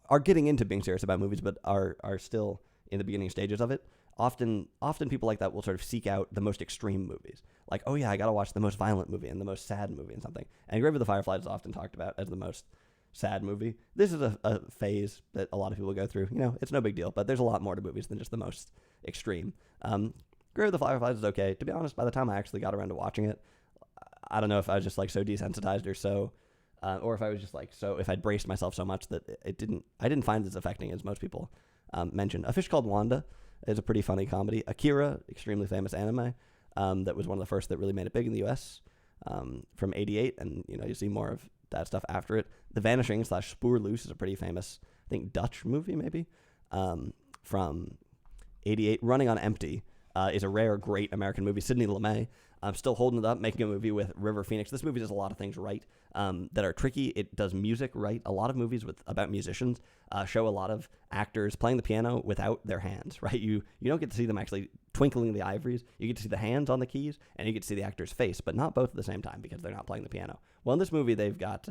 are getting into being serious about movies, but are still in the beginning stages of it. Often people like that will sort of seek out the most extreme movies. Like, oh yeah, I gotta watch the most violent movie and the most sad movie and something. And Grave of the Fireflies is often talked about as the most sad movie. This is a phase that a lot of people go through. You know, it's no big deal, but there's a lot more to movies than just the most extreme. Grave of the Fireflies is okay. To be honest, by the time I actually got around to watching it, I don't know if I was just like so desensitized or if I was just like if I'd braced myself so much that I didn't find it as affecting as most people mentioned. A Fish Called Wanda is a pretty funny comedy. Akira, extremely famous anime, that was one of the first that really made it big in the U.S. From '88, and you see more of that stuff after it. The Vanishing / Spoorloos is a pretty famous, I think, Dutch movie maybe, from '88. Running on Empty is a rare, great American movie. Sidney Lumet still holding it up, making a movie with River Phoenix. This movie does a lot of things right that are tricky. It does music right. A lot of movies about musicians show a lot of actors playing the piano without their hands, right? You don't get to see them actually twinkling the ivories. You get to see the hands on the keys, and you get to see the actor's face, but not both at the same time because they're not playing the piano. Well, in this movie, they've got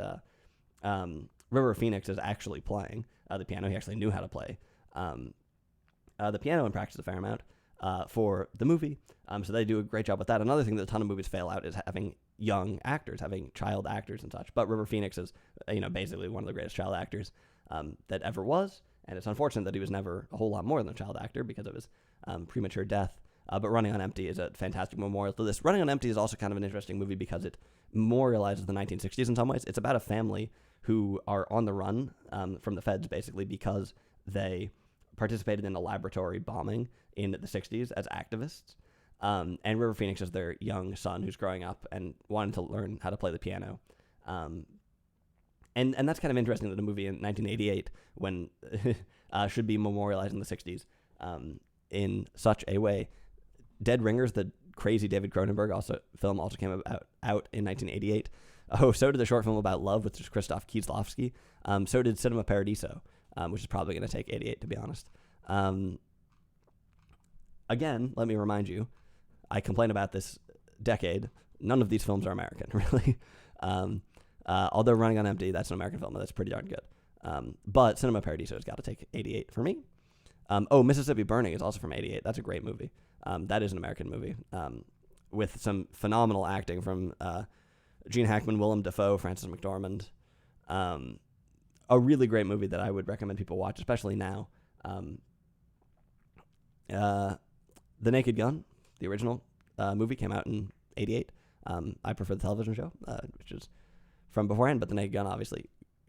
River Phoenix is actually playing the piano. He actually knew how to play the piano and practiced a fair amount for the movie. So they do a great job with that. Another thing that a ton of movies fail out is having young actors, having child actors and such. But River Phoenix is, basically one of the greatest child actors that ever was. And it's unfortunate that he was never a whole lot more than a child actor because of his premature death. But Running on Empty is a fantastic memorial to this. Running on Empty is also kind of an interesting movie because it memorializes the 1960s in some ways. It's about a family who are on the run from the feds, basically, because they participated in a laboratory bombing in the 60s as activists. And River Phoenix is their young son who's growing up and wanting to learn how to play the piano. And that's kind of interesting that a movie in 1988, when should be memorializing the 60s in such a way. Dead Ringers, the crazy David Cronenberg film, also came out in 1988. Oh, so did the short film about love with Krzysztof Kieslowski. So did Cinema Paradiso, which is probably going to take 88, to be honest. Again, let me remind you, I complain about this decade. None of these films are American, really. Although Running on Empty, that's an American film, and that's pretty darn good. But Cinema Paradiso has got to take 88 for me. Mississippi Burning is also from 88. That's a great movie. That is an American movie with some phenomenal acting from Gene Hackman, Willem Dafoe, Frances McDormand. A really great movie that I would recommend people watch, especially now. The Naked Gun, the original movie, came out in 88. I prefer the television show, which is from beforehand, but The Naked Gun, obviously,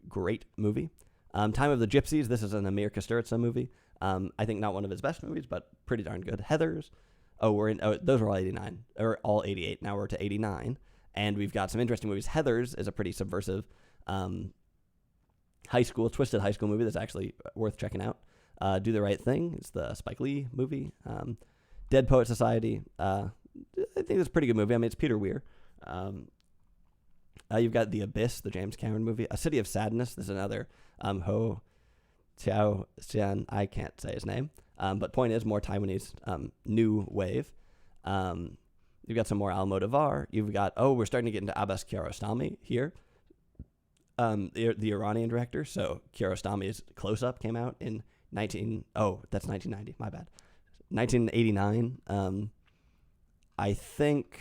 great movie. Time of the Gypsies. This is an Amir Kusturica movie. I think not one of his best movies, but pretty darn good. Heathers. Those were all 89 or all 88. Now we're to 89, and we've got some interesting movies. Heathers is a pretty subversive twisted high school movie that's actually worth checking out. Do the Right Thing. It's the Spike Lee movie. Dead Poet Society. I think it's a pretty good movie. I mean, it's Peter Weir. You've got The Abyss, the James Cameron movie. A City of Sadness. This is another Ho Chiao Xian. I can't say his name. But point is, more Taiwanese new wave. You've got some more Almodovar. You've got, we're starting to get into Abbas Kiarostami here. The Iranian director. So Kiarostami's Close Up came out in that's 1990. My bad. 1989. I think,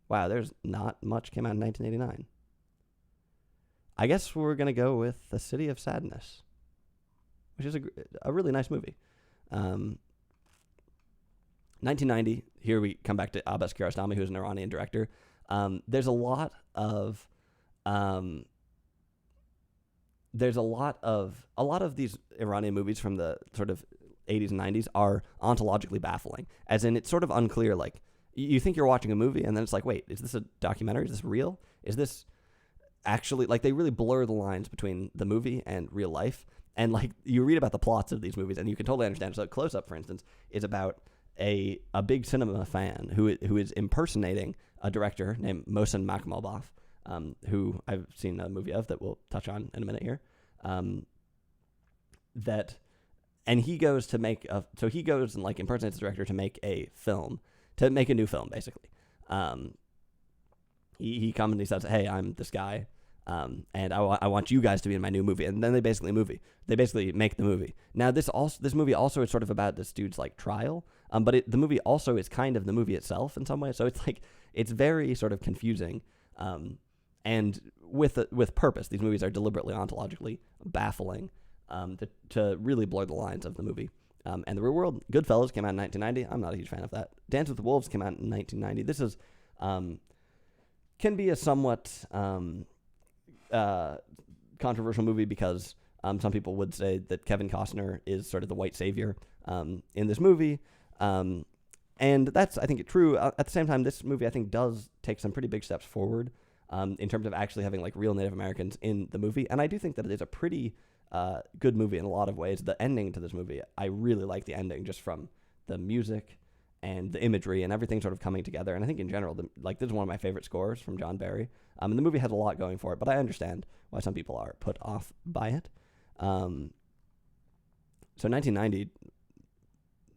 wow, there's not much came out in 1989. I guess we're going to go with The City of Sadness, which is a really nice movie. 1990, here we come back to Abbas Kiarostami, who's an Iranian director. There's a lot of these Iranian movies from the sort of 80s and 90s are ontologically baffling, as in it's sort of unclear. Like, you think you're watching a movie, and then it's like, wait, is this a documentary? Is this real? Is this actually, like, they really blur the lines between the movie and real life. And, like, you read about the plots of these movies, and you can totally understand. So Close Up, for instance, is about a big cinema fan who is impersonating a director named Mohsen Makhmalbaf, who I've seen a movie of that we'll touch on in a minute here. And he goes to he goes and, like, impersonates the director to make a new film, basically. He comes and he says, hey, I'm this guy, and I want you guys to be in my new movie. And then they basically make the movie. Now, this movie also is sort of about this dude's, like, trial, but the movie also is kind of the movie itself in some way. So it's, like, it's very sort of confusing, and with purpose. These movies are deliberately ontologically baffling, to really blur the lines of the movie. And The Real World. Goodfellas came out in 1990. I'm not a huge fan of that. Dance with the Wolves came out in 1990. This is can be a somewhat controversial movie because some people would say that Kevin Costner is sort of the white savior in this movie. And that's, I think, true. At the same time, this movie, I think, does take some pretty big steps forward in terms of actually having, like, real Native Americans in the movie. And I do think that it is a pretty good movie in a lot of ways. The ending to this movie, I really like the ending, just from the music and the imagery and everything sort of coming together. And I think in general, this is one of my favorite scores from John Barry. And the movie has a lot going for it, but I understand why some people are put off by it. So 1990,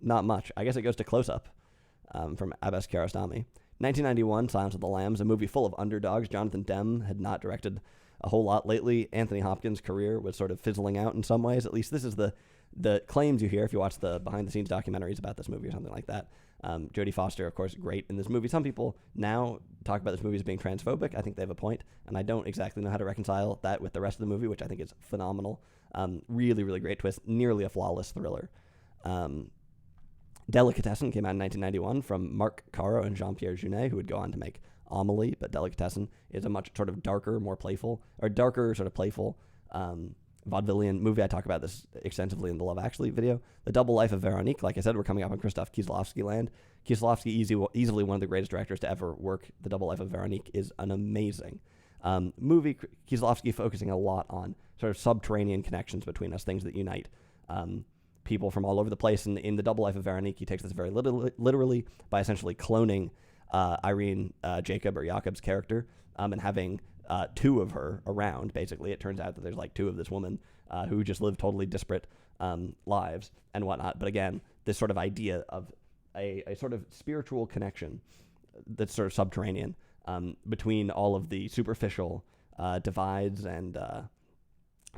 not much. I guess it goes to Close Up from Abbas Kiarostami. 1991, Silence of the Lambs, a movie full of underdogs. Jonathan Demme had not directed a whole lot lately. Anthony Hopkins' career was sort of fizzling out in some ways. At least this is the claims you hear if you watch the behind-the-scenes documentaries about this movie or something like that. Jodie Foster, of course, great in this movie. Some people now talk about this movie as being transphobic. I think they have a point, and I don't exactly know how to reconcile that with the rest of the movie, which I think is phenomenal. Really, really great twist. Nearly a flawless thriller. Delicatessen came out in 1991 from Marc Caro and Jean-Pierre Jeunet, who would go on to make Amélie, but Delicatessen is a much sort of darker, sort of playful vaudevillian movie. I talk about this extensively in the Love Actually video. The Double Life of Veronique, like I said, we're coming up on Krzysztof Kieslowski land. Kieslowski, easily one of the greatest directors to ever work. The Double Life of Veronique is an amazing movie. Kieslowski focusing a lot on sort of subterranean connections between us, things that unite people from all over the place. And in The Double Life of Veronique, he takes this very literally by essentially cloning Irene Jacob's character and having two of her around. Basically, it turns out that there's like two of this woman who just live totally disparate lives and whatnot. But again, this sort of idea of a sort of spiritual connection that's sort of subterranean between all of the superficial divides and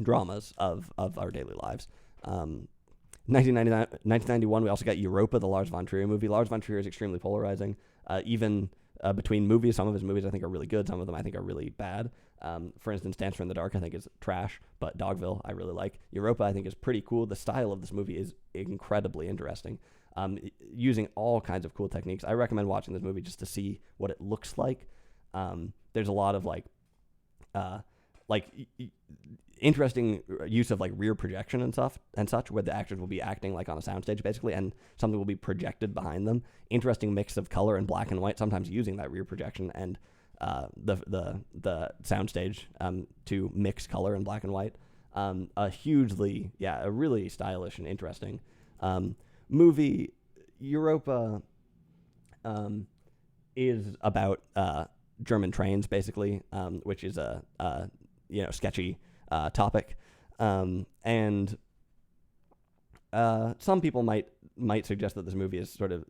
dramas of our daily lives. 1991, we also got Europa, the Lars von Trier movie. Lars von Trier is extremely polarizing, even between movies. Some of his movies I think are really good. Some of them I think are really bad. For instance, Dancer in the Dark I think is trash, but Dogville I really like. Europa I think is pretty cool. The style of this movie is incredibly interesting, using all kinds of cool techniques. I recommend watching this movie just to see what it looks like. There's a lot of like like interesting use of like rear projection and stuff and such, where the actors will be acting like on a soundstage basically, and something will be projected behind them. Interesting mix of color and black and white, sometimes using that rear projection and the soundstage to mix color and black and white. A really stylish and interesting movie. Europa is about German trains, basically, which is a sketchy topic, and some people might suggest that this movie is sort of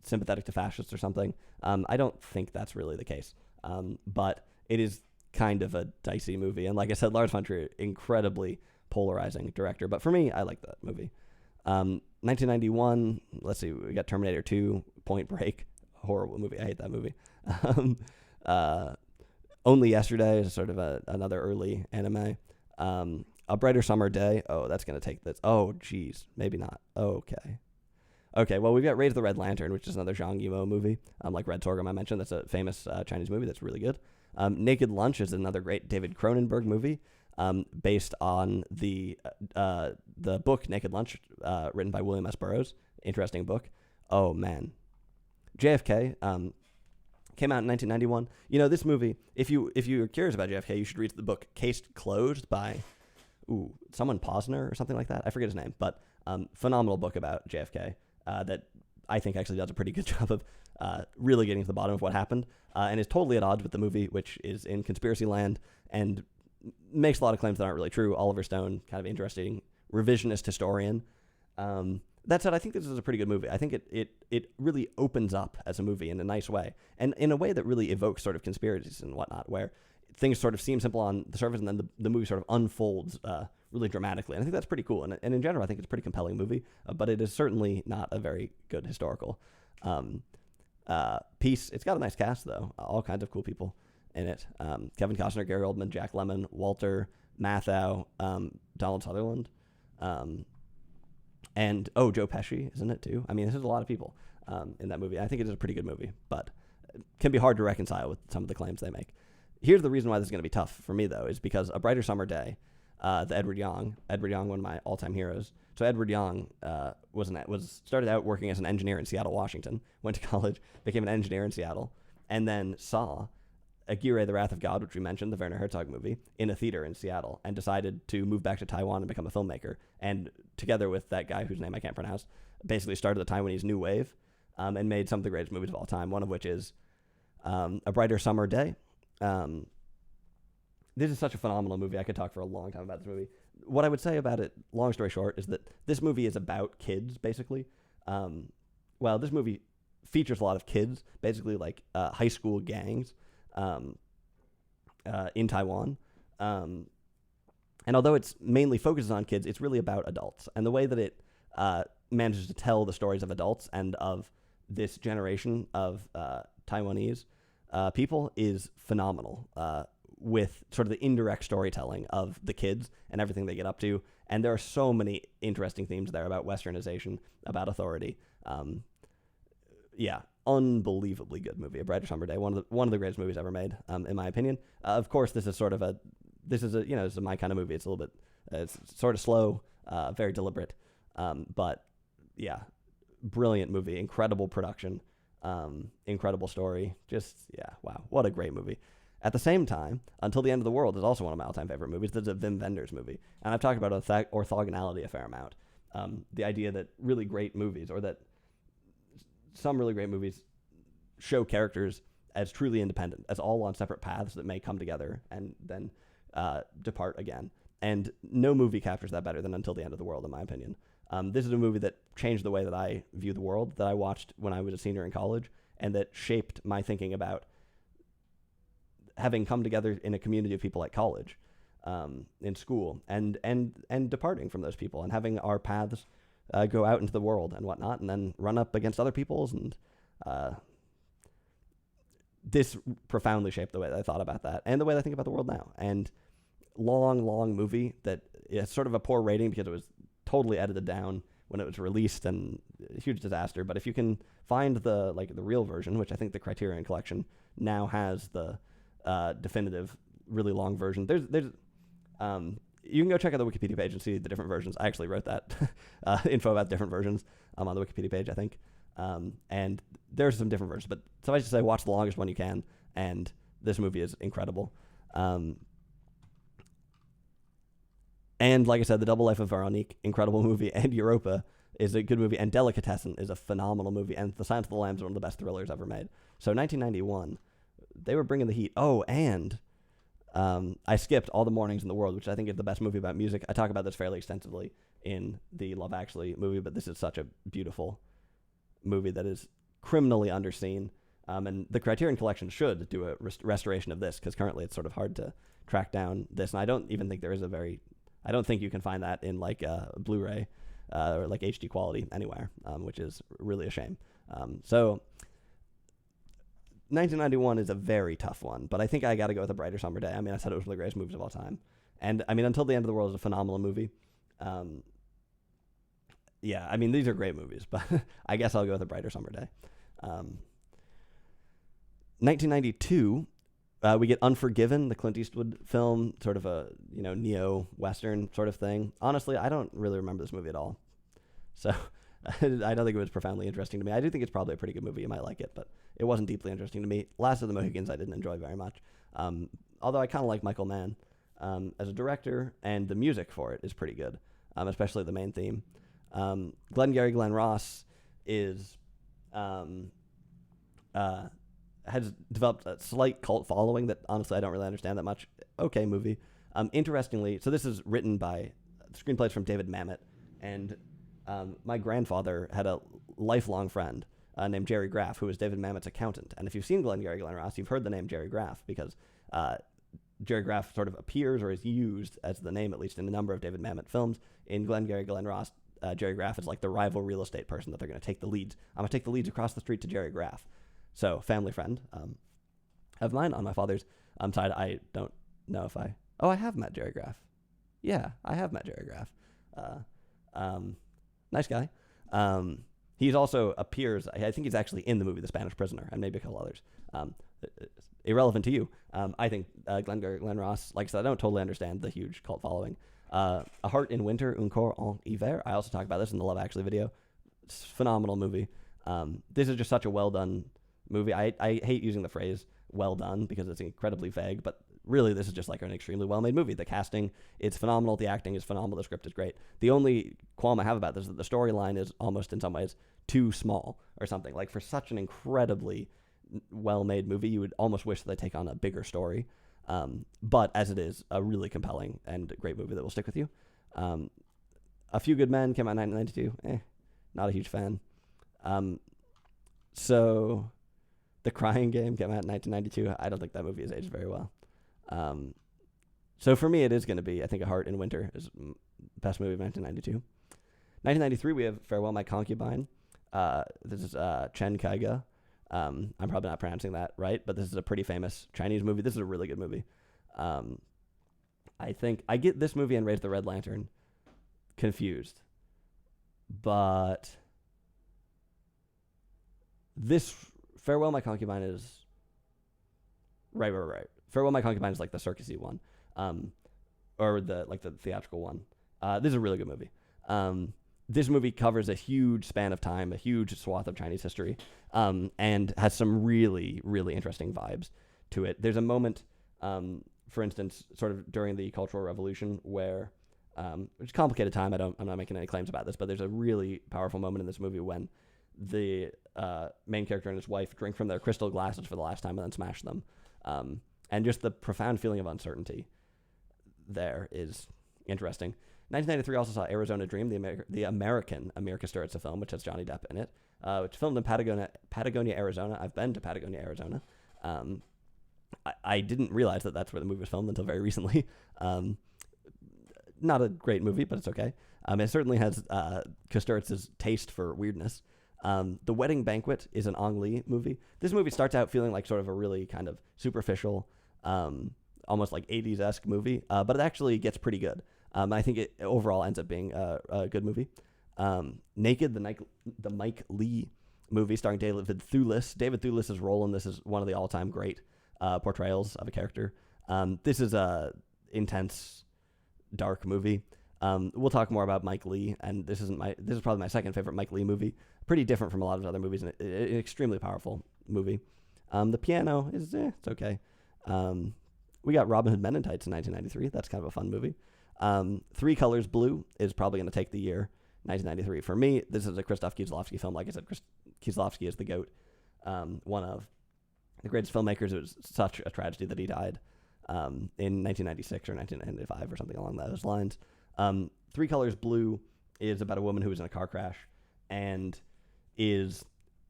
sympathetic to fascists or something. I don't think that's really the case, but it is kind of a dicey movie, and like I said, Lars von Trier, incredibly polarizing director. But for me, I like that movie. 1991. Let's see, we got Terminator 2, Point Break, horrible movie. I hate that movie. Only Yesterday is sort of another early anime. A Brighter Summer Day. Oh, that's going to take this. Oh, geez. Maybe not. Okay, well, we've got Raise the Red Lantern, which is another Zhang Yimou movie. Like Red Sorghum I mentioned. That's a famous Chinese movie that's really good. Naked Lunch is another great David Cronenberg movie, based on the book Naked Lunch, written by William S. Burroughs. Interesting book. Oh, man. JFK came out in 1991. This movie, if you're curious about JFK, you should read the book Case Closed by someone Posner or something like that. I forget his name, but phenomenal book about JFK that I think actually does a pretty good job of really getting to the bottom of what happened, and is totally at odds with the movie, which is in conspiracy land and makes a lot of claims that aren't really true. Oliver Stone, kind of interesting revisionist historian. That said, I think this is a pretty good movie. I think it really opens up as a movie in a nice way, and in a way that really evokes sort of conspiracies and whatnot, where things sort of seem simple on the surface, and then the movie sort of unfolds really dramatically. And I think that's pretty cool. And in general, I think it's a pretty compelling movie, but it is certainly not a very good historical piece. It's got a nice cast, though. All kinds of cool people in it. Kevin Costner, Gary Oldman, Jack Lemmon, Walter Matthau, Donald Sutherland, and Joe Pesci is in it too. I mean, there's a lot of people in that movie. I think it is a pretty good movie, but it can be hard to reconcile with some of the claims they make. Here's the reason why this is going to be tough for me, though, is because A Brighter Summer Day, the Edward Young, one of my all-time heroes. So Edward Young started out working as an engineer in Seattle, Washington, went to college, became an engineer in Seattle, and then saw Aguirre, The Wrath of God, which we mentioned, the Werner Herzog movie, in a theater in Seattle, and decided to move back to Taiwan and become a filmmaker. And together with that guy whose name I can't pronounce, basically started the Taiwanese New Wave, and made some of the greatest movies of all time, one of which is A Brighter Summer Day. This is such a phenomenal movie. I could talk for a long time about this movie. What I would say about it, long story short, is that this movie is about kids, basically. This movie features a lot of kids, basically like high school gangs in Taiwan. And although it's mainly focuses on kids, it's really about adults. And the way that it manages to tell the stories of adults and of this generation of Taiwanese people is phenomenal, with sort of the indirect storytelling of the kids and everything they get up to. And there are so many interesting themes there about westernization, about authority. Unbelievably good movie. A Brighter Summer Day, one of the greatest movies ever made, in my opinion. Of course, this is my kind of movie. It's a little bit, it's sort of slow, very deliberate, but yeah, brilliant movie, incredible production, incredible story. Wow, what a great movie. At the same time, Until the End of the World is also one of my all-time favorite movies. This is a Wim Wenders movie, and I've talked about orthogonality a fair amount. The idea that really great movies, or that some really great movies, show characters as truly independent, as all on separate paths that may come together and then depart again. And no movie captures that better than Until the End of the World, in my opinion. This is a movie that changed the way that I view the world, that I watched when I was a senior in college, and that shaped my thinking about having come together in a community of people at college, in school, and departing from those people, and having our paths go out into the world and whatnot, and then run up against other people's. And this profoundly shaped the way that I thought about that, and the way that I think about the world now. And long movie that is sort of a poor rating because it was totally edited down when it was released, and a huge disaster. But if you can find the real version, which I think the Criterion Collection now has the definitive really long version. There's you can go check out the Wikipedia page and see the different versions. I actually wrote that info about different versions on the Wikipedia page, I think. And there's some different versions, but suffice to say, watch the longest one you can, and this movie is incredible. And like I said, The Double Life of Veronique, incredible movie, and Europa is a good movie, and Delicatessen is a phenomenal movie, and The Silence of the Lambs is one of the best thrillers ever made. So 1991, they were bringing the heat. Oh, and I skipped All the Mornings in the World, which I think is the best movie about music. I talk about this fairly extensively in the Love Actually movie, but this is such a beautiful movie that is criminally underseen. And the Criterion Collection should do a restoration of this, because currently it's sort of hard to track down this. And I don't even think I don't think you can find that in like Blu-ray or like HD quality anywhere, which is really a shame. So 1991 is a very tough one, but I think I got to go with A Brighter Summer Day. I mean, I said it was one of the greatest movies of all time. And I mean, Until the End of the World is a phenomenal movie. Yeah, I mean, these are great movies, but I guess I'll go with A Brighter Summer Day. 1992, we get Unforgiven, the Clint Eastwood film, sort of a neo-Western sort of thing. Honestly, I don't really remember this movie at all. So I don't think it was profoundly interesting to me. I do think it's probably a pretty good movie. You might like it, but it wasn't deeply interesting to me. Last of the Mohicans I didn't enjoy very much. Although I kind of like Michael Mann as a director, and the music for it is pretty good, especially the main theme. Glengarry Glen Ross is has developed a slight cult following that honestly I don't really understand that much. Okay, movie. Interestingly, so this is written by the screenplays from David Mamet, and my grandfather had a lifelong friend named Jerry Graff, who was David Mamet's accountant. And if you've seen Glengarry Glen Ross, you've heard the name Jerry Graff, because Jerry Graff sort of appears or is used as the name, at least in a number of David Mamet films. In Glengarry Glen Ross, Jerry Graff is like the rival real estate person that they're going to take the leads. I'm going to take the leads across the street to Jerry Graff. So, family friend of mine on my father's side. I don't know if I have met Jerry Graff. Yeah, I have met Jerry Graff. Nice guy. He's also appears, I think he's actually in the movie The Spanish Prisoner, and maybe a couple others. Irrelevant to you. I think Glengarry Glen Ross, like I said, I don't totally understand the huge cult following. A Heart in Winter, Un Cœur en Hiver. I also talk about this in the Love Actually video. It's a phenomenal movie. This is just such a well done movie. I hate using the phrase well done because it's incredibly vague, but really this is just like an extremely well made movie. The casting, it's phenomenal. The acting is phenomenal. The script is great. The only qualm I have about this is that the storyline is almost in some ways too small or something. Like, for such an incredibly well made movie, you would almost wish that they take on a bigger story. But as it is, a really compelling and great movie that will stick with you. A Few Good Men came out in 1992. Not a huge fan. So The Crying Game came out in 1992. I don't think that movie has aged very well. So for me, it is going to be, I think, A Heart in Winter is the best movie of 1992. 1993, we have Farewell My Concubine. This is Chen Kaige. I'm probably not pronouncing that right, but this is a pretty famous Chinese movie. This is a really good movie. I think I get this movie and Raise the Red Lantern confused, but this Farewell My Concubine is right. Farewell My Concubine is like the circusy one, or the theatrical one. This is a really good movie. This movie covers a huge span of time, a huge swath of Chinese history, and has some really, really interesting vibes to it. There's a moment, for instance, sort of during the Cultural Revolution where, it's a complicated time. I'm not making any claims about this, but there's a really powerful moment in this movie when the main character and his wife drink from their crystal glasses for the last time and then smash them. And just the profound feeling of uncertainty there is interesting. 1993 also saw Arizona Dream, the American Amir Kusturica film, which has Johnny Depp in it, which filmed in Patagonia, Arizona. I've been to Patagonia, Arizona. I didn't realize that that's where the movie was filmed until very recently. Not a great movie, but it's okay. It certainly has Kusturica's taste for weirdness. The Wedding Banquet is an Ang Lee movie. This movie starts out feeling like sort of a really kind of superficial, almost like 80s-esque movie, but it actually gets pretty good. I think it overall ends up being a good movie. Naked, the Mike Leigh movie starring David Thewlis. David Thewlis' role in this is one of the all-time great portrayals of a character. This is a intense, dark movie. We'll talk more about Mike Leigh, and this is probably my second favorite Mike Leigh movie. Pretty different from a lot of his other movies, and an extremely powerful movie. The piano is it's okay. We got Robin Hood Men in Tights in 1993. That's kind of a fun movie. Three Colors Blue is probably going to take the year, 1993. For me, this is a Krzysztof Kieślowski film. Like I said, Kieślowski is the GOAT. One of the greatest filmmakers. It was such a tragedy that he died in 1996 or 1995 or something along those lines. Three Colors Blue is about a woman who was in a car crash and is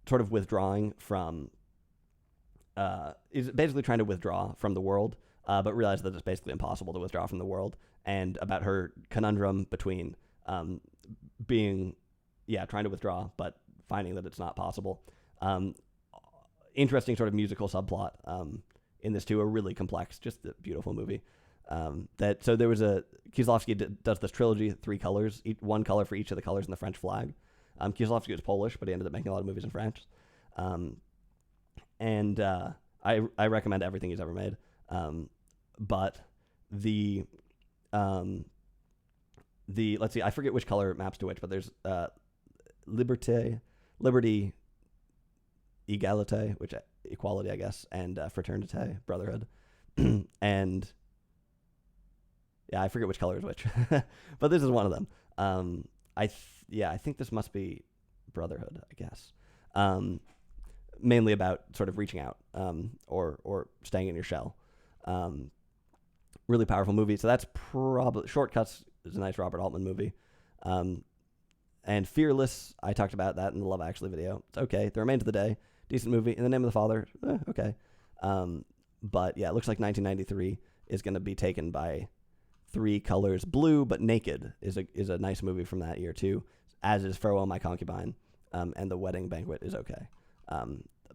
sort of withdrawing from, is basically trying to withdraw from the world, but realizes that it's basically impossible to withdraw from the world, and about her conundrum between trying to withdraw, but finding that it's not possible. Interesting sort of musical subplot in this too, a really complex, just a beautiful movie. So there was Kieślowski does this trilogy, three colors, one color for each of the colors in the French flag. Kieślowski was Polish, but he ended up making a lot of movies in French. I recommend everything he's ever made. But let's see, I forget which color maps to which, but there's liberty, égalité, which equality, I guess, and fraternité, brotherhood, and I forget which color is which, but this is one of them. I think this must be brotherhood, I guess. Mainly about sort of reaching out, or staying in your shell. Really powerful movie. So that's probably Shortcuts is a nice Robert Altman movie. And Fearless, I talked about that in the Love Actually video. It's okay. The Remains of the Day, decent movie. In the Name of the Father, okay. But yeah, it looks like 1993 is going to be taken by Three Colors Blue, but Naked is a nice movie from that year too, as is Farewell My Concubine, and The Wedding Banquet is okay.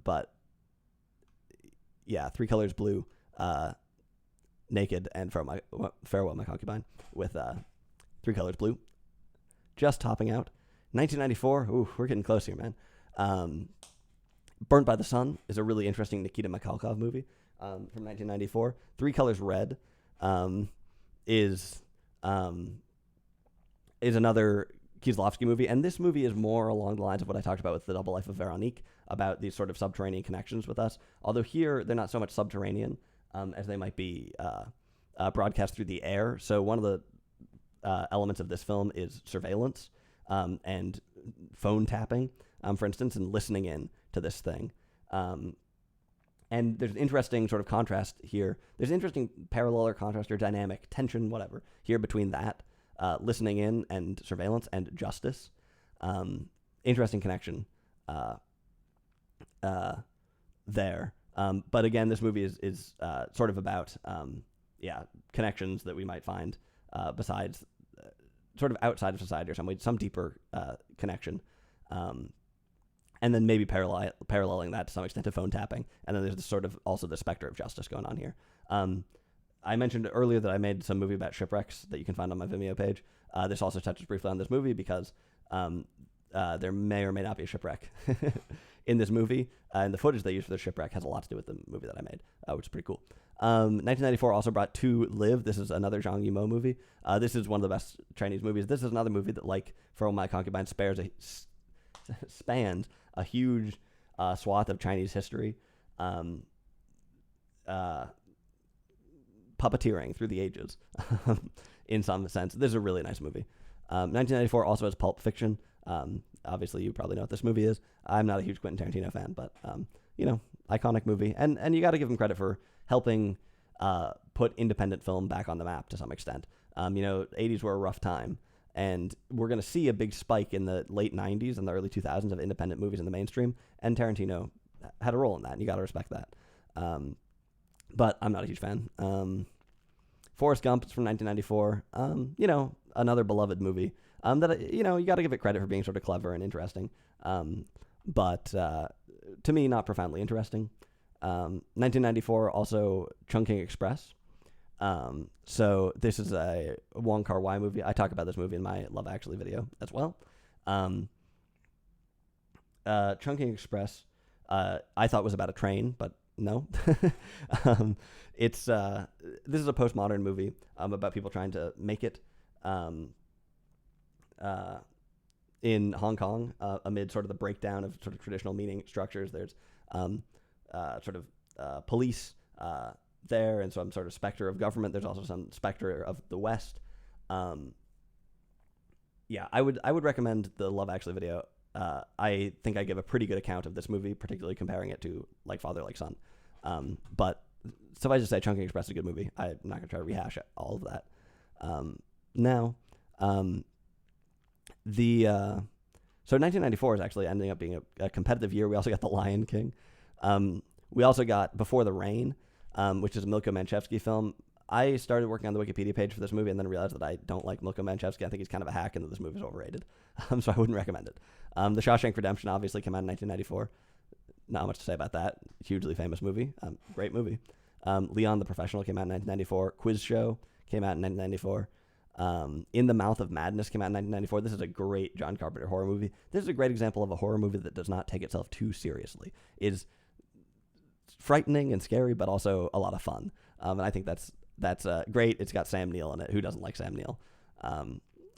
But yeah, Three Colors Blue, Naked, and Farewell My Concubine with Three Colors Blue. Just topping out 1994. Ooh, we're getting close here, man. Burnt by the Sun is a really interesting Nikita Mikhalkov movie from 1994. Three Colors Red is another Kieślowski movie, and this movie is more along the lines of what I talked about with The Double Life of Veronique, about these sort of subterranean connections with us. Although here they're not so much subterranean as they might be broadcast through the air. So one of the elements of this film is surveillance and phone tapping, for instance, and listening in to this thing. And there's an interesting sort of contrast here. There's an interesting parallel or contrast or dynamic, tension, whatever, here between that, listening in and surveillance and justice. Interesting connection there. But again, this movie is sort of about, connections that we might find besides, sort of outside of society or some deeper connection. And then maybe paralleling that to some extent to phone tapping. And then there's this sort of also the specter of justice going on here. I mentioned earlier that I made some movie about shipwrecks that you can find on my Vimeo page. This also touches briefly on this movie because there may or may not be a shipwreck in this movie. And the footage they use for the shipwreck has a lot to do with the movie that I made, which is pretty cool. 1994 also brought To Live. This is another Zhang Yimou movie. This is one of the best Chinese movies. This is another movie that, like For My Concubine, spans a huge swath of Chinese history, puppeteering through the ages, in some sense. This is a really nice movie. 1994 also has Pulp Fiction. Obviously, you probably know what this movie is. I'm not a huge Quentin Tarantino fan, but, iconic movie. And you got to give him credit for helping put independent film back on the map to some extent. 80s were a rough time. And we're going to see a big spike in the late 90s and the early 2000s of independent movies in the mainstream. And Tarantino had a role in that, and you got to respect that. But I'm not a huge fan. Forrest Gump is from 1994. Another beloved movie. That you got to give it credit for being sort of clever and interesting. But to me, not profoundly interesting. 1994, also Chungking Express. So this is a Wong Kar-wai movie. I talk about this movie in my Love Actually video as well. Chungking Express, I thought was about a train, but No. um, it's this is a postmodern movie about people trying to make it um, in Hong Kong amid sort of the breakdown of sort of traditional meaning structures. There's sort of police there, and some sort of specter of government. There's also some specter of the West. Yeah, I would recommend the Love Actually video. I think I give a pretty good account of this movie, particularly comparing it to Like Father, Like Son. But suffice to say, Chungking Express is a good movie. I'm not going to try to rehash all of that. Now, so 1994 is actually ending up being a competitive year. We also got The Lion King. We also got Before the Rain, which is a Milko Manchevsky film. I started working on the Wikipedia page for this movie and then realized that I don't like Milko Manchevsky. I think he's kind of a hack and that this movie is overrated. So I wouldn't recommend it. The Shawshank Redemption obviously came out in 1994. Not much to say about that. Hugely famous movie. Great movie. Leon the Professional came out in 1994. Quiz Show came out in 1994. In the Mouth of Madness came out in 1994. This is a great John Carpenter horror movie. This is a great example of a horror movie that does not take itself too seriously. It's frightening and scary, but also a lot of fun. And I think that's great. It's got Sam Neill in it. Who doesn't like Sam Neill?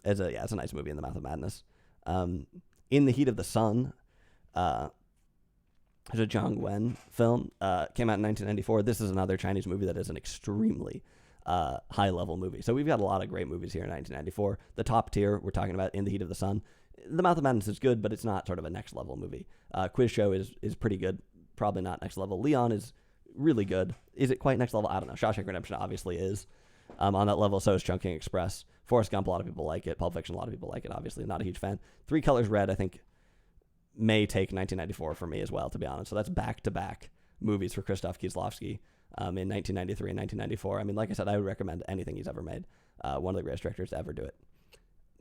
It's a nice movie, In the Mouth of Madness. In the Heat of the Sun, it's a Zhang Wen film. Came out in 1994. This is another Chinese movie that is an extremely high-level movie. So we've got a lot of great movies here in 1994. The top tier, we're talking about In the Heat of the Sun. The Mouth of Madness is good, but it's not sort of a next-level movie. Quiz Show is pretty good. Probably not next level. Leon is really good. Is it quite next level? I don't know. Shawshank Redemption obviously is on that level. So is Chungking Express. Forrest Gump, a lot of people like it. Pulp Fiction, a lot of people like it. Obviously, not a huge fan. Three Colors Red, I think, may take 1994 for me as well, to be honest. So that's back-to-back movies for Krzysztof Kieslowski in 1993 and 1994. I mean, like I said, I would recommend anything he's ever made. One of the greatest directors to ever do it.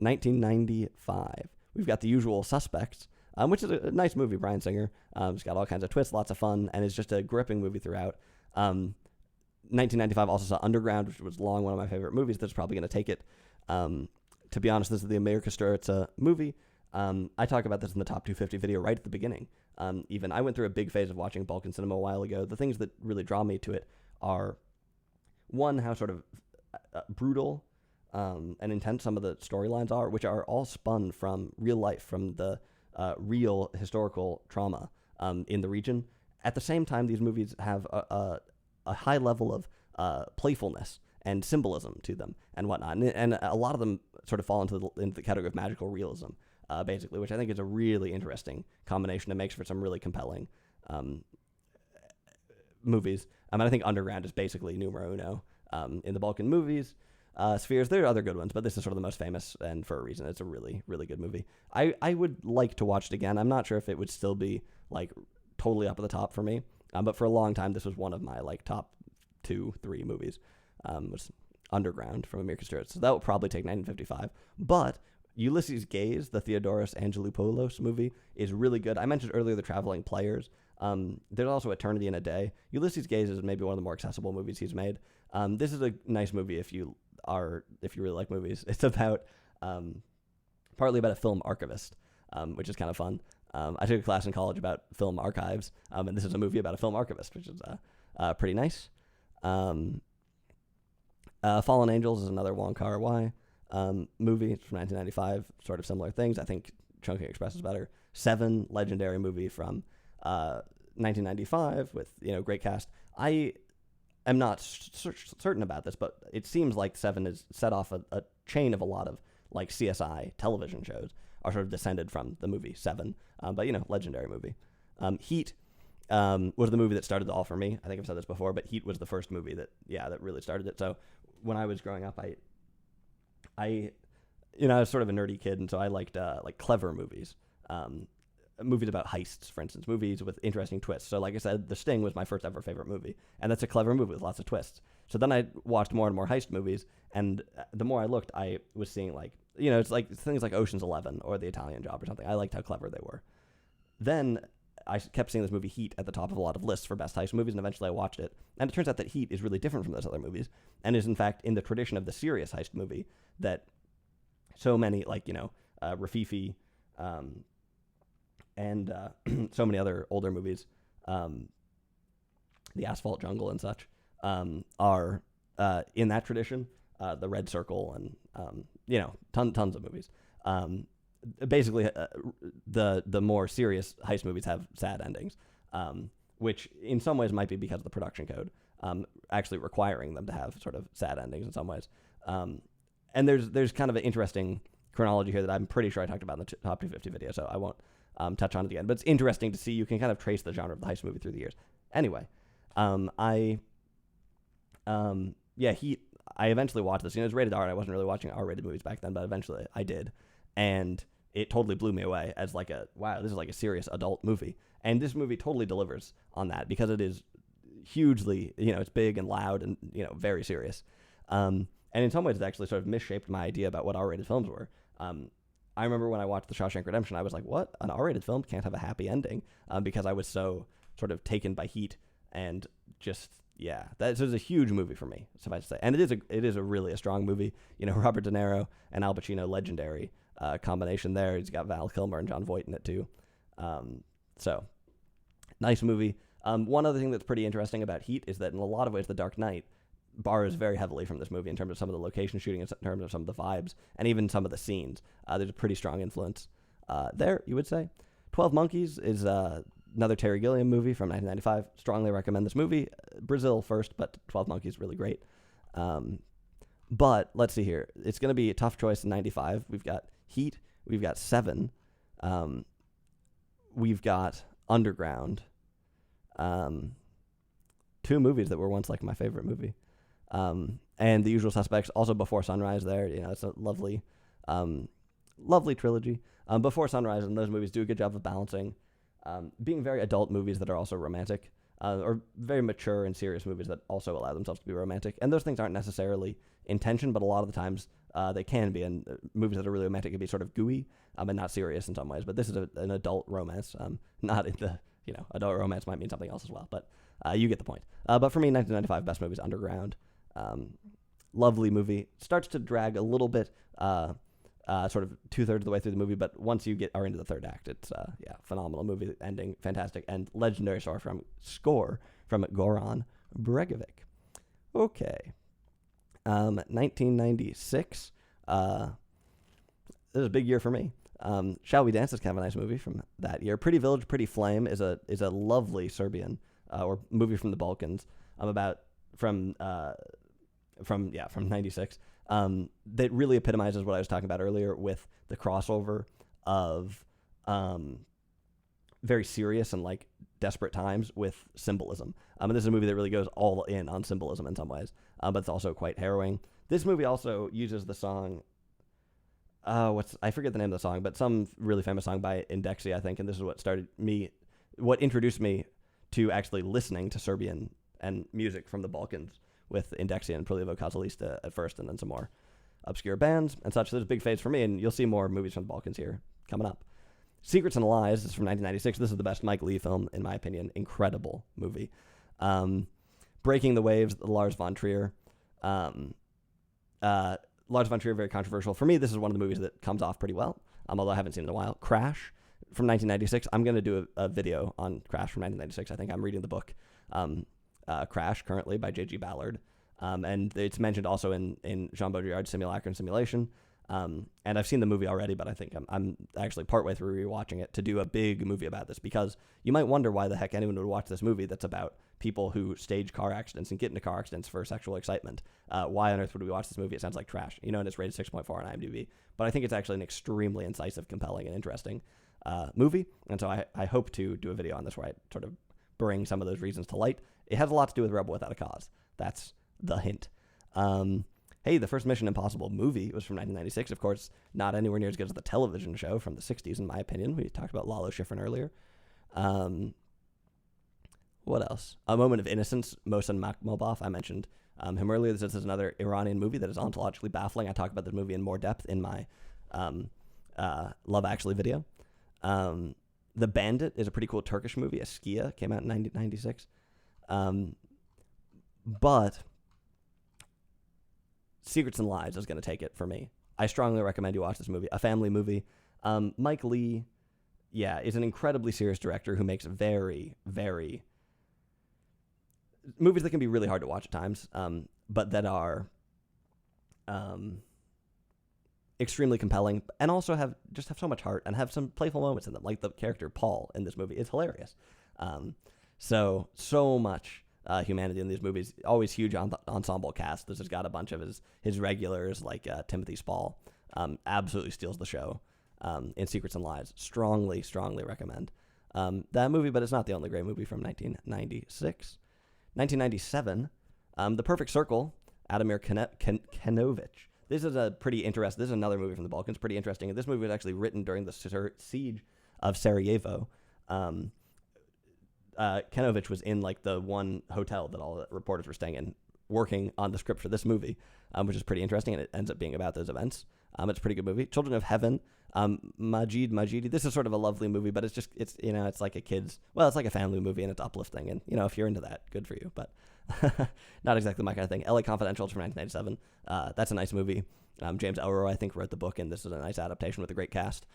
1995. We've got The Usual Suspects, which is a nice movie. Bryan Singer. It's got all kinds of twists, lots of fun, and it's just a gripping movie throughout. 1995 also saw Underground, which was long one of my favorite movies. That's probably going to take it. To be honest, this is the Amerika Sturica movie. I talk about this in the Top 250 video right at the beginning. Even I went through a big phase of watching Balkan cinema a while ago. The things that really draw me to it are, one, how sort of brutal and intense some of the storylines are, which are all spun from real life, from the real historical trauma in the region. At the same time, these movies have a high level of playfulness and symbolism to them and whatnot. And a lot of them sort of fall into the category of magical realism, basically, which I think is a really interesting combination that makes for some really compelling movies. I think Underground is basically numero uno in the Balkan movies. Spheres, there are other good ones, but this is sort of the most famous, and for a reason. It's a really, really good movie. I would like to watch it again. I'm not sure if it would still be like totally up at the top for me, but for a long time, this was one of my like top 2-3 movies. Was Underground from Amerika Sturica. So that would probably take 1955. But Ulysses Gaze, the Theodoros Angelopoulos movie, is really good. I mentioned earlier The Traveling Players. There's also Eternity in a Day. Ulysses Gaze is maybe one of the more accessible movies he's made. This is a nice movie if you really like movies. It's about partly about a film archivist, which is kind of fun. I took a class in college about film archives, and this is a movie about a film archivist, which is pretty nice. Fallen Angels is another Wong Kar-wai movie. It's from 1995, sort of similar things. I think Chungking Express is better. Seven, legendary movie from 1995 with great cast. I am not certain about this, but it seems like Seven is set off a chain of a lot of like CSI television shows are sort of descended from the movie Seven. But legendary movie. Heat was the movie that started it all for me. I think I've said this before, but Heat was the first movie that really started it. So when I was growing up, I was sort of a nerdy kid, and so I liked like clever movies. Movies about heists, for instance, movies with interesting twists. So like I said, The Sting was my first ever favorite movie, and that's a clever movie with lots of twists. So then I watched more and more heist movies, and the more I looked, I was seeing it's like things like Ocean's 11 or The Italian Job or something. I liked how clever they were. Then I kept seeing this movie Heat at the top of a lot of lists for best heist movies, and eventually I watched it. And it turns out that Heat is really different from those other movies, and is in fact in the tradition of the serious heist movie that so many, Rafifi, and so many other older movies the Asphalt Jungle and such, are in that tradition. The Red Circle and tons of movies. Basically, the more serious heist movies have sad endings, which in some ways might be because of the production code actually requiring them to have sort of sad endings in some ways. And there's kind of an interesting chronology here that I'm pretty sure I talked about in the Top 250 video, so I won't touch on it again. But it's interesting to see. You can kind of trace the genre of the heist movie through the years. Anyway, Heat. I eventually watched this. It was rated R. I wasn't really watching R-rated movies back then, but eventually I did, and it totally blew me away as like wow, this is like a serious adult movie. And this movie totally delivers on that because it is hugely, it's big and loud and very serious. And in some ways, it actually sort of misshaped my idea about what R-rated films were. I remember when I watched The Shawshank Redemption, I was like, what? An R-rated film can't have a happy ending, because I was so sort of taken by Heat and just. Yeah, that is a huge movie for me, suffice to say, and it is a really a strong movie. Robert De Niro and Al Pacino, legendary combination there. He's got Val Kilmer and John Voight in it too. So nice movie. One other thing that's pretty interesting about Heat is that in a lot of ways, The Dark Knight borrows very heavily from this movie in terms of some of the location shooting, in terms of some of the vibes, and even some of the scenes. There's a pretty strong influence there, you would say. 12 Monkeys is another Terry Gilliam movie from 1995. Strongly recommend this movie. Brazil first, but 12 Monkeys really great. But let's see here. It's going to be a tough choice in 95. We've got Heat. We've got Seven. We've got Underground. Two movies that were once like my favorite movie. And The Usual Suspects, also Before Sunrise there. It's a lovely trilogy. Before Sunrise and those movies do a good job of balancing being very adult movies that are also romantic, or very mature and serious movies that also allow themselves to be romantic. And those things aren't necessarily intention, but a lot of the times they can be. And movies that are really romantic can be sort of gooey and not serious in some ways. But this is an adult romance, not in the, adult romance might mean something else as well. But you get the point. But for me, 1995 best movies, Underground. Lovely movie. Starts to drag a little bit, sort of 2/3 of the way through the movie, but once you are into the third act, it's phenomenal movie, ending fantastic, and legendary score from Goran Bregovic. Okay, 1996. This is a big year for me. Shall We Dance is kind of a nice movie from that year. Pretty Village, Pretty Flame is a lovely Serbian or movie from the Balkans. From 96. That really epitomizes what I was talking about earlier with the crossover of very serious and like desperate times with symbolism. And this is a movie that really goes all in on symbolism in some ways, but it's also quite harrowing. This movie also uses the song, I forget the name of the song, but some really famous song by Indexi, I think, and this is what introduced me to actually listening to Serbian and music from the Balkans, with Indexi and Prilivo Kazalista at first, and then some more obscure bands and such. There's a big phase for me, and you'll see more movies from the Balkans here coming up. Secrets and Lies is from 1996. This is the best Mike Leigh film, in my opinion. Incredible movie. Breaking the Waves, Lars von Trier. Lars von Trier, very controversial. For me, this is one of the movies that comes off pretty well, although I haven't seen it in a while. Crash from 1996. I'm going to do a video on Crash from 1996. I think I'm reading the book. Crash currently by J.G. Ballard, and it's mentioned also in Jean Baudrillard's Simulacra and Simulation, and I've seen the movie already, but I think I'm actually partway through rewatching it to do a big movie about this, because you might wonder why the heck anyone would watch this movie that's about people who stage car accidents and get into car accidents for sexual excitement. Why on earth would we watch this movie? It sounds like trash, and it's rated 6.4 on IMDb, but I think it's actually an extremely incisive, compelling, and interesting movie, and so I hope to do a video on this where I sort of bring some of those reasons to light. It has a lot to do with Rebel Without a Cause. That's the hint. Hey, the first Mission Impossible movie was from 1996. Of course, not anywhere near as good as the television show from the 60s, in my opinion. We talked about Lalo Schifrin earlier. What else? A Moment of Innocence, Mohsen Makhmalbaf. I mentioned him earlier. This is another Iranian movie that is ontologically baffling. I talk about this movie in more depth in my Love Actually video. The Bandit is a pretty cool Turkish movie. Askia came out in 1996. But Secrets and Lies is going to take it for me. I strongly recommend you watch this movie. A family movie. Mike Leigh, is an incredibly serious director who makes very, very movies that can be really hard to watch at times, but that are extremely compelling, and also have so much heart and have some playful moments in them. Like the character Paul in this movie is hilarious. So much humanity in these movies. Always huge ensemble cast. This has got a bunch of his regulars like Timothy Spall. Absolutely steals the show in Secrets and Lies. Strongly recommend that movie, but it's not the only great movie from 1996. 1997, The Perfect Circle, Adamir Kenovich. This is a pretty interesting. This is another movie from the Balkans, pretty interesting. This movie was actually written during the siege of Sarajevo. Kenovich was in like the one hotel that all the reporters were staying in, working on the script for this movie, which is pretty interesting, and it ends up being about those events. It's a pretty good movie. Children of Heaven, Majidi. This is sort of a lovely movie, but it's like it's like a family movie, and it's uplifting, and if you're into that, good for you. But not exactly my kind of thing. LA Confidential is from 1997. That's a nice movie. James Ellroy, I think, wrote the book, and this is a nice adaptation with a great cast.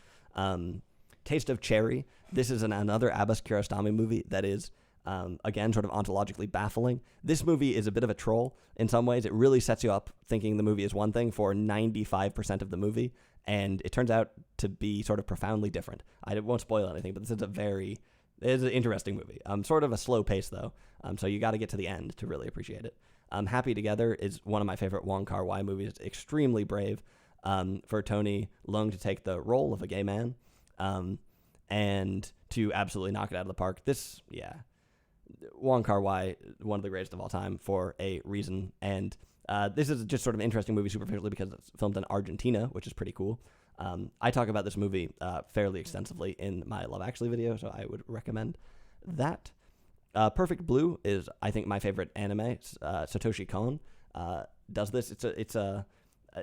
Taste of Cherry. This is another Abbas Kiarostami movie that is, again, sort of ontologically baffling. This movie is a bit of a troll in some ways. It really sets you up thinking the movie is one thing for 95% of the movie, and it turns out to be sort of profoundly different. I won't spoil anything, but this is it is an interesting movie. Sort of a slow pace, though, so you got to get to the end to really appreciate it. Happy Together is one of my favorite Wong Kar-wai movies. It's extremely brave for Tony Leung to take the role of a gay man and to absolutely knock it out of the park. Wong Kar-wai, one of the greatest of all time for a reason. And this is just sort of an interesting movie superficially because it's filmed in Argentina, which is pretty cool. I talk about this movie fairly extensively in my Love Actually video, so I would recommend that. Perfect Blue is, I think, my favorite anime. Satoshi Kon does this.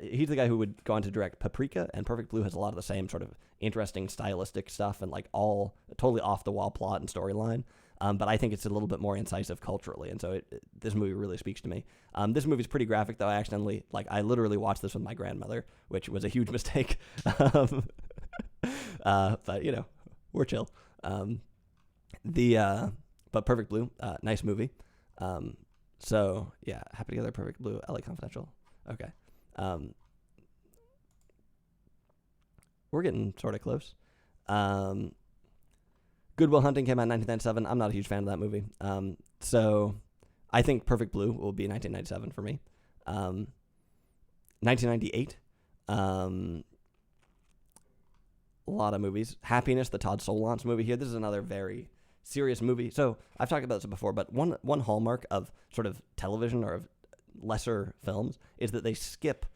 He's the guy who would go on to direct Paprika, and Perfect Blue has a lot of the same sort of interesting stylistic stuff and like all totally off the wall plot and storyline. But I think it's a little bit more incisive culturally, and so this movie really speaks to me. This movie's pretty graphic, though. I literally watched this with my grandmother, which was a huge mistake. But we're chill. But Perfect Blue, nice movie. So yeah, Happy Together, Perfect Blue, LA Confidential. Okay. We're getting sort of close. Good Will Hunting came out in 1997. I'm not a huge fan of that movie. So I think Perfect Blue will be 1997 for me. 1998. A lot of movies. Happiness, the Todd Solondz movie here. This is another very serious movie. So I've talked about this before, but one hallmark of sort of television or of lesser films is that they skip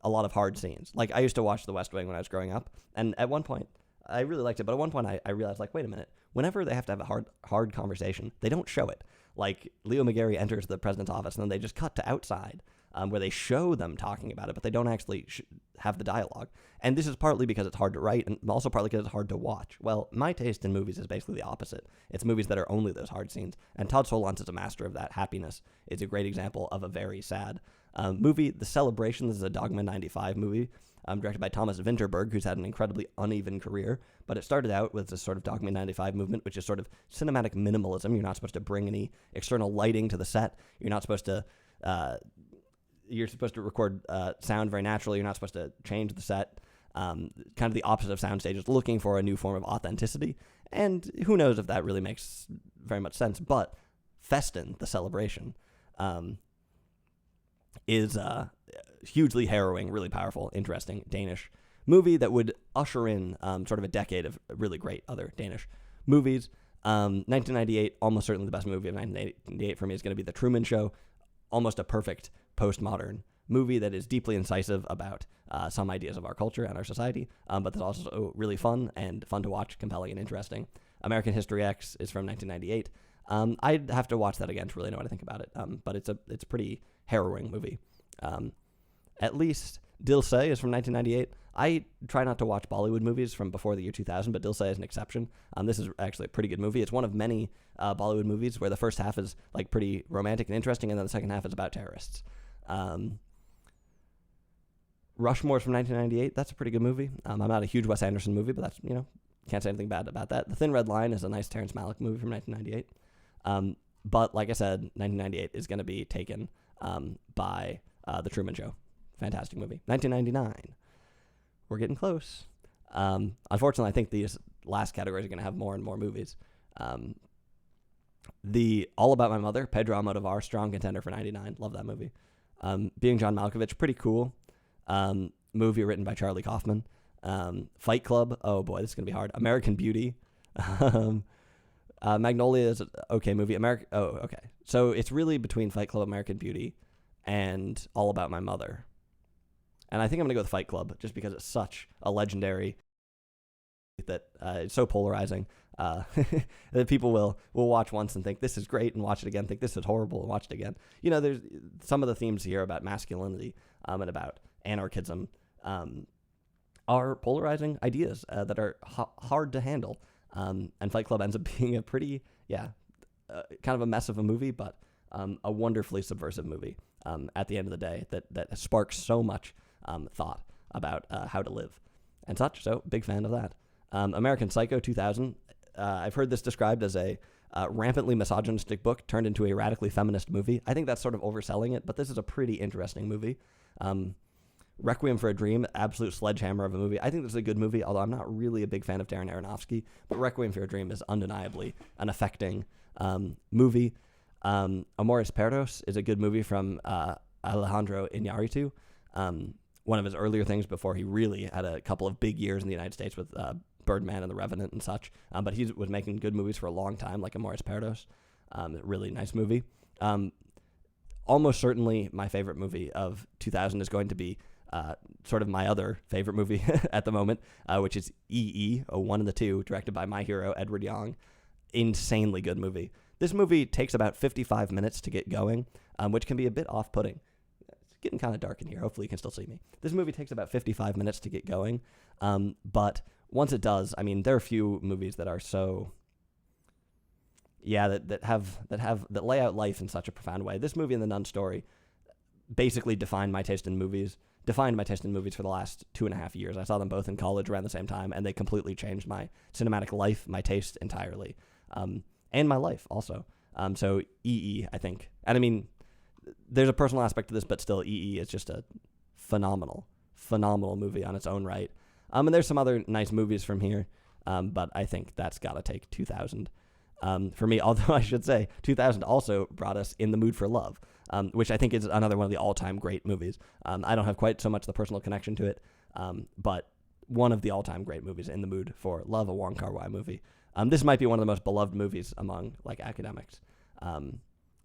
a lot of hard scenes. Like I used to watch The West Wing when I was growing up, and at one point I really liked it, but at one point I realized, like, wait a minute, whenever they have to have a hard conversation, they don't show it. Like Leo McGarry enters the president's office, and then they just cut to outside where they show them talking about it, but they don't actually have the dialogue. And this is partly because it's hard to write, and also partly because it's hard to watch. Well, my taste in movies is basically the opposite. It's movies that are only those hard scenes, and Todd Solondz is a master of that. Happiness is a great example of a very sad movie. The Celebration, this is a Dogma 95 movie, directed by Thomas Vinterberg, who's had an incredibly uneven career, but it started out with this sort of Dogma 95 movement, which is sort of cinematic minimalism. You're not supposed to bring any external lighting to the set. You're not supposed to record sound very naturally. You're not supposed to change the set. Kind of the opposite of sound stages, looking for a new form of authenticity. And who knows if that really makes very much sense. But Festen, The Celebration, is hugely harrowing, really powerful, interesting Danish movie that would usher in sort of a decade of really great other Danish movies. 1998, almost certainly the best movie of 1998 for me is going to be The Truman Show. Almost a perfect postmodern movie that is deeply incisive about some ideas of our culture and our society, but that's also really fun to watch, compelling and interesting. American History X is from 1998. I'd have to watch that again to really know what I think about it, but it's a pretty harrowing movie. At least Dil Se is from 1998. I try not to watch Bollywood movies from before the year 2000, but Dil Se is an exception. This is actually a pretty good movie. It's one of many Bollywood movies where the first half is like pretty romantic and interesting, and then the second half is about terrorists. Rushmore from 1998. That's a pretty good movie. I'm not a huge Wes Anderson movie, but that's, can't say anything bad about that. The Thin Red Line is a nice Terrence Malick movie from 1998. But like I said, 1998 is going to be taken by The Truman Show. Fantastic movie. 1999. We're getting close. Unfortunately, I think these last categories are going to have more and more movies. The All About My Mother, Pedro Almodovar, strong contender for 99. Love that movie. Being John Malkovich, pretty cool. Movie written by Charlie Kaufman. Fight Club, oh boy, this is going to be hard. American Beauty. Magnolia is an okay movie. Okay. So it's really between Fight Club, American Beauty, and All About My Mother. And I think I'm going to go with Fight Club just because it's such a legendary that it's so polarizing that people will watch once and think this is great and watch it again, think this is horrible and watch it again. You know, there's some of the themes here about masculinity and about anarchism are polarizing ideas that are hard to handle. And Fight Club ends up being a pretty, kind of a mess of a movie, but a wonderfully subversive movie at the end of the day that sparks so much thought about how to live and such. So big fan of that. American Psycho 2000. I've heard this described as a rampantly misogynistic book turned into a radically feminist movie. I think that's sort of overselling it, but this is a pretty interesting movie. Requiem for a Dream, absolute sledgehammer of a movie. I think this is a good movie, although I'm not really a big fan of Darren Aronofsky, but Requiem for a Dream is undeniably an affecting movie. Amores Perros is a good movie from Alejandro Iñárritu, one of his earlier things before he really had a couple of big years in the United States with Birdman and The Revenant and such. But he was making good movies for a long time, like Amores Perros. Really nice movie. Almost certainly my favorite movie of 2000 is going to be sort of my other favorite movie at the moment, which is E.E., a 1 and the 2, directed by my hero, Edward Young. Insanely good movie. This movie takes about 55 minutes to get going, which can be a bit off-putting. It's getting kind of dark in here. Hopefully you can still see me. This movie takes about 55 minutes to get going, but once it does, I mean, there are a few movies that are so... that lay out life in such a profound way. This movie and The Nun Story basically defined my taste in movies for the last 2.5 years. I saw them both in college around the same time, and they completely changed my cinematic life, my taste entirely, and my life also. So E.E., I think. And I mean, there's a personal aspect to this, but still E.E. is just a phenomenal movie on its own right. And there's some other nice movies from here, but I think that's got to take 2000. For me, although I should say 2000 also brought us In the Mood for Love, which I think is another one of the all-time great movies. I don't have quite so much the personal connection to it, but one of the all-time great movies, In the Mood for Love, a Wong Kar-wai movie. This might be one of the most beloved movies among like academics.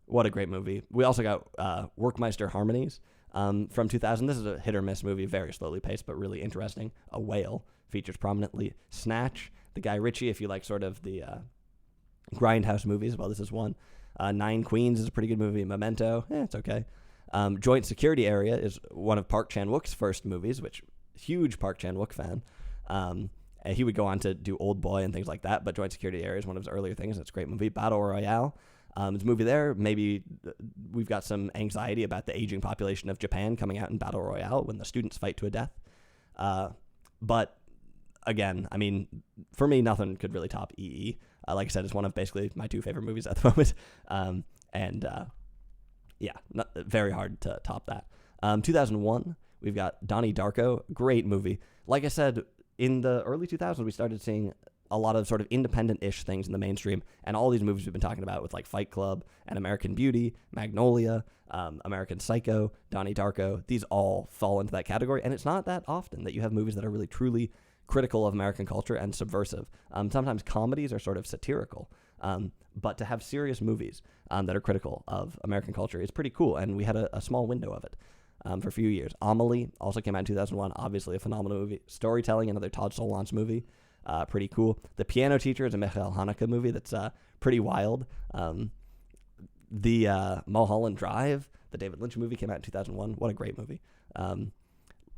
What a great movie. We also got Werckmeister Harmonies from 2000. This is a hit-or-miss movie, very slowly paced, but really interesting. A Whale features prominently. Snatch, the Guy Ritchie, if you like sort of the... Grindhouse movies. Well, this is one. Nine Queens is a pretty good movie. Memento, it's okay. Joint Security Area is one of Park Chan-wook's first movies, which huge Park Chan-wook fan. He would go on to do Old Boy and things like that, but Joint Security Area is one of his earlier things. It's a great movie. Battle Royale. It's a movie there. Maybe we've got some anxiety about the aging population of Japan coming out in Battle Royale when the students fight to a death. But again, I mean, for me, nothing could really top E.E. Like I said, it's one of basically my two favorite movies at the moment. Very hard to top that. 2001, we've got Donnie Darko, great movie. Like I said, in the early 2000s, we started seeing a lot of sort of independent-ish things in the mainstream, and all these movies we've been talking about with like Fight Club and American Beauty, Magnolia, American Psycho, Donnie Darko, these all fall into that category, and it's not that often that you have movies that are really truly critical of American culture and subversive. Sometimes comedies are sort of satirical, but to have serious movies that are critical of American culture is pretty cool, and we had a small window of it for a few years. Amelie also came out in 2001, obviously a phenomenal movie. Storytelling, another Todd Solondz movie, pretty cool. The Piano Teacher is a Michael Haneke movie that's pretty wild. The Mulholland Drive, the David Lynch movie, came out in 2001. What a great movie.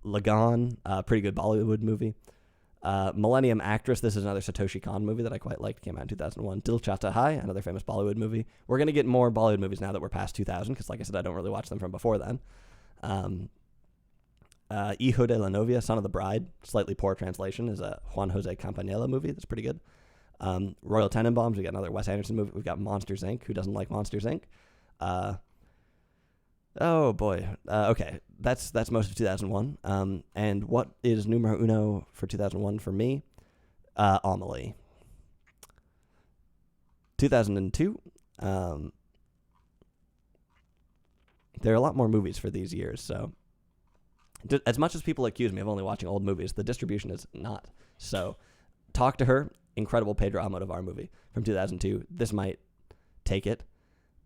Lagan, pretty good Bollywood movie. Millennium Actress, this is another Satoshi Kon movie that I quite liked, came out in 2001. Dil Chahta Hai, another famous Bollywood movie. We're going to get more Bollywood movies now that we're past 2000, because like I said, I don't really watch them from before then. Hijo de la Novia, Son of the Bride, slightly poor translation, is a Juan Jose Campanella movie that's pretty good. Royal Tenenbaums, we got another Wes Anderson movie. We've got Monsters, Inc. Who doesn't like Monsters, Inc.? Oh, boy. Okay, that's most of 2001. And what is numero uno for 2001 for me? Amelie. 2002. There are a lot more movies for these years, so as much as people accuse me of only watching old movies, the distribution is not. So, Talk to Her, incredible Pedro Almodovar movie from 2002. This might take it.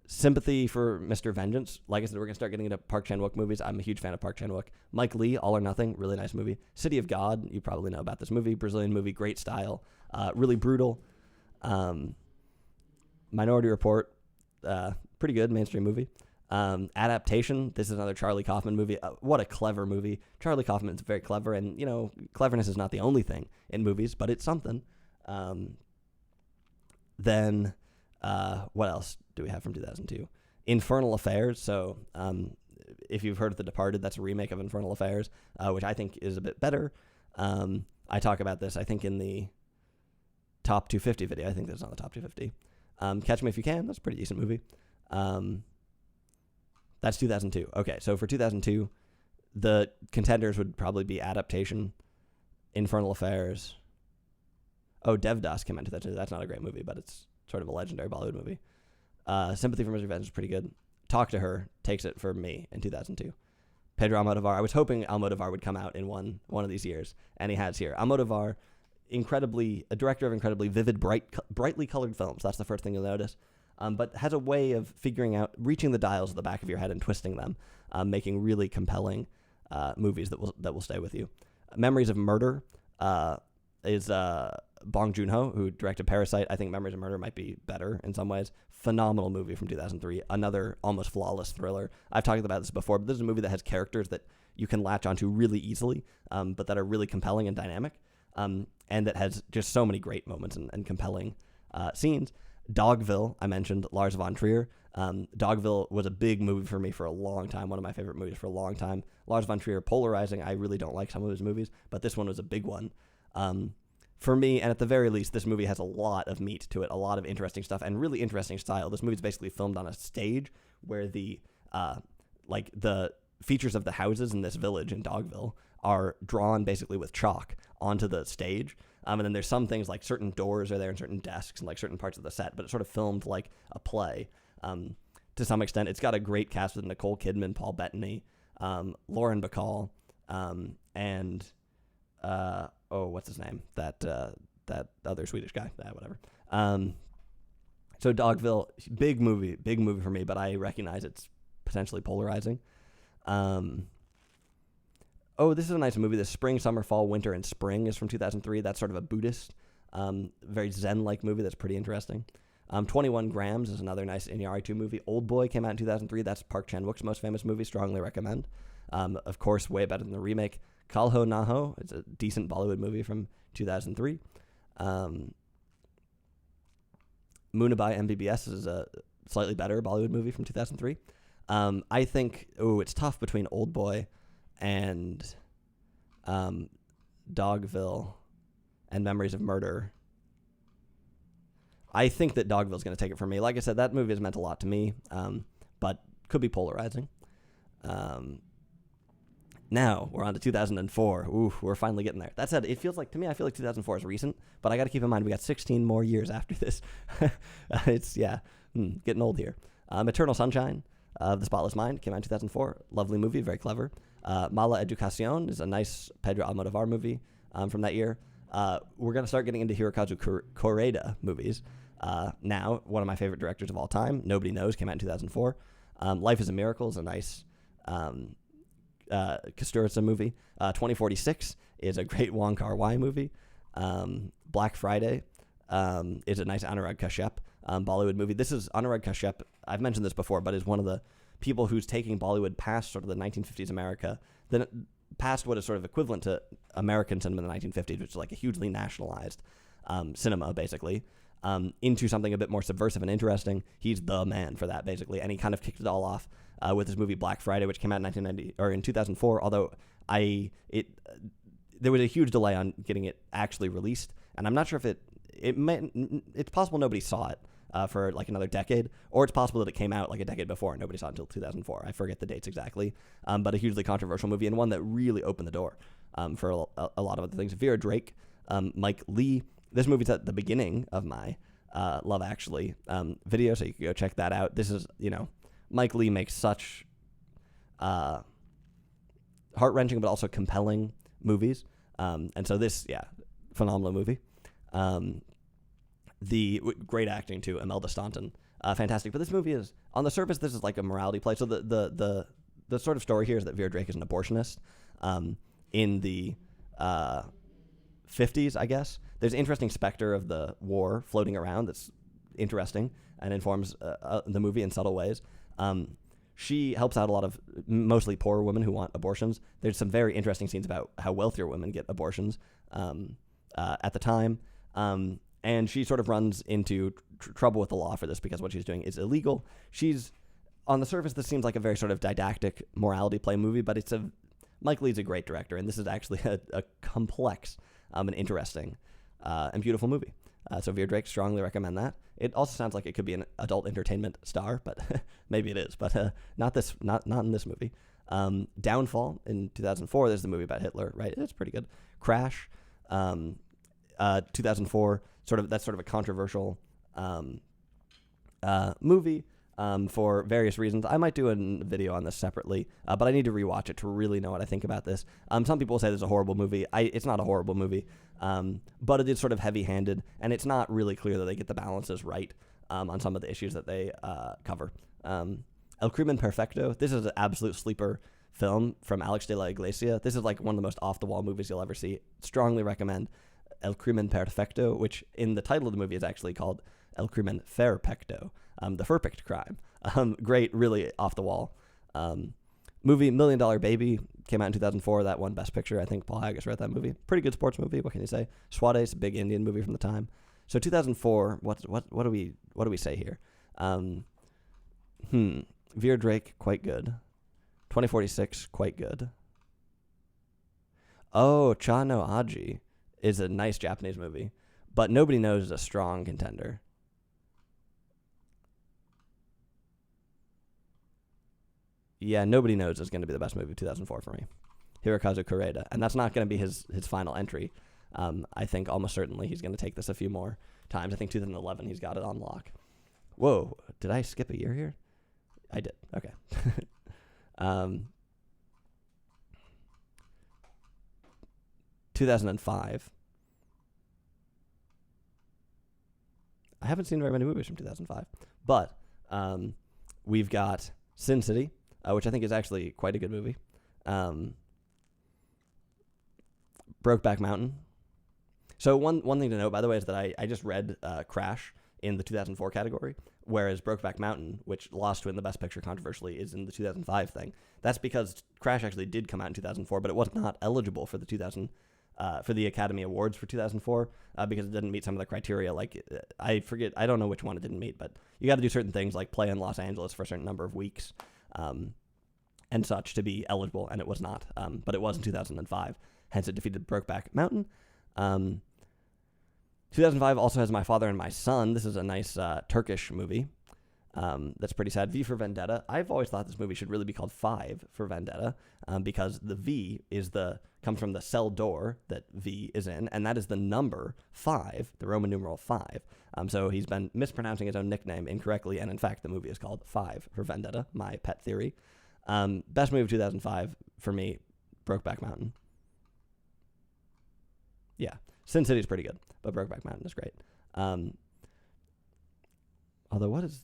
Sympathy for Mr. Vengeance. Like I said, we're going to start getting into Park Chan-wook movies. I'm a huge fan of Park Chan-wook. Mike Lee, All or Nothing, really nice movie. City of God, you probably know about this movie. Brazilian movie, great style. Really brutal. Minority Report, pretty good mainstream movie. Adaptation, this is another Charlie Kaufman movie. What a clever movie. Charlie Kaufman's very clever, and, cleverness is not the only thing in movies, but it's something. Then, what else do we have from 2002? Infernal Affairs. So, if you've heard of The Departed, that's a remake of Infernal Affairs, which I think is a bit better. I talk about this, I think, in the top 250 video. I think that's on the top 250. Catch Me If You Can, that's a pretty decent movie. That's 2002. Okay, so for 2002, the contenders would probably be Adaptation, Infernal Affairs. Oh, Devdas came into that too. That's not a great movie, but it's sort of a legendary Bollywood movie. Sympathy for Mr. Vengeance is pretty good. Talk to Her takes it for me in 2002. Pedro Almodovar. I was hoping Almodovar would come out in one of these years, and he has here. Almodovar, a director of incredibly vivid, brightly colored films. That's the first thing you'll notice. But has a way of figuring out, reaching the dials at the back of your head and twisting them, making really compelling movies that will stay with you. Memories of Murder is Bong Joon-ho, who directed Parasite. I think Memories of Murder might be better in some ways. Phenomenal movie from 2003. Another almost flawless thriller. I've talked about this before, but this is a movie that has characters that you can latch onto really easily, but that are really compelling and dynamic, and that has just so many great moments and compelling scenes. Dogville, I mentioned Lars von Trier. Dogville was a big movie for me for a long time, one of my favorite movies for a long time. Lars von Trier, polarizing. I really don't like some of his movies, but this one was a big one. For me, and at the very least, this movie has a lot of meat to it, a lot of interesting stuff, and really interesting style. This movie's basically filmed on a stage where the features of the houses in this village in Dogville are drawn basically with chalk onto the stage. And then there's some things like certain doors are there and certain desks and like certain parts of the set, but it's sort of filmed like a play to some extent. It's got a great cast with Nicole Kidman, Paul Bettany, Lauren Bacall, and what's his name? That other Swedish guy, whatever. So Dogville, big movie for me, but I recognize it's potentially polarizing. This is a nice movie. The Spring, Summer, Fall, Winter, and Spring is from 2003. That's sort of a Buddhist, very Zen-like movie that's pretty interesting. 21 Grams is another nice Iñárritu movie. Old Boy came out in 2003. That's Park Chan-wook's most famous movie. Strongly recommend. Of course, way better than the remake. Kalho Naho. It's a decent Bollywood movie from 2003. Munabai MBBS is a slightly better Bollywood movie from 2003. I think, it's tough between Old Boy and Dogville and Memories of Murder. I think that Dogville's going to take it from me. Like I said, that movie has meant a lot to me, but could be polarizing. Now we're on to 2004. Ooh, we're finally getting there. That said, I feel like 2004 is recent, but I got to keep in mind we got 16 more years after this. It's getting old here. Eternal Sunshine of the Spotless Mind came out in 2004. Lovely movie, very clever. Mala Educación is a nice Pedro Almodovar movie from that year. We're going to start getting into Hirokazu Koreeda movies. Now, one of my favorite directors of all time, Nobody Knows, came out in 2004. Life is a Miracle is a nice Kusturica movie. 2046 is a great Wong Kar-wai movie. Black Friday is a nice Anurag Kashyap Bollywood movie. This is Anurag Kashyap, I've mentioned this before, but is one of the people who's taking Bollywood past sort of the 1950s America, then past what is sort of equivalent to American cinema in the 1950s, which is like a hugely nationalized cinema, basically, into something a bit more subversive and interesting. He's the man for that, basically, and he kind of kicked it all off with his movie Black Friday, which came out in 2004. Although there was a huge delay on getting it actually released, and I'm not sure if it's possible nobody saw it for like another decade, or it's possible that it came out like a decade before and nobody saw it until 2004. I forget the dates exactly, but a hugely controversial movie and one that really opened the door for a lot of other things. Vera Drake, Mike Lee. This movie's at the beginning of my Love Actually video, so you can go check that out. This is, Mike Lee makes such heart-wrenching but also compelling movies. And so this, phenomenal movie. The great acting too, Imelda Staunton, fantastic. But this movie is, on the surface, this is like a morality play. So the sort of story here is that Vera Drake is an abortionist in the 50s, I guess. There's an interesting specter of the war floating around that's interesting and informs the movie in subtle ways. She helps out a lot of mostly poor women who want abortions. There's some very interesting scenes about how wealthier women get abortions at the time. And she sort of runs into trouble with the law for this because what she's doing is illegal. On the surface, this seems like a very sort of didactic morality play movie, but Mike Lee's a great director, and this is actually a complex and interesting and beautiful movie. So Vera Drake, strongly recommend that. It also sounds like it could be an adult entertainment star, but maybe it is, but not in this movie. Downfall in 2004. There's the movie about Hitler, right? It's pretty good. Crash, 2004. That's sort of a controversial movie for various reasons. I might do a video on this separately, but I need to rewatch it to really know what I think about this. Some people say this is a horrible movie. It's not a horrible movie, but it is sort of heavy-handed, and it's not really clear that they get the balances right on some of the issues that they cover. El Crimen Perfecto. This is an absolute sleeper film from Alex de la Iglesia. This is like one of the most off-the-wall movies you'll ever see. Strongly recommend El Crimen Perfecto, which in the title of the movie is actually called El Crimen Fairpecto, the perfect crime. Great, really off-the-wall movie. $1 Million Baby came out in 2004. That won Best Picture. I think Paul Haggis wrote that movie. Pretty good sports movie. What can you say? Swadesh, big Indian movie from the time. So 2004. What do we say here? Vera Drake, quite good. 2046, quite good. Oh, Cha no Aji is a nice Japanese movie, but Nobody Knows is a strong contender. Yeah, Nobody Knows is going to be the best movie of 2004 for me. Hirokazu Koreeda, and that's not going to be his final entry. I think almost certainly he's going to take this a few more times. I think 2011 he's got it on lock. Whoa, did I skip a year here? I did. Okay. 2005. I haven't seen very many movies from 2005, but we've got Sin City, which I think is actually quite a good movie. Brokeback Mountain. So one thing to note, by the way, is that I just read Crash in the 2004 category, whereas Brokeback Mountain, which lost to win the Best Picture controversially, is in the 2005 thing. That's because Crash actually did come out in 2004, but it was not eligible for the for the Academy Awards for 2004 because it didn't meet some of the criteria. Like, I forget, I don't know which one it didn't meet, but you got to do certain things like play in Los Angeles for a certain number of weeks and such to be eligible, and it was not. But it was in 2005, hence it defeated Brokeback Mountain. 2005 also has My Father and My Son. This is a nice Turkish movie that's pretty sad. V for Vendetta. I've always thought this movie should really be called 5 for Vendetta because the V comes from the cell door that V is in, and that is the number 5, the Roman numeral 5. So he's been mispronouncing his own nickname incorrectly, and in fact, the movie is called 5 for Vendetta, my pet theory. Best movie of 2005 for me, Brokeback Mountain. Yeah, Sin City is pretty good, but Brokeback Mountain is great. Although, what is...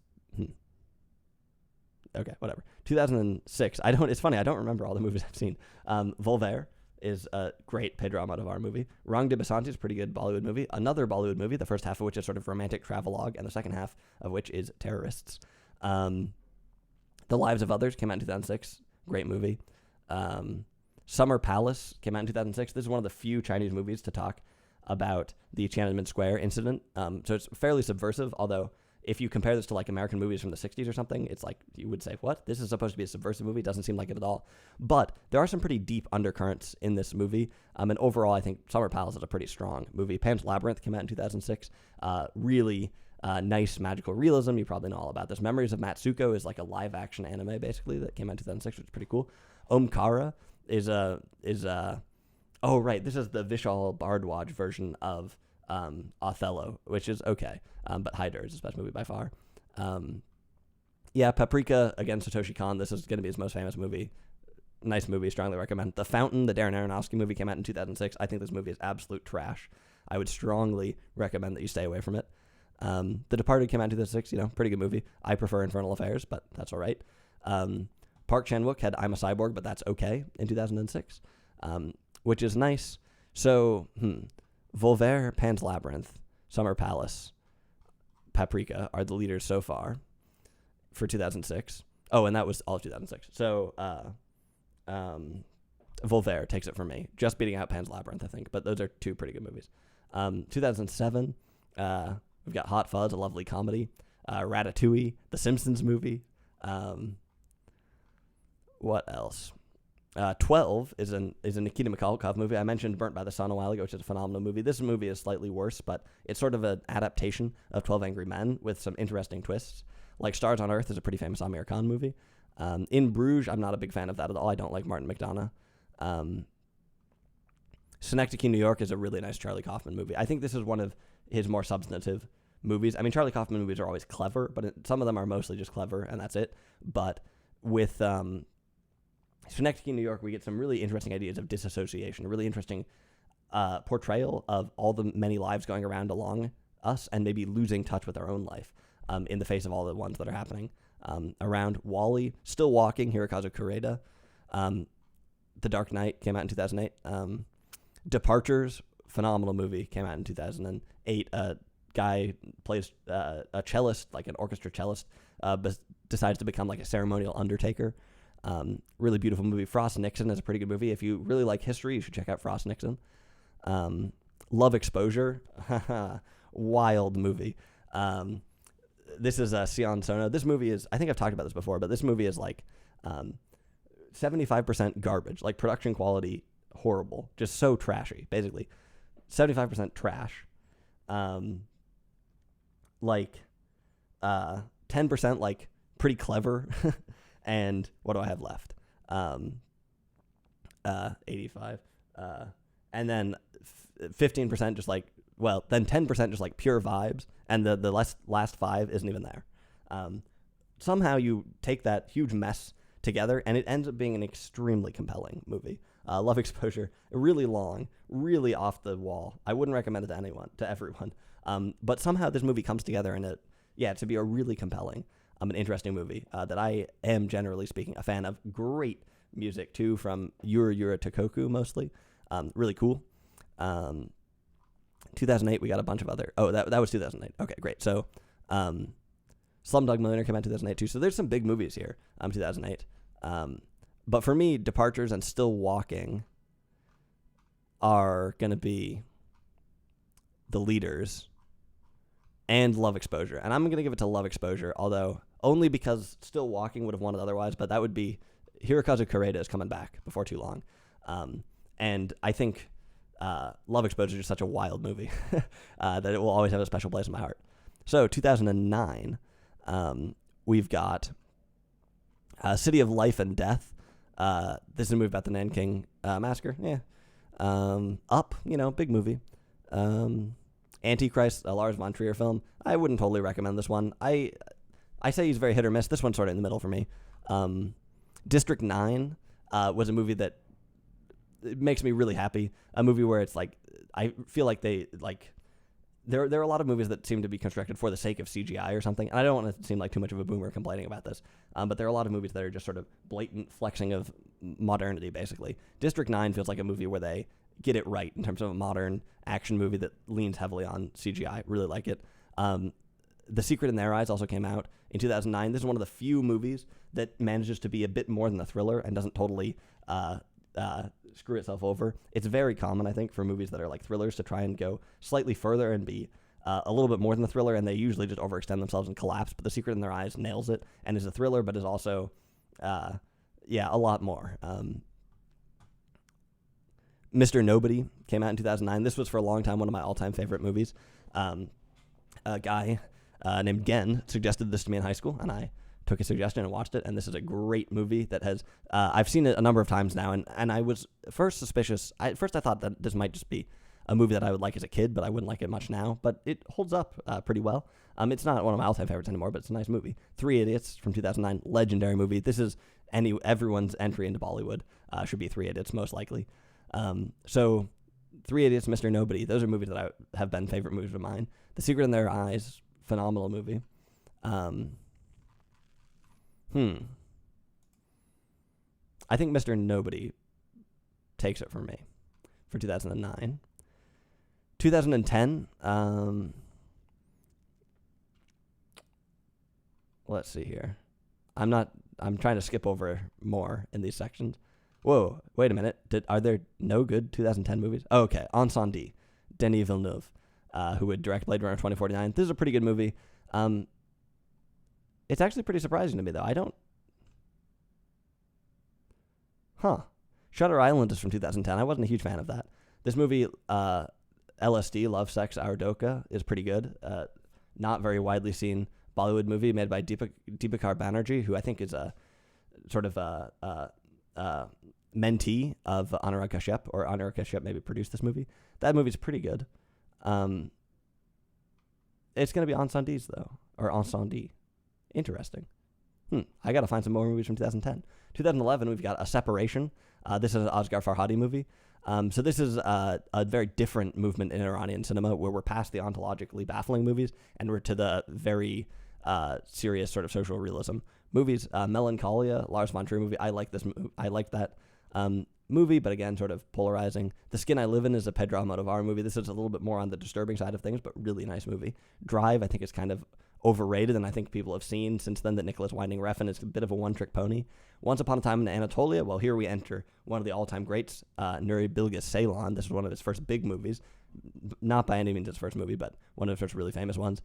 Okay, whatever. 2006. It's funny, I don't remember all the movies I've seen. Voltaire is a great Pedro Almodovar movie. Rang de Basanti is a pretty good Bollywood movie. Another Bollywood movie, the first half of which is sort of romantic travelogue, and the second half of which is Terrorists. The Lives of Others came out in 2006. Great movie. Summer Palace came out in 2006. This is one of the few Chinese movies to talk about the Tiananmen Square incident. So it's fairly subversive, although if you compare this to like American movies from the 60s or something, it's like you would say, what? This is supposed to be a subversive movie. It doesn't seem like it at all. But there are some pretty deep undercurrents in this movie. And overall, I think Summer Palace is a pretty strong movie. Pan's Labyrinth came out in 2006. Really nice magical realism. You probably know all about this. Memories of Matsuko is like a live action anime basically that came out in 2006, which is pretty cool. Omkara is oh right, this is the Vishal Bhardwaj version of Othello, which is okay. But Haidar is his best movie by far. Paprika, again, Satoshi Kon. This is going to be his most famous movie. Nice movie, strongly recommend. The Fountain, the Darren Aronofsky movie, came out in 2006. I think this movie is absolute trash. I would strongly recommend that you stay away from it. The Departed came out in 2006, pretty good movie. I prefer Infernal Affairs, but that's all right. Park Chan-wook had I'm a Cyborg, but that's okay in 2006, which is nice. So, Volver, Pan's Labyrinth, Summer Palace, Paprika are the leaders so far for 2006. Oh, and that was all of 2006. So, Volver takes it from me, just beating out Pan's Labyrinth, I think. But those are two pretty good movies. 2007, we've got Hot Fuzz, a lovely comedy. Ratatouille, The Simpsons movie. What else? 12 is a Nikita Mikhalkov movie. I mentioned Burnt by the Sun a while ago, which is a phenomenal movie. This movie is slightly worse, but it's sort of an adaptation of 12 Angry Men with some interesting twists. Like Stars on Earth is a pretty famous Amir Khan movie. In Bruges, I'm not a big fan of that at all. I don't like Martin McDonagh. Synecdoche, New York is a really nice Charlie Kaufman movie. I think this is one of his more substantive movies. I mean, Charlie Kaufman movies are always clever, but some of them are mostly just clever, and that's it. But with Synecdoche, New York, we get some really interesting ideas of disassociation, a really interesting portrayal of all the many lives going around along us and maybe losing touch with our own life in the face of all the ones that are happening around. Wall-E, Still Walking, Hirokazu Koreeda. The Dark Knight came out in 2008. Departures, phenomenal movie, came out in 2008. A guy plays a cellist, like an orchestra cellist, but decides to become like a ceremonial undertaker. Really beautiful movie. Frost Nixon is a pretty good movie. If you really like history, you should check out Frost Nixon. Love Exposure, wild movie. This is Sion Sono. This movie is, I think I've talked about this before, but this movie is like 75% garbage, like production quality horrible, just so trashy, basically. 75% trash. 10% like pretty clever. And what do I have left? 85. And then 15% just like, then 10% just like pure vibes. And the last 5 isn't even there. Somehow you take that huge mess together and it ends up being an extremely compelling movie. Love Exposure, really long, really off the wall. I wouldn't recommend it to everyone. But somehow this movie comes together and to be a really compelling, an interesting movie that I am, generally speaking, a fan of. Great music, too, from Yura Tokoku, mostly. Really cool. 2008, we got a bunch of other... Oh, that was 2008. Okay, great. So, Slumdog Millionaire came out in 2008, too. So there's some big movies here, 2008. But for me, Departures and Still Walking are going to be the leaders, and Love Exposure. And I'm going to give it to Love Exposure, although only because Still Walking would have won it otherwise, but that would be Hirokazu Koreeda is coming back before too long. And I think Love Exposure is such a wild movie that it will always have a special place in my heart. So 2009, we've got City of Life and Death. This is a movie about the Nanking Massacre. Yeah. Up, big movie. Antichrist, a Lars von Trier film. I wouldn't totally recommend this one. I say he's very hit or miss. This one's sort of in the middle for me. District 9 was a movie that it makes me really happy. A movie where it's like, I feel like there are a lot of movies that seem to be constructed for the sake of CGI or something. And I don't want to seem like too much of a boomer complaining about this. But there are a lot of movies that are just sort of blatant flexing of modernity, basically. District 9 feels like a movie where they get it right in terms of a modern action movie that leans heavily on CGI. Really like it. The Secret in Their Eyes also came out in 2009. This is one of the few movies that manages to be a bit more than a thriller and doesn't totally screw itself over. It's very common, I think, for movies that are like thrillers to try and go slightly further and be a little bit more than the thriller, and they usually just overextend themselves and collapse. But The Secret in Their Eyes nails it and is a thriller, but is also, a lot more. Mr. Nobody came out in 2009. This was for a long time one of my all-time favorite movies. A guy named Gen suggested this to me in high school, and I took his suggestion and watched it, and this is a great movie that has, I've seen it a number of times now, and I was first suspicious. At first I thought that this might just be a movie that I would like as a kid, but I wouldn't like it much now, but it holds up pretty well. It's not one of my all-time favorites anymore, but it's a nice movie. Three Idiots from 2009, legendary movie. This is everyone's entry into Bollywood, should be Three Idiots, most likely. So Three Idiots, Mr. Nobody, those are movies that I have been favorite movies of mine. The Secret in Their Eyes, phenomenal movie. I think Mr. Nobody takes it from me for 2009. 2010, let's see here. I'm trying to skip over more in these sections. Whoa, wait a minute. Are there no good 2010 movies? Oh, okay, Incendie, Denis Villeneuve, who would direct Blade Runner 2049. This is a pretty good movie. It's actually pretty surprising to me, though. Shutter Island is from 2010. I wasn't a huge fan of that. This movie, LSD, Love, Sex, Aurdoka, is pretty good. Not very widely seen Bollywood movie made by Deepakar Banerjee, who I think is a sort of a mentee of Anurag Kashyap, or Anurag Kashyap maybe produced this movie. That movie's pretty good. It's going to be Incendies, though, or Incendie. Interesting. I got to find some more movies from 2010. 2011, we've got A Separation. This is an Asghar Farhadi movie. So this is a very different movement in Iranian cinema, where we're past the ontologically baffling movies and we're to the very serious sort of social realism movies. Melancholia, Lars von Trier movie. I like that movie, but again, sort of polarizing. The Skin I Live In is a Pedro Almodovar movie. This is a little bit more on the disturbing side of things, but really nice movie. Drive, I think, is kind of overrated, and I think people have seen since then that Nicholas Winding Refn is a bit of a one-trick pony. Once Upon a Time in Anatolia, well, here we enter one of the all-time greats, Nuri Bilge Ceylan. This is one of his first big movies. Not by any means his first movie, but one of his first really famous ones.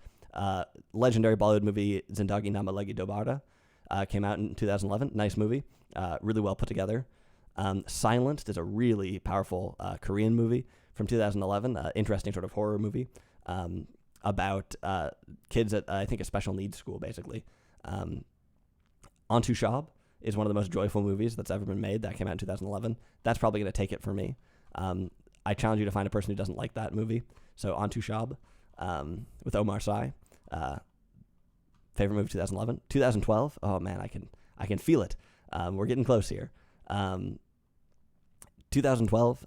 Legendary Bollywood movie, Zindagi Na Milegi Dobara, came out in 2011. Nice movie, really well put together. Silent is a really powerful Korean movie from 2011, interesting sort of horror movie. About kids at, I think, a special needs school, basically. Antu Shab is one of the most joyful movies that's ever been made. That came out in 2011. That's probably going to take it for me. I challenge you to find a person who doesn't like that movie. So Antu Shab with Omar Sy. Favorite movie 2011. 2012. Oh, man, I can feel it. We're getting close here. 2012.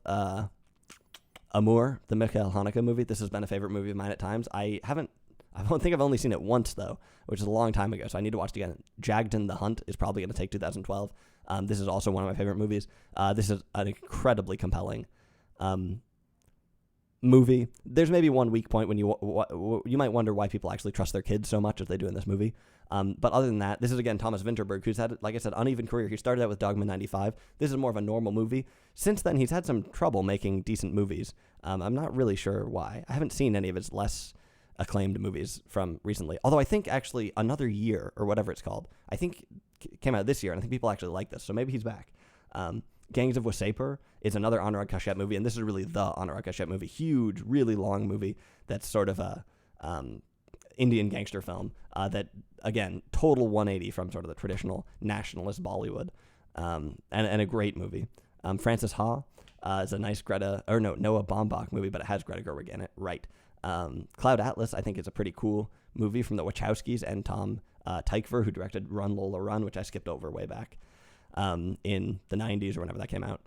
Amour, the Mikhail Haneke movie. This has been a favorite movie of mine at times. I don't think I've only seen it once, though, which is a long time ago, so I need to watch it again. Jagden the Hunt is probably going to take 2012. This is also one of my favorite movies. This is an incredibly compelling movie. There's maybe one weak point when you might wonder why people actually trust their kids so much as they do in this movie. But other than that, this is, again, Thomas Vinterberg, who's had, like I said, uneven career. He started out with Dogma 95. This is more of a normal movie. Since then, he's had some trouble making decent movies. I'm not really sure why. I haven't seen any of his less acclaimed movies from recently. Although I think, actually, Another Year, or whatever it's called, I think came out this year, and I think people actually like this, so maybe he's back. Gangs of Wasseypur is another Anurag Kashyap movie, and this is really the Anurag Kashyap movie. Huge, really long movie that's sort of a Indian gangster film that, again, total 180 from sort of the traditional nationalist Bollywood, and a great movie. Frances Ha is a nice Noah Baumbach movie, but it has Greta Gerwig in it, right. Cloud Atlas, I think, is a pretty cool movie from the Wachowskis and Tom Tykwer, who directed Run Lola Run, which I skipped over way back in the 90s or whenever that came out.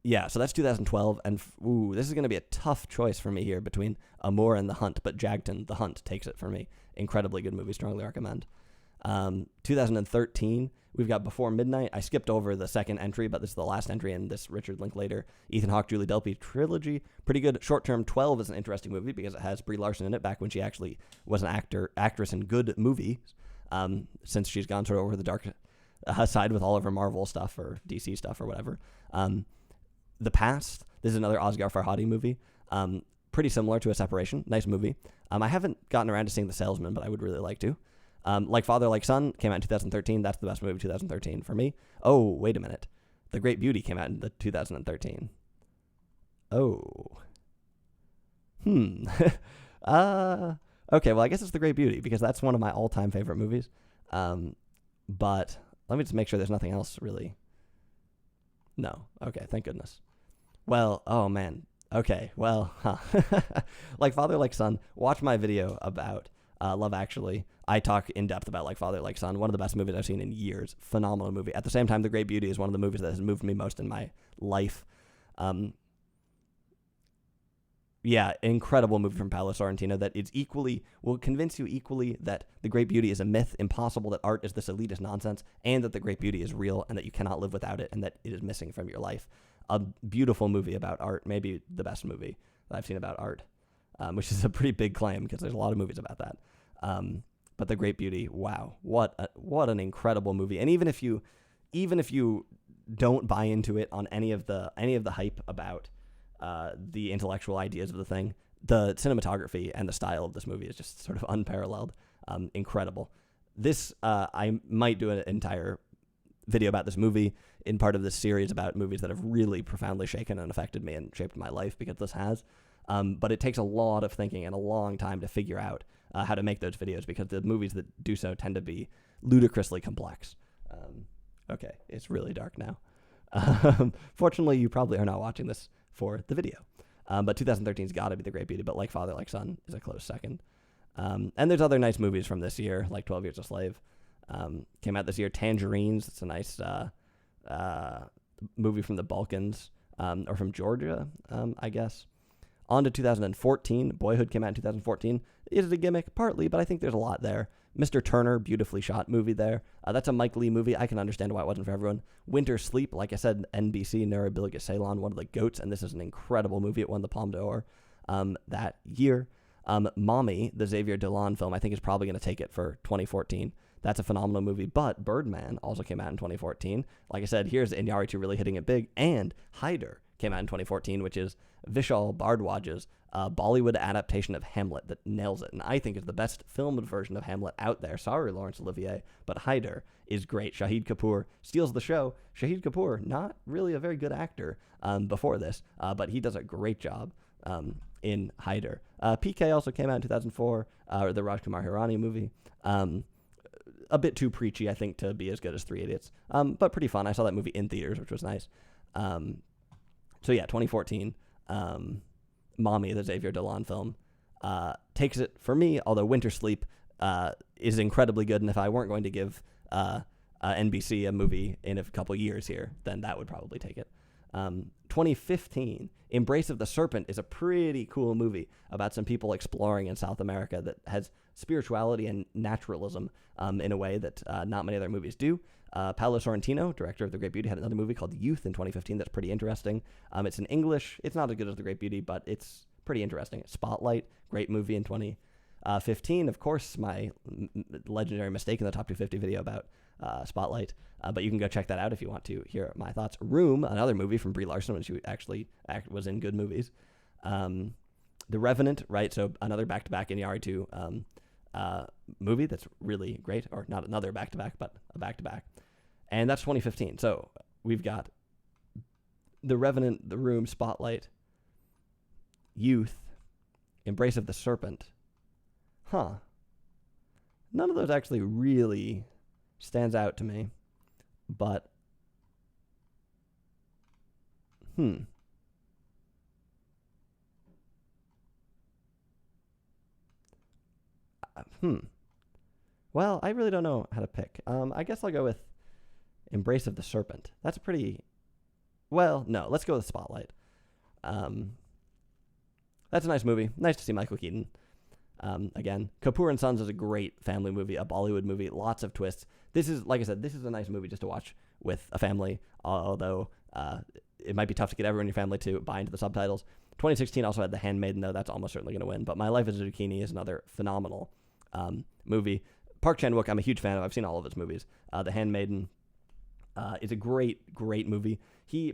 Yeah, so that's 2012, and this is going to be a tough choice for me here between Amour and The Hunt, but Jagden, The Hunt, takes it for me. Incredibly good movie, strongly recommend. 2013, we've got Before Midnight. I skipped over the second entry, but this is the last entry in this Richard Linklater, Ethan Hawke, Julie Delpy trilogy. Pretty good. Short Term 12 is an interesting movie because it has Brie Larson in it, back when she actually was an actress in good movies, since she's gone sort of over the dark side with all of her Marvel stuff or DC stuff or whatever. The Past, this is another Asghar Farhadi movie. pretty similar to A Separation. Nice movie. I haven't gotten around to seeing The Salesman, but I would really like to. Like Father, Like Son came out in 2013. That's the best movie of 2013 for me. Oh, wait a minute. The Great Beauty came out in 2013. Oh. Okay, well, I guess it's The Great Beauty because that's one of my all-time favorite movies. But let me just make sure there's nothing else really. No. Okay, thank goodness. Well, oh man. Okay, well, Like Father, Like Son. Watch my video about Love Actually. I talk in depth about Like Father, Like Son. One of the best movies I've seen in years. Phenomenal movie. At the same time, The Great Beauty is one of the movies that has moved me most in my life. Yeah, incredible movie from Paolo Sorrentino that is will convince you equally that The Great Beauty is a myth, impossible, that art is this elitist nonsense, and that The Great Beauty is real and that you cannot live without it and that it is missing from your life. A beautiful movie about art, maybe the best movie that I've seen about art, which is a pretty big claim because there's a lot of movies about that. But The Great Beauty, wow, what an incredible movie. And even if you don't buy into it on any of the hype about the intellectual ideas of the thing, the cinematography and the style of this movie is just sort of unparalleled, incredible. This I might do an entire video about this movie in part of this series about movies that have really profoundly shaken and affected me and shaped my life, because this has. But it takes a lot of thinking and a long time to figure out how to make those videos, because the movies that do so tend to be ludicrously complex. Okay, it's really dark now. Fortunately, you probably are not watching this for the video. But 2013's got to be The Great Beauty, but Like Father, Like Son is a close second. And there's other nice movies from this year, like 12 Years a Slave. Came out this year. Tangerines, it's a nice movie from the Balkans, or from Georgia, I guess. On to 2014. Boyhood came out in 2014. Is it a gimmick? Partly, but I think there's a lot there. Mr. Turner, beautifully shot movie there. That's a Mike Leigh movie. I can understand why it wasn't for everyone. Winter Sleep, like I said, NBC, Nuri Ceylon, one of the GOATs, and this is an incredible movie. It won the Palme d'Or that year. Mommy, the Xavier Dolan film, I think is probably going to take it for 2014. That's a phenomenal movie. But Birdman also came out in 2014. Like I said, here's Iñárritu really hitting it big. And Hyder came out in 2014, which is Vishal Bhardwaj's Bollywood adaptation of Hamlet that nails it. And I think is the best filmed version of Hamlet out there. Sorry, Laurence Olivier, but Hyder is great. Shahid Kapoor steals the show. Shahid Kapoor, not really a very good actor before this, but he does a great job in Hyder. PK also came out in 2004, the Rajkumar Hirani movie. A bit too preachy, I think, to be as good as Three Idiots, but pretty fun. I saw that movie in theaters, which was nice. So yeah, 2014, Mommy, the Xavier Dolan film, takes it for me, although Winter Sleep is incredibly good, and if I weren't going to give NBC a movie in a couple years here, then that would probably take it. 2015, Embrace of the Serpent is a pretty cool movie about some people exploring in South America that has spirituality and naturalism in a way that not many other movies do. Paolo Sorrentino, director of The Great Beauty, had another movie called Youth in 2015 that's pretty interesting. It's in English. It's not as good as The Great Beauty, but it's pretty interesting. Spotlight, great movie in 2015. Of course, my legendary Mistake in the Top 250 video about Spotlight, but you can go check that out if you want to hear my thoughts. Room, another movie from Brie Larson, when she actually was in good movies. The Revenant, right? So another back-to-back Iñárritu movie that's really great, or not another back-to-back, but a back-to-back. And that's 2015. So we've got The Revenant, The Room, Spotlight, Youth, Embrace of the Serpent. Huh. None of those actually really stands out to me, but Well, I really don't know how to pick. I guess I'll go with Embrace of the Serpent. That's a pretty... Well, no, let's go with Spotlight. That's a nice movie. Nice to see Michael Keaton. Again, Kapoor and Sons is a great family movie, a Bollywood movie, lots of twists. This is, like I said, this is a nice movie just to watch with a family, although it might be tough to get everyone in your family to buy into the subtitles. 2016 also had The Handmaiden, though that's almost certainly going to win. But My Life as a Zucchini is another phenomenal movie. Park Chan-wook, I'm a huge fan of. I've seen all of his movies. The Handmaiden is a great, great movie.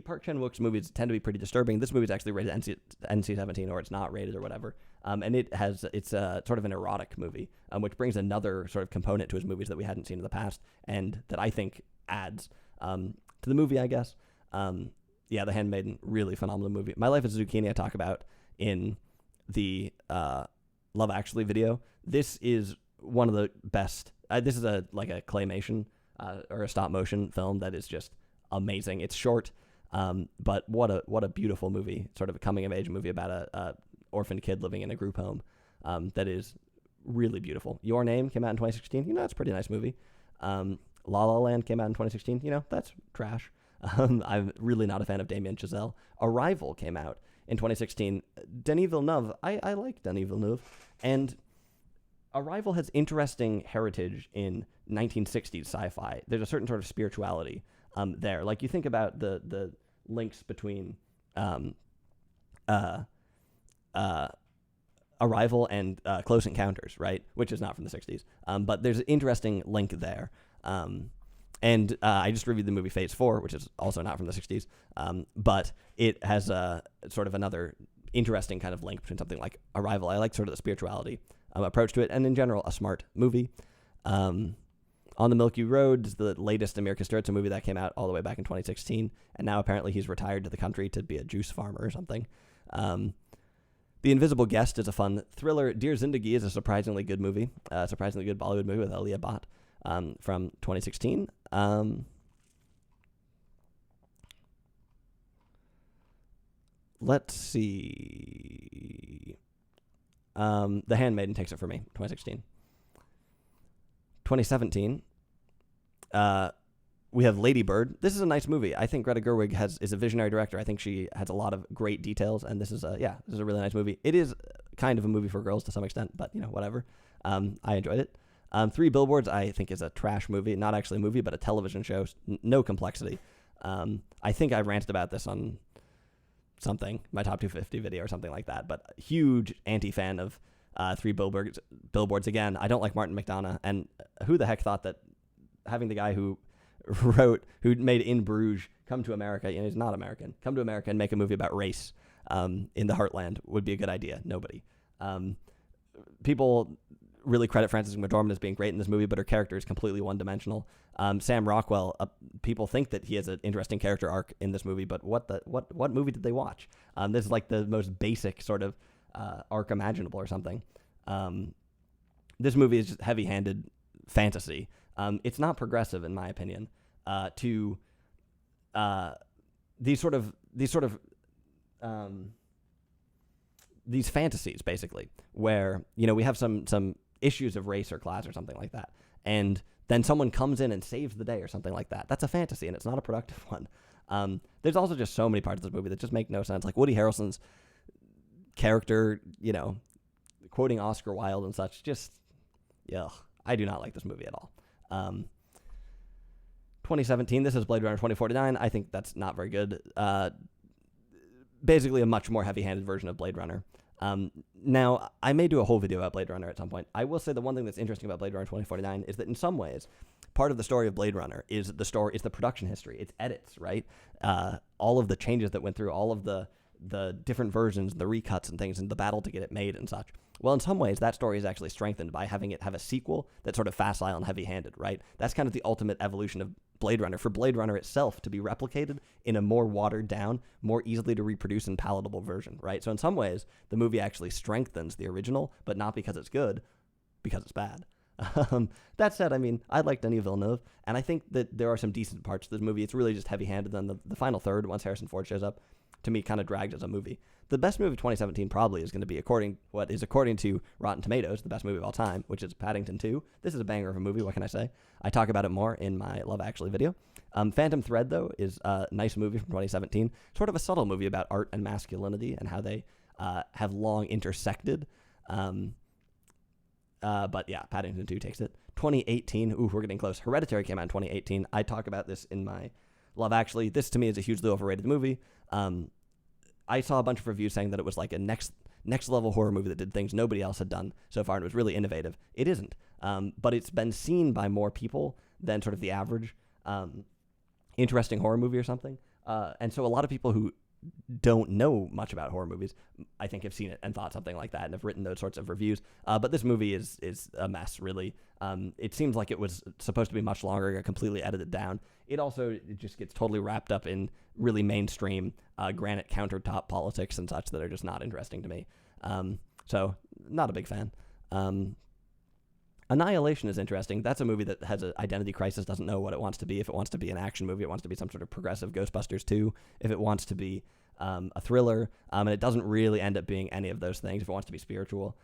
Park Chan-wook's movies tend to be pretty disturbing. This movie is actually rated NC-17, or it's not rated or whatever. And it's sort of an erotic movie, which brings another sort of component to his movies that we hadn't seen in the past, and that I think adds to the movie, I guess. Yeah, The Handmaiden, really phenomenal movie. My Life as a Zucchini I talk about in the Love Actually video. This is one of the best. This is a claymation or a stop motion film that is just amazing. It's short, but what a beautiful movie, sort of a coming of age movie about a orphaned kid living in a group home. That is really beautiful. Your Name came out in 2016. That's a pretty nice movie. La La Land came out in 2016. That's trash. I'm really not a fan of Damien Chazelle. Arrival came out in 2016. Denis Villeneuve, I like Denis Villeneuve, and Arrival has interesting heritage in 1960s sci-fi. There's a certain sort of spirituality there. Like, you think about the links between Arrival and Close Encounters, right? Which is not from the 60s. But there's an interesting link there. And I just reviewed the movie Phase 4, which is also not from the 60s. But it has a sort of another interesting kind of link between something like Arrival. I like sort of the spirituality approach to it, and in general, a smart movie. On the Milky Road is the latest Amir Kusturica movie that came out all the way back in 2016, and now apparently he's retired to the country to be a juice farmer or something. The Invisible Guest is a fun thriller. Dear Zindagi is a surprisingly good movie, surprisingly good Bollywood movie with Alia Bhatt from 2016. Let's see. The Handmaiden takes it for me, 2016. 2017, we have Lady Bird. This is a nice movie. I think Greta Gerwig is a visionary director. I think she has a lot of great details, and this is a really nice movie. It is kind of a movie for girls to some extent, but whatever. I enjoyed it. Three Billboards, I think, is a trash movie. Not actually a movie, but a television show. No complexity. I think I ranted about this on something, my top 250 video or something like that, but huge anti-fan of Three Billboards again. I don't like Martin McDonagh, and who the heck thought that having the guy who made In Bruges come to America, he's not American, come to America and make a movie about race in the heartland would be a good idea? Nobody. People really credit Frances McDormand as being great in this movie, but her character is completely one-dimensional. Sam Rockwell, people think that he has an interesting character arc in this movie, but what movie did they watch? This is like the most basic sort of arc imaginable or something. This movie is just heavy-handed fantasy. It's not progressive, in my opinion, to these fantasies, basically, where we have some issues of race or class or something like that, and then someone comes in and saves the day or something like that. That's a fantasy, and it's not a productive one. There's also just so many parts of this movie that just make no sense, like Woody Harrelson's character, quoting Oscar Wilde and such. Just, I do not like this movie at all. 2017, this is Blade Runner 2049. I think that's not very good. Basically a much more heavy-handed version of Blade Runner. Now, I may do a whole video about Blade Runner at some point. I will say the one thing that's interesting about Blade Runner 2049 is that in some ways, part of the story of Blade Runner is the production history. It's edits, right? All of the changes that went through, all of the different versions, the recuts and things, and the battle to get it made and such. Well, in some ways, that story is actually strengthened by having it have a sequel that's sort of facile and heavy-handed, right? That's kind of the ultimate evolution of Blade Runner. For Blade Runner itself to be replicated in a more watered-down, more easily to reproduce and palatable version, right? So in some ways, the movie actually strengthens the original, but not because it's good, because it's bad. That said, I like Denis Villeneuve, and I think that there are some decent parts to this movie. It's really just heavy-handed. Then the final third, once Harrison Ford shows up, to me, kind of dragged as a movie. The best movie of 2017 probably is going to be, according to Rotten Tomatoes, the best movie of all time, which is Paddington 2. This is a banger of a movie. What can I say? I talk about it more in my Love Actually video. Phantom Thread, though, is a nice movie from 2017. Sort of a subtle movie about art and masculinity and how they have long intersected. But yeah, Paddington 2 takes it. 2018, we're getting close. Hereditary came out in 2018. I talk about this in my Love Actually. This, to me, is a hugely overrated movie. I saw a bunch of reviews saying that it was like a next level horror movie that did things nobody else had done so far, and it was really innovative. It isn't, but it's been seen by more people than sort of the average interesting horror movie or something. And so a lot of people who don't know much about horror movies, I think, have seen it and thought something like that and have written those sorts of reviews. But this movie is a mess, really. It seems like it was supposed to be much longer, got completely edited down. It just gets totally wrapped up in really mainstream granite countertop politics and such that are just not interesting to me. So not a big fan. Annihilation is interesting. That's a movie that has an identity crisis, doesn't know what it wants to be. If it wants to be an action movie, it wants to be some sort of progressive Ghostbusters 2. If it wants to be a thriller, and it doesn't really end up being any of those things. If it wants to be spiritual,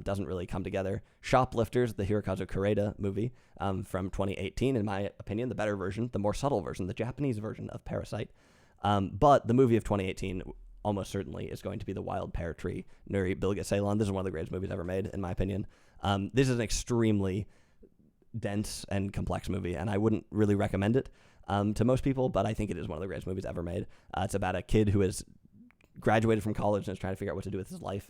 doesn't really come together. Shoplifters, the Hirokazu Koreeda movie from 2018, in my opinion, the better version, the more subtle version, the Japanese version of Parasite. But the movie of 2018 almost certainly is going to be The Wild Pear Tree, Nuri Bilge Ceylan. This is one of the greatest movies ever made, in my opinion. This is an extremely dense and complex movie, and I wouldn't really recommend it to most people, but I think it is one of the greatest movies ever made. It's about a kid who has graduated from college and is trying to figure out what to do with his life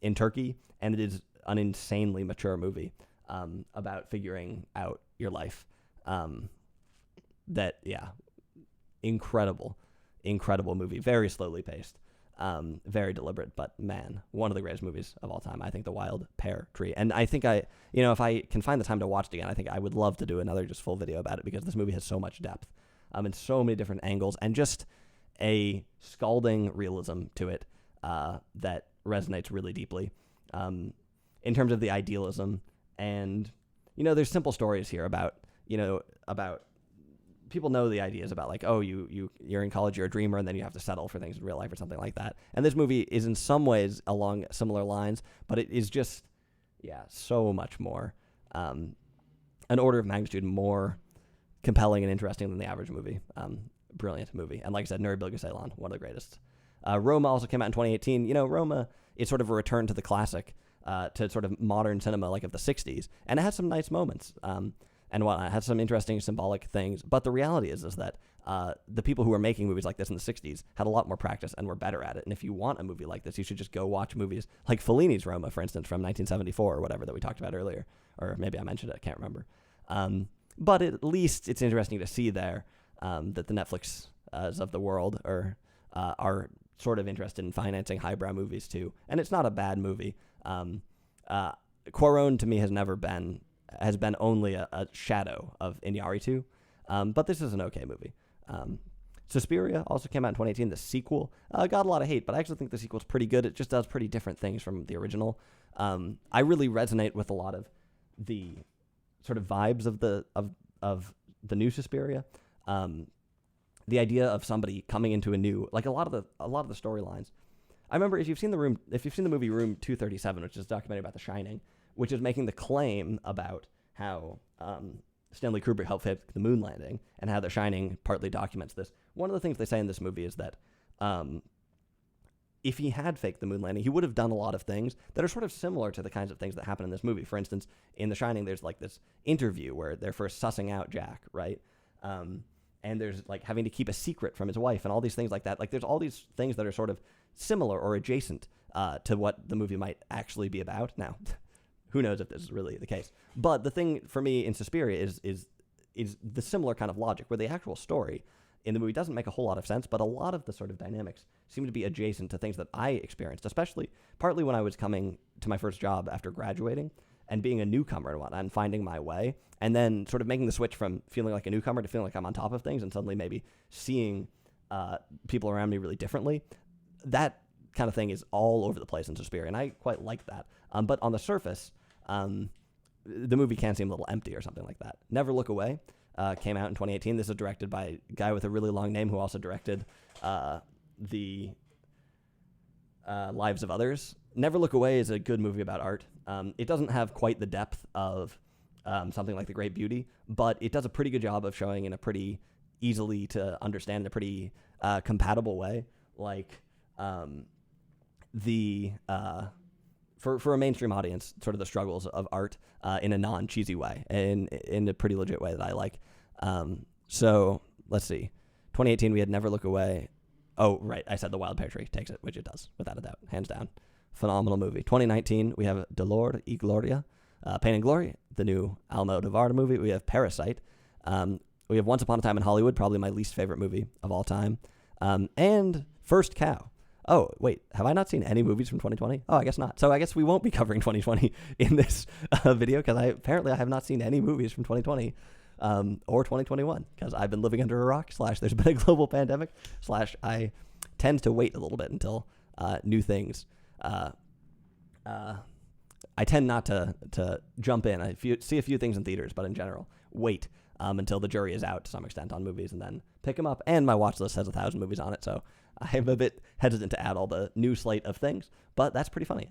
in Turkey, and it is an insanely mature movie about figuring out your life. Incredible movie, very slowly paced. Very deliberate, but man, one of the greatest movies of all time. I think The Wild Pear Tree. And I think if I can find the time to watch it again, I think I would love to do another just full video about it, because this movie has so much depth, and so many different angles, and just a scalding realism to it that resonates really deeply in terms of the idealism. And, there's simple stories here about people know the ideas about, like, oh, you're in college, you're a dreamer, and then you have to settle for things in real life or something like that. And this movie is in some ways along similar lines, but it is just, so much more, an order of magnitude more compelling and interesting than the average movie. Brilliant movie. And like I said, Nuri Bilge Ceylan, one of the greatest. Roma also came out in 2018. Roma is sort of a return to the classic, to sort of modern cinema, like of the 60s. And it has some nice moments. And whatnot. It has some interesting symbolic things. But the reality is that the people who were making movies like this in the 60s had a lot more practice and were better at it. And if you want a movie like this, you should just go watch movies like Fellini's Roma, for instance, from 1974 or whatever that we talked about earlier. Or maybe I mentioned it, I can't remember. But at least it's interesting to see there that the Netflix of the world are sort of interested in financing highbrow movies too. And it's not a bad movie. Cuarón to me has been only a shadow of Iñárritu, but this is an okay movie. Suspiria also came out in 2018. The sequel got a lot of hate, but I actually think the sequel's pretty good. It just does pretty different things from the original. I really resonate with a lot of the sort of vibes of the new Suspiria. The idea of somebody coming into a new, like a lot of the storylines. I remember if you've seen the movie Room 237, which is a documentary about The Shining, which is making the claim about how Stanley Kubrick helped fake the moon landing and how The Shining partly documents this. One of the things they say in this movie is that if he had faked the moon landing, he would have done a lot of things that are sort of similar to the kinds of things that happen in this movie. For instance, in The Shining, there's like this interview where they're first sussing out Jack, right? And there's like having to keep a secret from his wife and all these things like that. Like there's all these things that are sort of similar or adjacent to what the movie might actually be about. Now, who knows if this is really the case? But the thing for me in Suspiria is the similar kind of logic, where the actual story in the movie doesn't make a whole lot of sense, but a lot of the sort of dynamics seem to be adjacent to things that I experienced, especially partly when I was coming to my first job after graduating and being a newcomer and whatnot and finding my way, and then sort of making the switch from feeling like a newcomer to feeling like I'm on top of things and suddenly maybe seeing people around me really differently. That kind of thing is all over the place in Suspiria, and I quite like that. But on the surface, the movie can seem a little empty or something like that. Never Look Away came out in 2018. This is directed by a guy with a really long name who also directed the Lives of Others. Never Look Away is a good movie about art. It doesn't have quite the depth of something like The Great Beauty, but it does a pretty good job of showing in a pretty easily to understand, in a pretty compatible way, like for a mainstream audience, sort of the struggles of art in a non-cheesy way, and in a pretty legit way that I like. So let's see. 2018, we had Never Look Away. Oh, right. I said The Wild Pear Tree takes it, which it does, without a doubt, hands down. Phenomenal movie. 2019, we have Dolor y Gloria, Pain and Glory, the new Almodovar movie. We have Parasite, We have Once Upon a Time in Hollywood, probably my least favorite movie of all time, and First Cow. Oh, wait, have I not seen any movies from 2020? Oh, I guess not. So I guess we won't be covering 2020 in this video, because I have not seen any movies from 2020 or 2021, because I've been living under a rock, / there's been a global pandemic, / I tend to wait a little bit until new things. I tend not to jump in. I see a few things in theaters, but in general, wait until the jury is out to some extent on movies and then pick them up. And my watch list has 1,000 movies on it, so I'm a bit hesitant to add all the new slate of things, but that's pretty funny.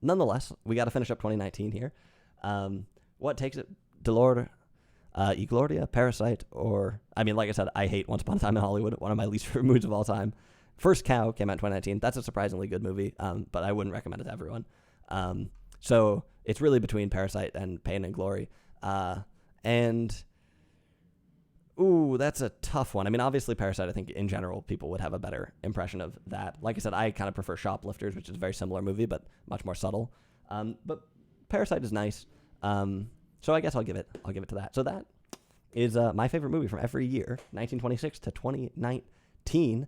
Nonetheless, we got to finish up 2019 here. What takes it? Dolor y Gloria, Parasite, or, I mean, like I said, I hate Once Upon a Time in Hollywood, one of my least favorite movies of all time. First Cow came out in 2019. That's a surprisingly good movie, but I wouldn't recommend it to everyone. So it's really between Parasite and Pain and Glory. That's a tough one. I mean, obviously Parasite, I think in general, people would have a better impression of that. Like I said, I kind of prefer Shoplifters, which is a very similar movie, but much more subtle. But Parasite is nice. So I guess I'll give it to that. So that is my favorite movie from every year, 1926 to 2019.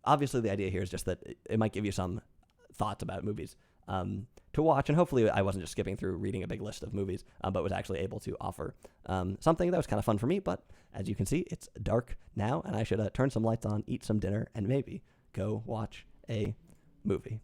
Obviously the idea here is just that it might give you some thoughts about movies to watch, and hopefully I wasn't just skipping through reading a big list of movies, but was actually able to offer something that was kind of fun for me. But as you can see, it's dark now, and I should turn some lights on, eat some dinner, and maybe go watch a movie.